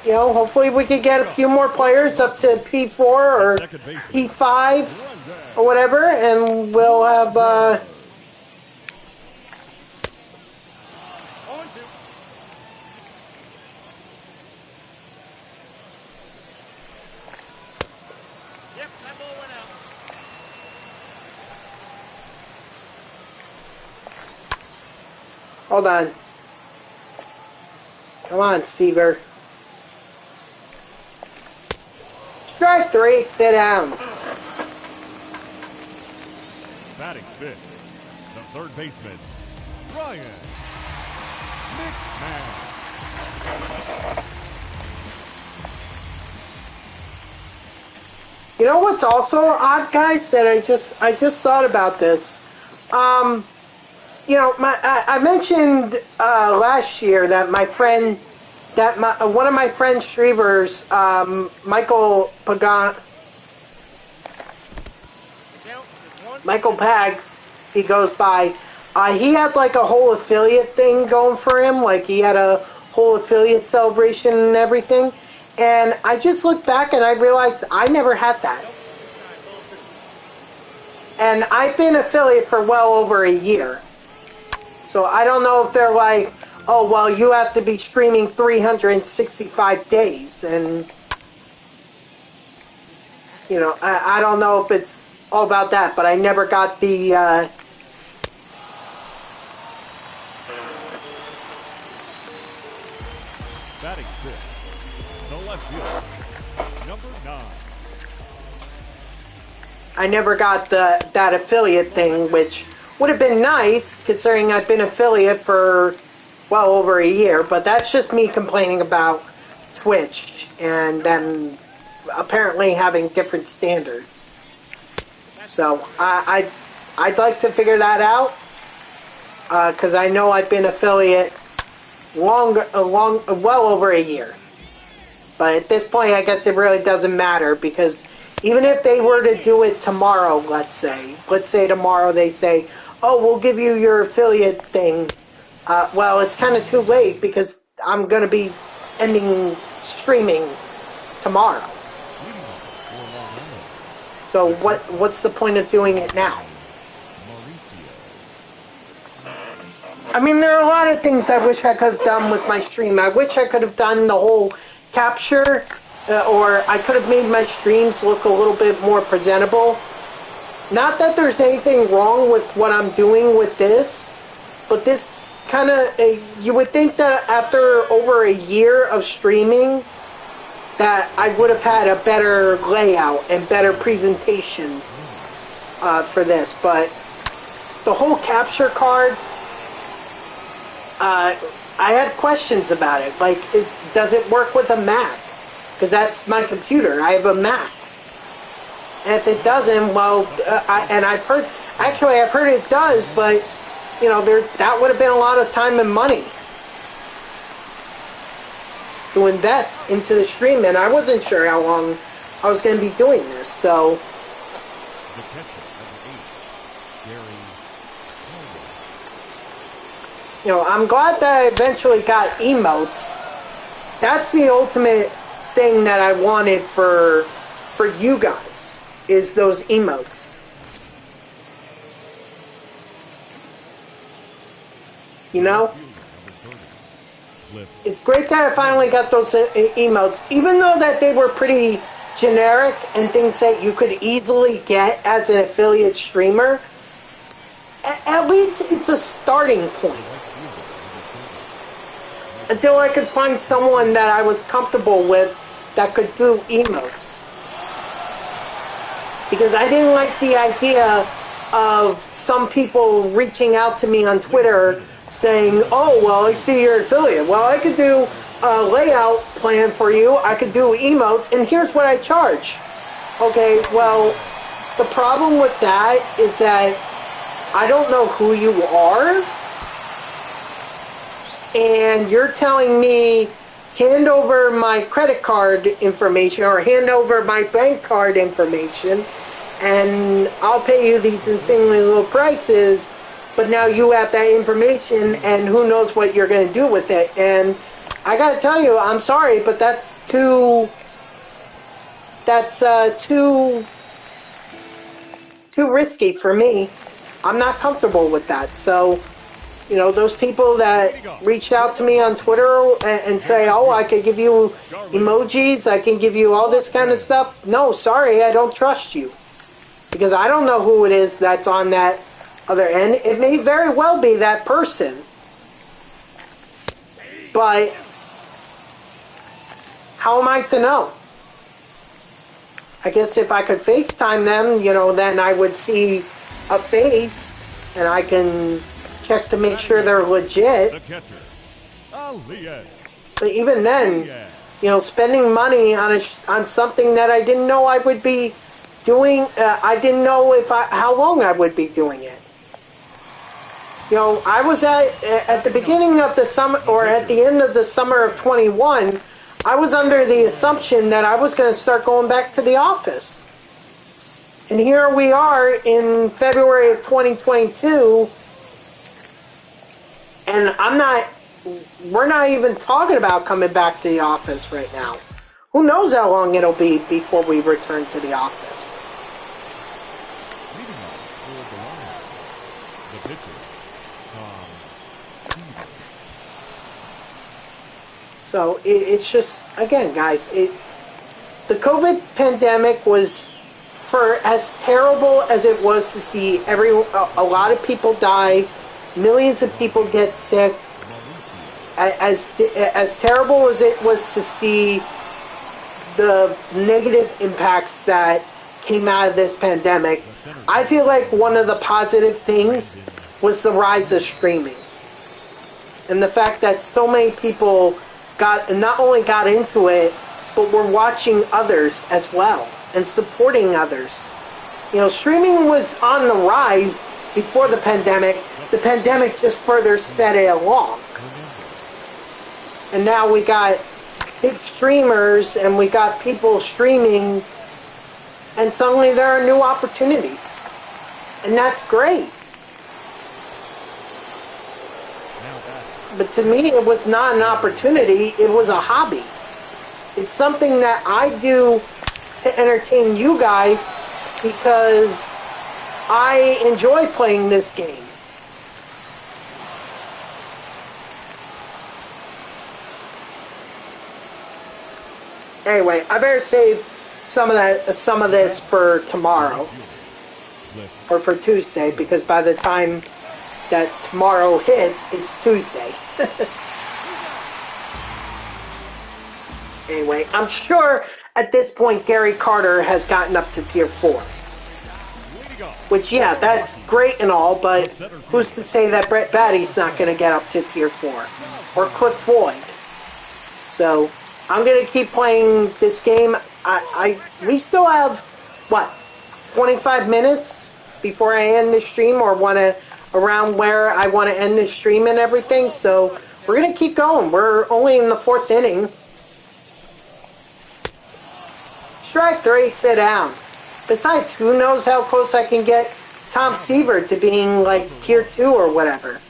You know, hopefully we could get a few more players up to P4 or P5 or whatever, and we'll have. Yep, that ball went out. Hold on. Come on, Seaver. Strike 3, sit down. batting fifth, the third baseman, Ryan McMahon. You know what's also odd, guys, that I just thought about this. You know, I mentioned last year that my friend, one of my friends, Shrevers, Michael Pags, he goes by. He had like a whole affiliate thing going for him. Like he had a whole affiliate celebration and everything. And I just looked back and I realized I never had that. And I've been affiliate for well over a year. So I don't know if they're like, oh, well, you have to be streaming 365 days. And, you know, I don't know if it's all about that, but I never got the... Batting sixth, the left fielder, number 9. I never got that affiliate thing, which would have been nice, considering I've been affiliate for well over a year, but that's just me complaining about Twitch and them apparently having different standards. So I'd like to figure that out, because I know I've been affiliate well over a year. But at this point, I guess it really doesn't matter, because even if they were to do it tomorrow, let's say tomorrow they say, oh, we'll give you your affiliate thing. Well, it's kind of too late, because I'm going to be ending streaming tomorrow. So what's the point of doing it now? I mean, there are a lot of things I wish I could have done with my stream. I wish I could have done the whole capture, or I could have made my streams look a little bit more presentable. Not that there's anything wrong with what I'm doing with this, but this kind of, you would think that after over a year of streaming, that I would have had a better layout and better presentation for this. But the whole capture card, I had questions about it. Like, does it work with a Mac? Because that's my computer. I have a Mac. And if it doesn't, well, I've heard it does, but, you know, that would have been a lot of time and money to invest into the stream, and I wasn't sure how long I was going to be doing this, so... The catcher, number 8, Gary. You know, I'm glad that I eventually got emotes. That's the ultimate thing that I wanted for you guys, is those emotes. You know? It's great that I finally got those emotes, even though that they were pretty generic and things that you could easily get as an affiliate streamer. At least it's a starting point. Until I could find someone that I was comfortable with that could do emotes. Because I didn't like the idea of some people reaching out to me on Twitter saying, oh, well, I see you're affiliate. Well, I could do a layout plan for you. I could do emotes, and here's what I charge. Okay, well, the problem with that is that I don't know who you are, and you're telling me, hand over my credit card information or hand over my bank card information, and I'll pay you these insanely low prices, but now you have that information, and who knows what you're going to do with it. And I got to tell you, I'm sorry, but that's too risky for me. I'm not comfortable with that. So, you know, those people that reach out to me on Twitter and say, oh, I could give you emojis, I can give you all this kind of stuff. No, sorry, I don't trust you. Because I don't know who it is that's on that other end. It may very well be that person. But how am I to know? I guess if I could FaceTime them, you know, then I would see a face and I can check to make sure they're legit. The catcher, Elias. But even then, you know, spending money on something that I didn't know I would be doing, I didn't know how long I would be doing it. You know, I was at the beginning of the summer, or at the end of the summer of 21, I was under the assumption that I was going to start going back to the office. And here we are in February of 2022, and we're not even talking about coming back to the office right now. Who knows how long it'll be before we return to the office. Leading off for the Rockies, the pitcher, Tom So it's just, again, guys, the COVID pandemic was, for as terrible as it was to see a lot of people die, millions of people get sick, as terrible as it was to see the negative impacts that came out of this pandemic, I feel like one of the positive things was the rise of streaming. And the fact that so many people not only got into it, but were watching others as well and supporting others. You know, streaming was on the rise before the pandemic. The pandemic just further sped it along. And now we got big streamers and we got people streaming, and suddenly there are new opportunities. And that's great. But to me, it was not an opportunity, it was a hobby. It's something that I do to entertain you guys because I enjoy playing this game. Anyway, I better save some of this for tomorrow or for Tuesday, because by the time that tomorrow hits, it's Tuesday. Anyway, I'm sure at this point Gary Carter has gotten up to tier 4. Which, yeah, that's great and all, but who's to say that Brett Batty's not going to get up to tier 4? Or Cliff Floyd. So, I'm going to keep playing this game. We still have, what, 25 minutes before I end the stream, or around where I want to end the stream and everything, so we're going to keep going. We're only in the 4th inning. Strike 3, sit down. Besides, who knows how close I can get Tom Seaver to being like tier 2 or whatever.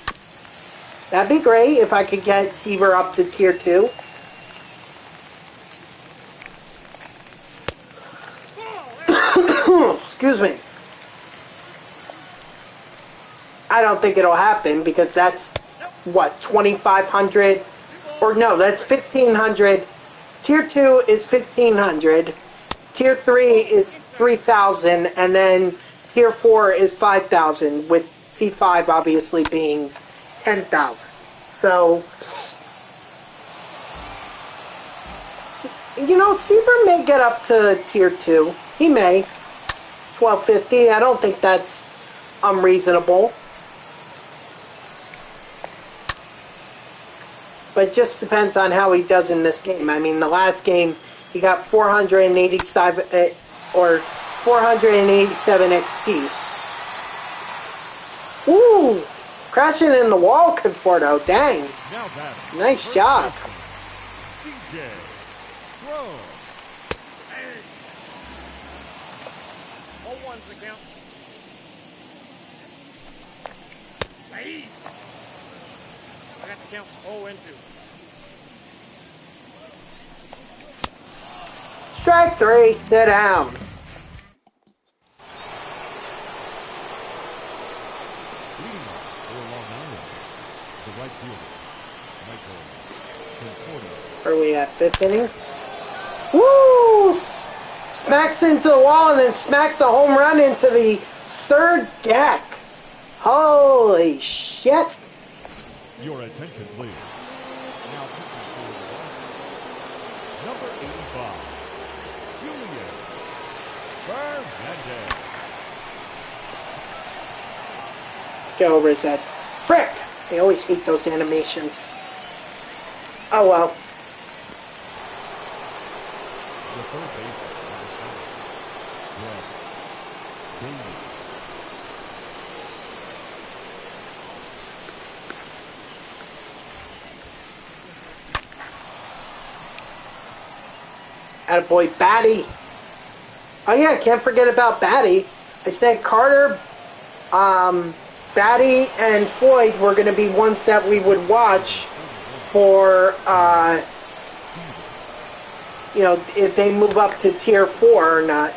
That'd be great if I could get Seaver up to tier 2. Excuse me. I don't think it'll happen because that's, what, 2,500? Or no, that's 1,500. Tier 2 is 1,500. Tier 3 is 3,000. And then Tier 4 is 5,000, with P5 obviously being 10,000. So, you know, Seaver may get up to Tier 2. He may. 1,250. I don't think that's unreasonable. But it just depends on how he does in this game. I mean, the last game, he got 487 or 487 XP. Ooh! Crashing in the wall, Conforto. Dang. Nice job. CJ. Throw. Oh, one's the count. Hey. I got the count. 0 and 2. Strike 3, sit down. Leading off for Long Island, the right fielder, Michael Conforto. Are we at 5th inning? Woo! Smacks into the wall and then smacks a home run into the 3rd deck. Holy shit. Your attention, please. Now pitching for the Rockies, number 85, Julian Fernandez. Go over his head. Frick! I always hate those animations. Oh well. The third baseman on the field, Wes Davis. Attaboy, Batty. Oh yeah, can't forget about Batty. I said Carter, Batty, and Floyd were going to be ones that we would watch for, you know, if they move up to tier 4 or not.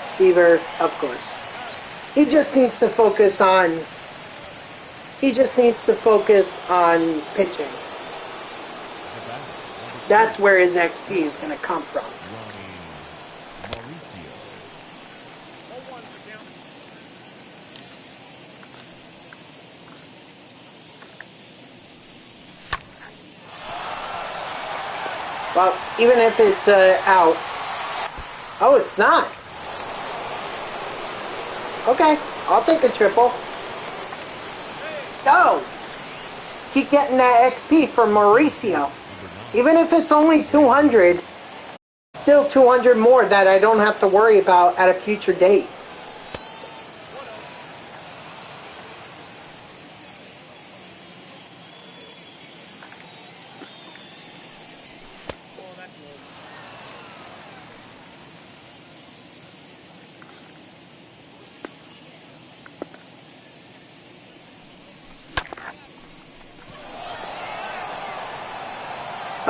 Receiver, of course. He just needs to focus on. He just needs to focus on pitching. That's where his XP is going to come from. Well, even if it's out. Oh, it's not. Okay, I'll take a triple. So, keep getting that XP from Mauricio. Even if it's only 200, still 200 more that I don't have to worry about at a future date.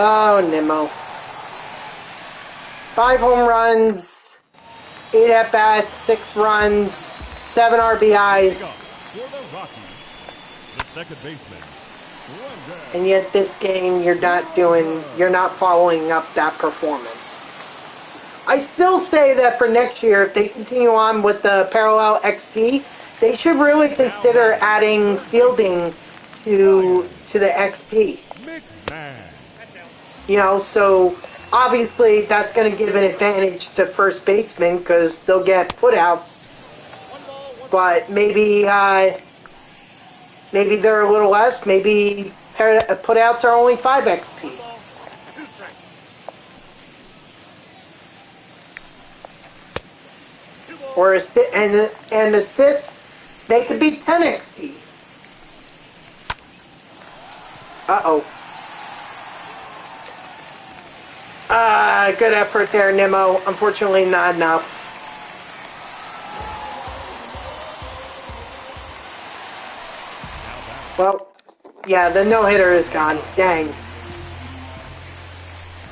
Oh, Nimmo. 5 home runs, 8 at-bats, 6 runs, 7 RBIs. For the Rockies, the second baseman. And yet this game, you're not following up that performance. I still say that for next year, if they continue on with the parallel XP, they should really consider adding fielding to the XP. You know, so obviously that's going to give an advantage to first baseman because they'll get putouts. But maybe maybe they're a little less. Maybe putouts are only 5 XP. Or and assists, they could be 10 XP. Uh-oh. Good effort there, Nimmo. Unfortunately, not enough. Well, yeah, the no-hitter is gone. Dang.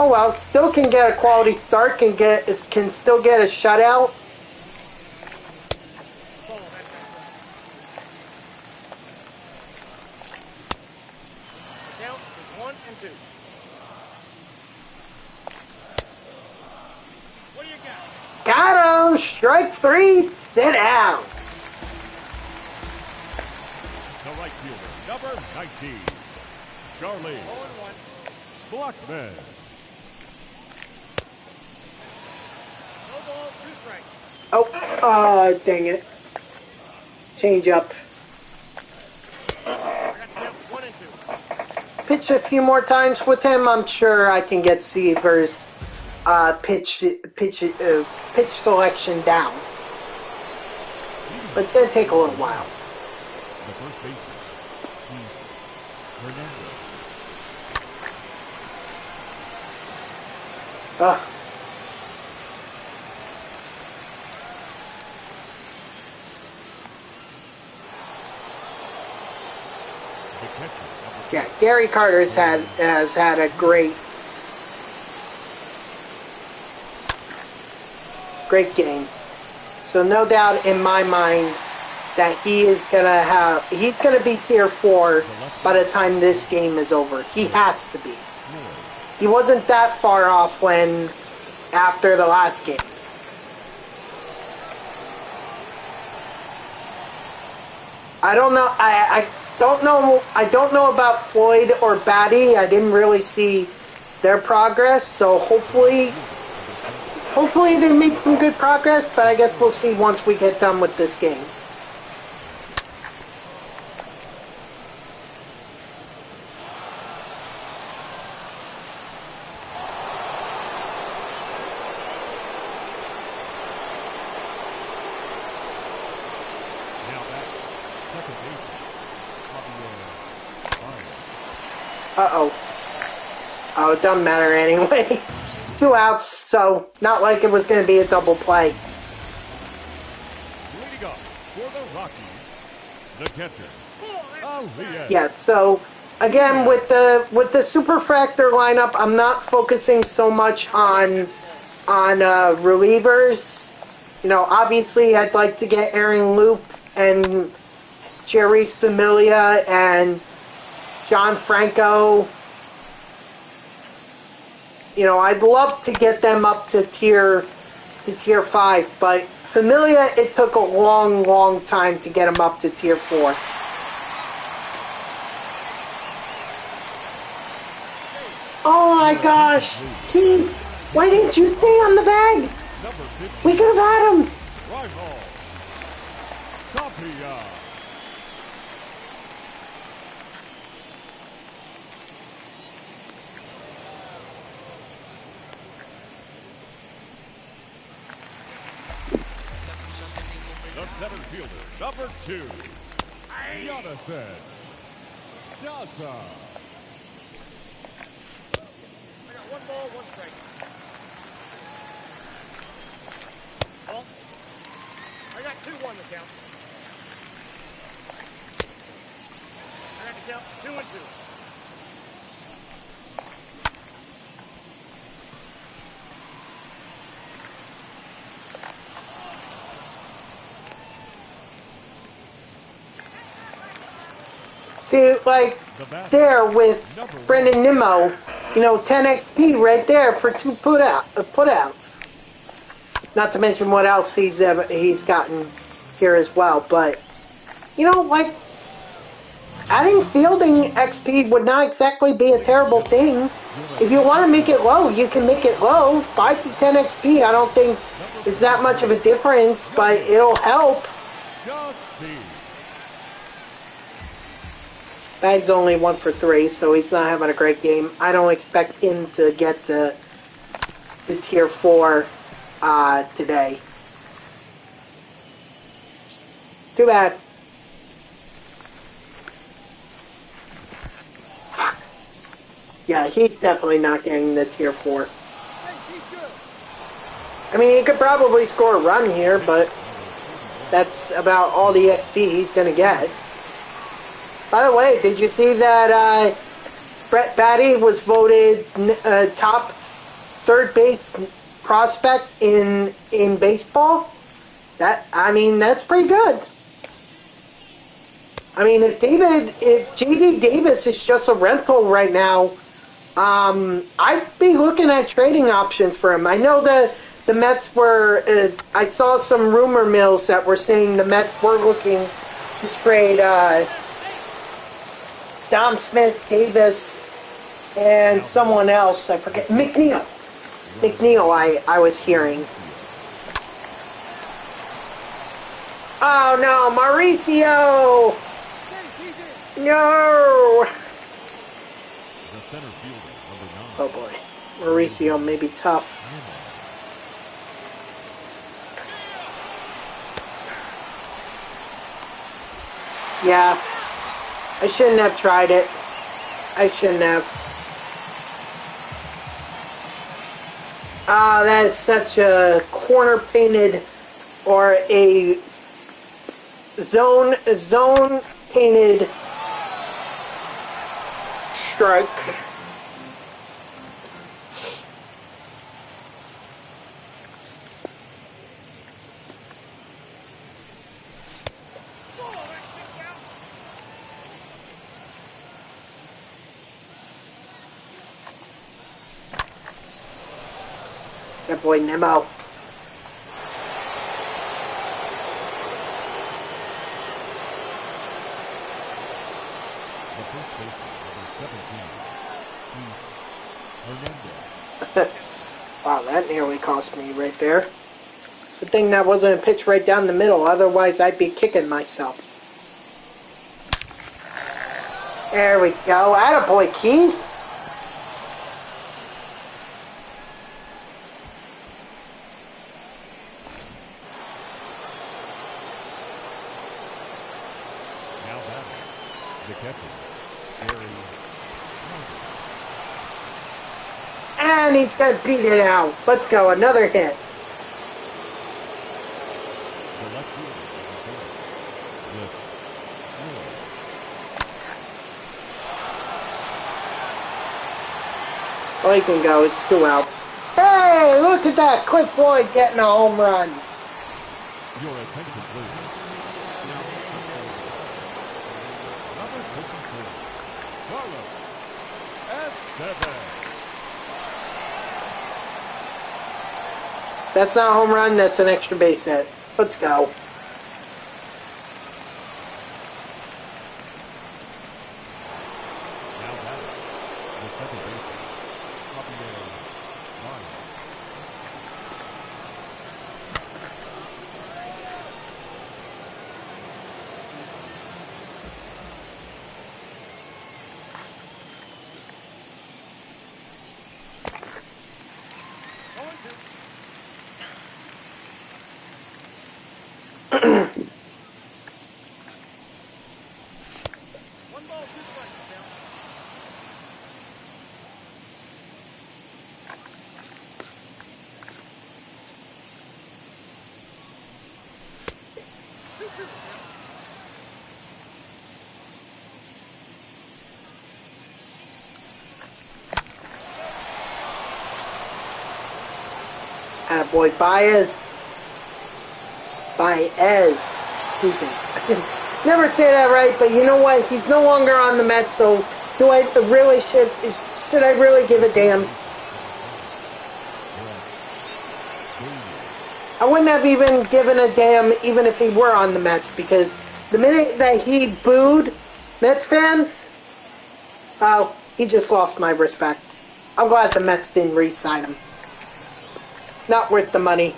Oh well, still can get a quality start. Can still get a shutout. Count is 1 and 2. What do you got? Got him! Strike 3, sit down. The right fielder, number 19, Charlie 0-1. Blackman. No ball, 2 strikes. Oh, dang it. Change up. I got the count 1 and 2. Pitch a few more times with him. I'm sure I can get Seaver's pitch selection down. But it's going to take a little while. The first baseman, Hernandez. The catcher, Yeah, Gary Carter has had a great game. So no doubt in my mind that he's gonna be tier 4 by the time this game is over. He has to be. He wasn't that far off after the last game. I don't know. I don't know about Floyd or Batty. I didn't really see their progress. So hopefully they make some good progress. But I guess we'll see once we get done with this game. Uh-oh. Oh, it doesn't matter anyway. 2 outs, so not like it was going to be a double play. Leading up for the Rockies, the catcher. Yeah, so again with the superfractor lineup, I'm not focusing so much on relievers You know, obviously I'd like to get Aaron Loop and Jerry's Familia and John Franco. You know, I'd love to get them up to tier 5, but Familia, it took a long time to get him up to tier 4. Oh my gosh, Keith, why didn't you stay on the bag? We could have had him. Rival. Tapia. The center fielder, number 2, Jonathan Piazza. I got 1 ball, 1 strike. Ball. I got 2-1 to count. I got to count 2-2. See, like, there with Brendan Nimmo, you know, 10 XP right there for 2 putouts. Not to mention what else he's gotten here as well. But, you know, like, adding fielding XP would not exactly be a terrible thing. If you want to make it low, you can make it low. 5 to 10 XP, I don't think is that much of a difference, but it'll help. Bag's only 1 for 3, so he's not having a great game. I don't expect him to get to tier 4 today. Too bad. Yeah, he's definitely not getting the tier 4. I mean, he could probably score a run here, but that's about all the XP he's going to get. By the way, did you see that Brett Batty was voted top 3rd base prospect in baseball? I mean, that's pretty good. I mean, if JD Davis is just a rental right now, I'd be looking at trading options for him. I know that the Mets were. I saw some rumor mills that were saying the Mets were looking to trade Dom Smith, Davis, and someone else. I forget. McNeil. I was hearing. Oh no, Mauricio! No! The center fielder, number 9. Oh boy. Mauricio may be tough. Yeah. I shouldn't have tried it. I shouldn't have. Ah, that is such a corner painted or a zone painted strike. That boy Nemo. The first baseman, number 17, Hernandez. Wow, that nearly cost me right there. Good thing that wasn't a pitch right down the middle, otherwise I'd be kicking myself. There we go. Attaboy, Keith. Now batting, the catcher, Gary. And he's going to beat it out. Let's go. Another hit. The left fielder, number 4, Oh, he can go. It's 2 outs. Hey, look at that. Cliff Floyd getting a home run. Your attention, please. Now, number 54, Carroll at 7. That's not a home run, that's an extra base hit. Let's go. Now batting, the second baseman, Javier Ryan. One ball, 2 strikes, count. Attaboy, Baez, excuse me. I can never say that right, but you know what? He's no longer on the Mets, so should I really give a damn? I wouldn't have even given a damn even if he were on the Mets, because the minute that he booed Mets fans, he just lost my respect. I'm glad the Mets didn't re-sign him. Not worth the money.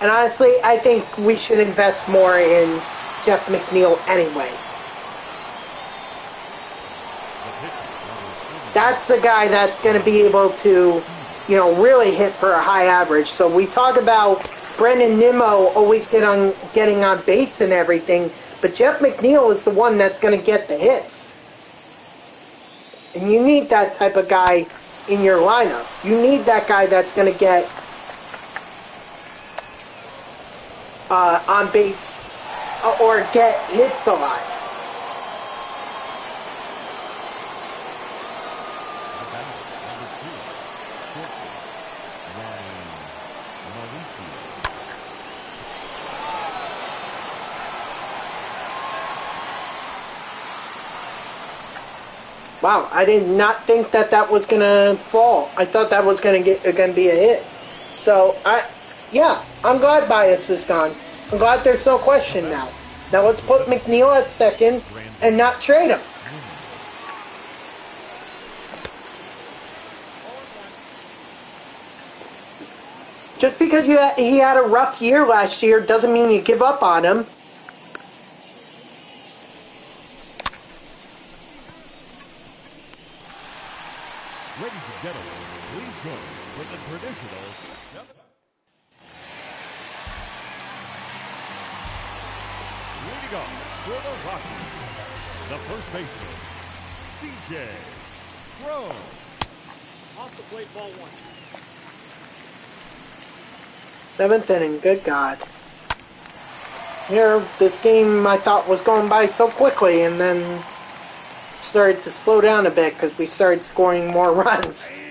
And honestly, I think we should invest more in Jeff McNeil anyway. That's the guy that's going to be able to, you know, really hit for a high average. So we talk about Brendan Nimmo always getting on base and everything, but Jeff McNeil is the one that's going to get the hits. And you need that type of guy in your lineup. You need that guy that's going to get on base or get hits a lot. Wow, I did not think that was gonna fall. I thought that was gonna be a hit. So I'm glad Baez is gone. I'm glad there's no question now. Now let's put McNeil at second and not trade him. Just because he had a rough year last year doesn't mean you give up on him. Ladies and gentlemen, please join with the traditional. Leading off for the Rockies, the first baseman, C.J. Carroll. Off the plate, ball 1. 7th inning, good God. Here, this game I thought was going by so quickly, and then started to slow down a bit because we started scoring more runs.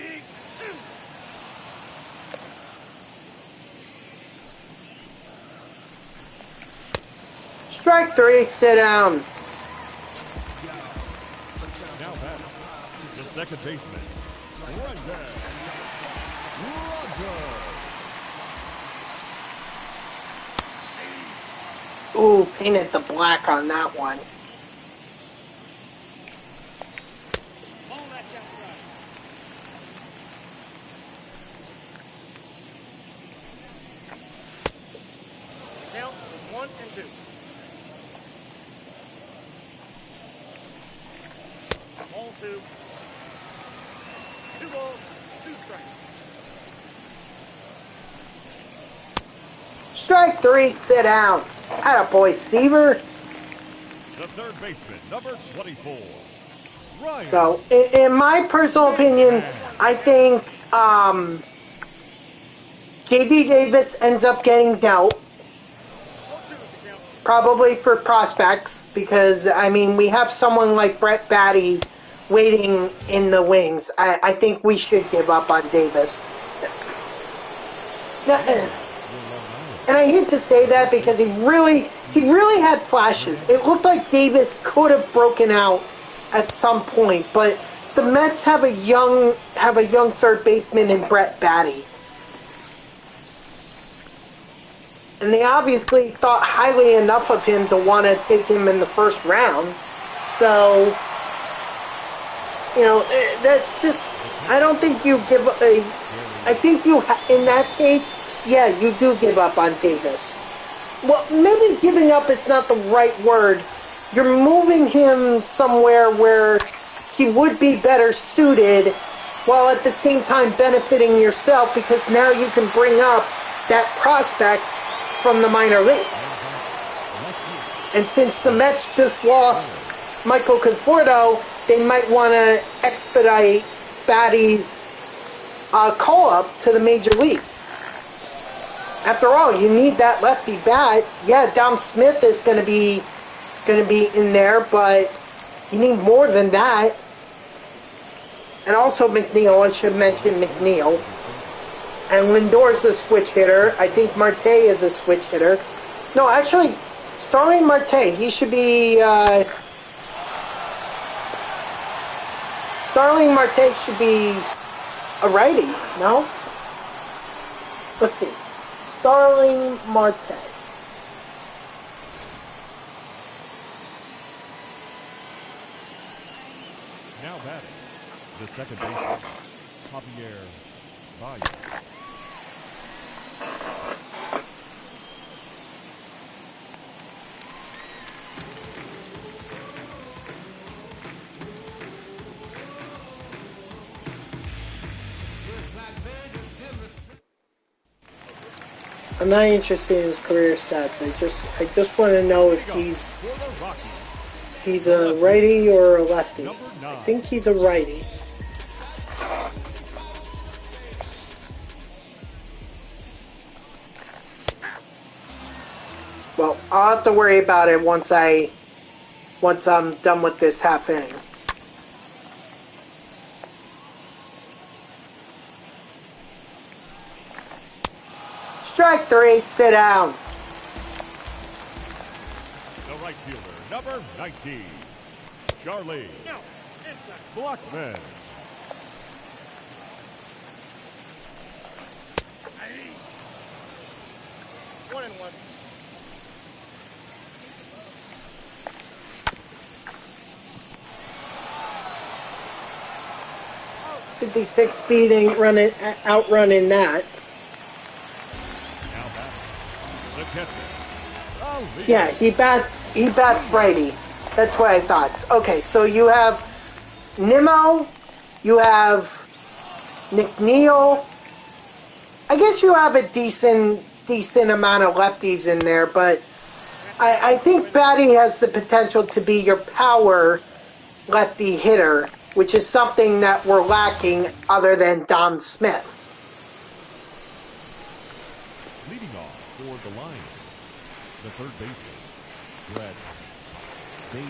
Strike 3, sit down. Now batting, the second baseman, Roger. Ooh, painted the black on that one. Ball that's outside. Count 1 and 2. Ball 2. 2 balls, 2 strikes. Strike 3, sit down. Attaboy, Seaver. The third baseman, number 24, Ryan. So, in my personal opinion, I think J.D. Davis ends up getting dealt. Probably for prospects, because, I mean, we have someone like Brett Batty waiting in the wings. I think we should give up on Davis. And I hate to say that because he really had flashes. It looked like Davis could have broken out at some point, but the Mets have a young third baseman in Brett Batty. And they obviously thought highly enough of him to want to take him in the first round. So, you know, that's just, I don't think you give I think you, in that case, yeah, you do give up on Davis. Well, maybe giving up is not the right word. You're moving him somewhere where he would be better suited, while at the same time benefiting yourself, because now you can bring up that prospect from the minor league. And since the Mets just lost Michael Conforto, they might want to expedite Batty's call-up to the major leagues. After all, you need that lefty bat. Yeah, Dom Smith is going to be in there, but you need more than that. And also McNeil, I should mention McNeil. And Lindor's a switch hitter. I think Marte is a switch hitter. No, actually, Starling Marte, he should be... Starling Marte should be a righty, no? Let's see. Starling Marte. Now batting, the second baseman, Javier Valle. I'm not interested in his career stats. I just want to know if he's a righty or a lefty. I think he's a righty. Well, I'll have to worry about it once I'm done with this half inning. Strike 3, sit down. The right fielder, number 19, Charlie Blackman. One and one. $56 speed ain't outrunning that. Yeah, he bats righty. That's what I thought. Okay, so you have Nimmo, you have McNeil. I guess you have a decent amount of lefties in there, but I think Batty has the potential to be your power lefty hitter, which is something that we're lacking other than Dom Smith. Leading off for the Lions, the third baseman, Brett Baty.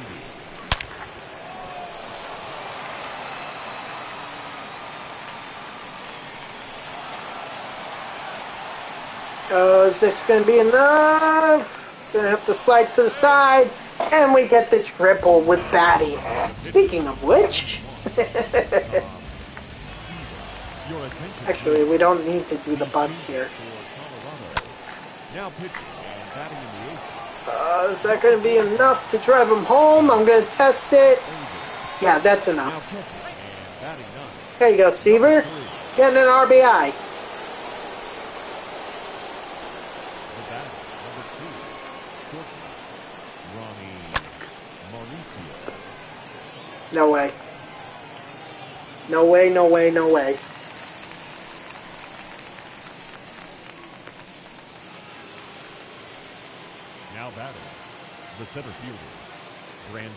Is this going to be enough? Going to have to slide to the side, and we get the triple with Batty. Speaking of which, actually, we don't need to do the bunt here. Now pitching and batting in the eighth. Is that going to be enough to drive him home? I'm going to test it. Yeah, that's enough. There you go, Seaver. Getting an RBI. No way. No way, no way, no way. Now batting, the center fielder, Brandon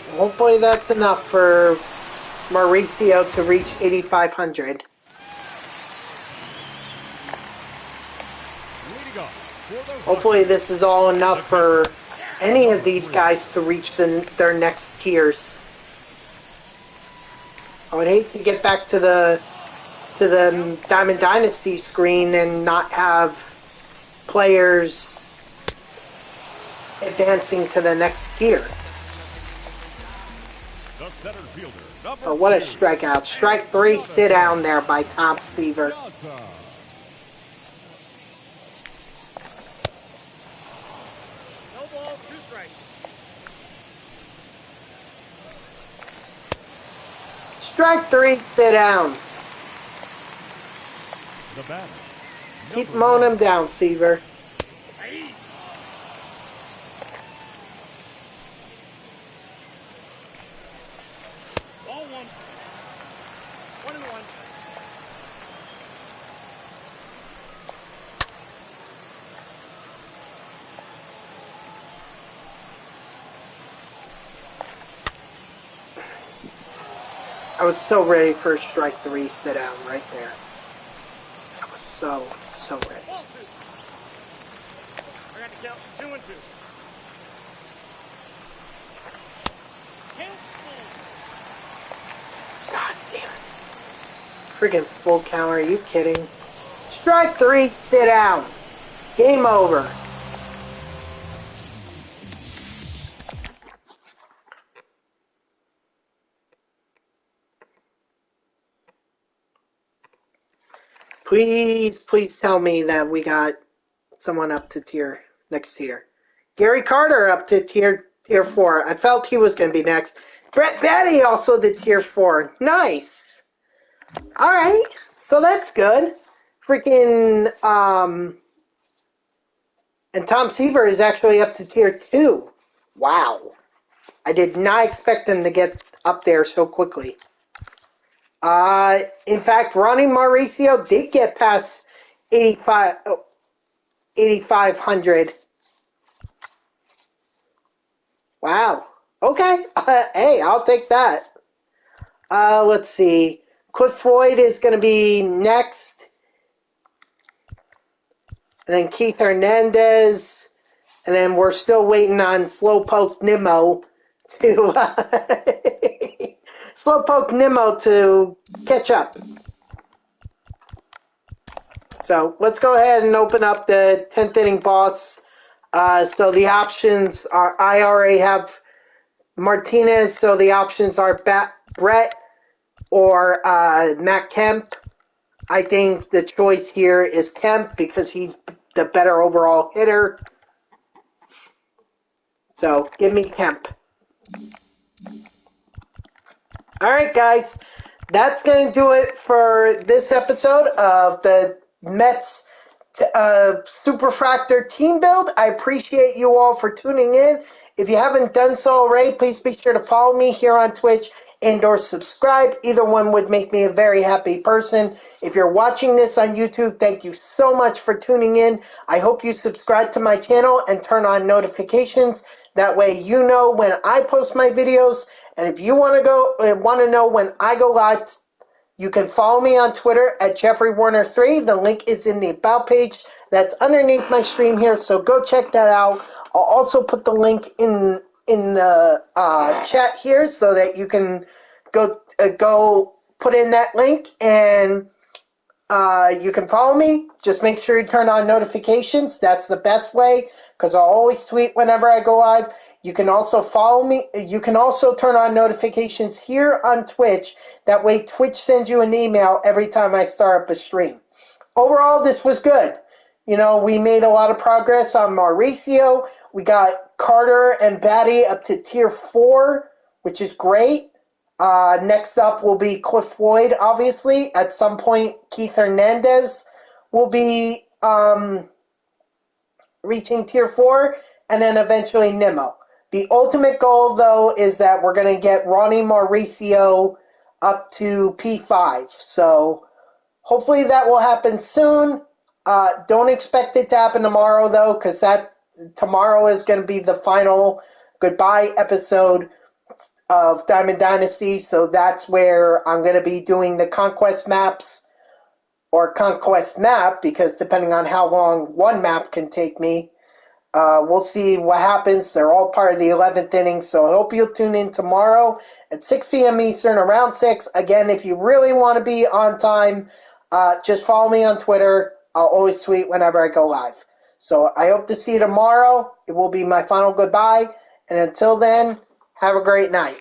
Nimmo. Hopefully that's enough for Mauricio to reach 8,500. Hopefully this is all enough for any of these guys to reach their next tiers. I would hate to get back to the Diamond Dynasty screen and not have players advancing to the next tier. The center fielder, Oh, what a 2. strikeout. Strike 3, sit down there by Tom Seaver. Piazza. No balls, 2 strikes. Strike 3, sit down. The batter. Keep number mowing 1. him down, Seaver. Base. Ball 1. 1-1. I was so ready for strike 3, sit down right there. I was so ready. Ball 2. I got the count 2-2. Count God damn it. Friggin' full count, are you kidding? Strike 3, sit down. Game over. Please tell me that we got someone up to next tier. Gary Carter up to tier 4. I felt he was going to be next. Brett Batty also to tier 4. Nice. All right, so that's good. Freaking and Tom Seaver is actually up to tier 2. Wow. I did not expect him to get up there so quickly. In fact, Ronnie Mauricio did get past 8,500. Wow. Okay. Hey, I'll take that. Let's see. Cliff Floyd is going to be next. And then Keith Hernandez. And then we're still waiting on Slowpoke Nimmo to Slowpoke Nimmo to catch up. So let's go ahead and open up the 10th inning boss. So the options are, I already have Martinez, so the options are Brett or Matt Kemp. I think the choice here is Kemp because he's the better overall hitter. So give me Kemp. All right, guys. That's going to do it for this episode of the Mets Superfractor team build. I appreciate you all for tuning in. If you haven't done so already, please be sure to follow me here on Twitch and or subscribe. Either one would make me a very happy person. If you're watching this on YouTube, thank you so much for tuning in. I hope you subscribe to my channel and turn on notifications. That way you know when I post my videos. And if you want to know when I go live, you can follow me on Twitter at JeffreyWarner3. The link is in the About page. That's underneath my stream here, so go check that out. I'll also put the link in the chat here so that you can go put in that link and you can follow me. Just make sure you turn on notifications. That's the best way because I'll always tweet whenever I go live. You can also follow me. You can also turn on notifications here on Twitch. That way Twitch sends you an email every time I start up a stream. Overall, this was good. You know, we made a lot of progress on Mauricio. We got Carter and Batty up to tier 4, which is great. Next up will be Cliff Floyd, obviously. At some point, Keith Hernandez will be reaching tier 4, and then eventually Nimmo. The ultimate goal, though, is that we're going to get Ronnie Mauricio up to P5. So hopefully that will happen soon. Don't expect it to happen tomorrow, though, because tomorrow is going to be the final goodbye episode of Diamond Dynasty. So that's where I'm going to be doing the Conquest maps, or Conquest map, because depending on how long one map can take me, We'll see what happens. They're all part of the 11th inning, so I hope you'll tune in tomorrow at 6 p.m. Eastern, around 6. Again, if you really want to be on time, just follow me on Twitter. I'll always tweet whenever I go live. So I hope to see you tomorrow. It will be my final goodbye. And until then, have a great night.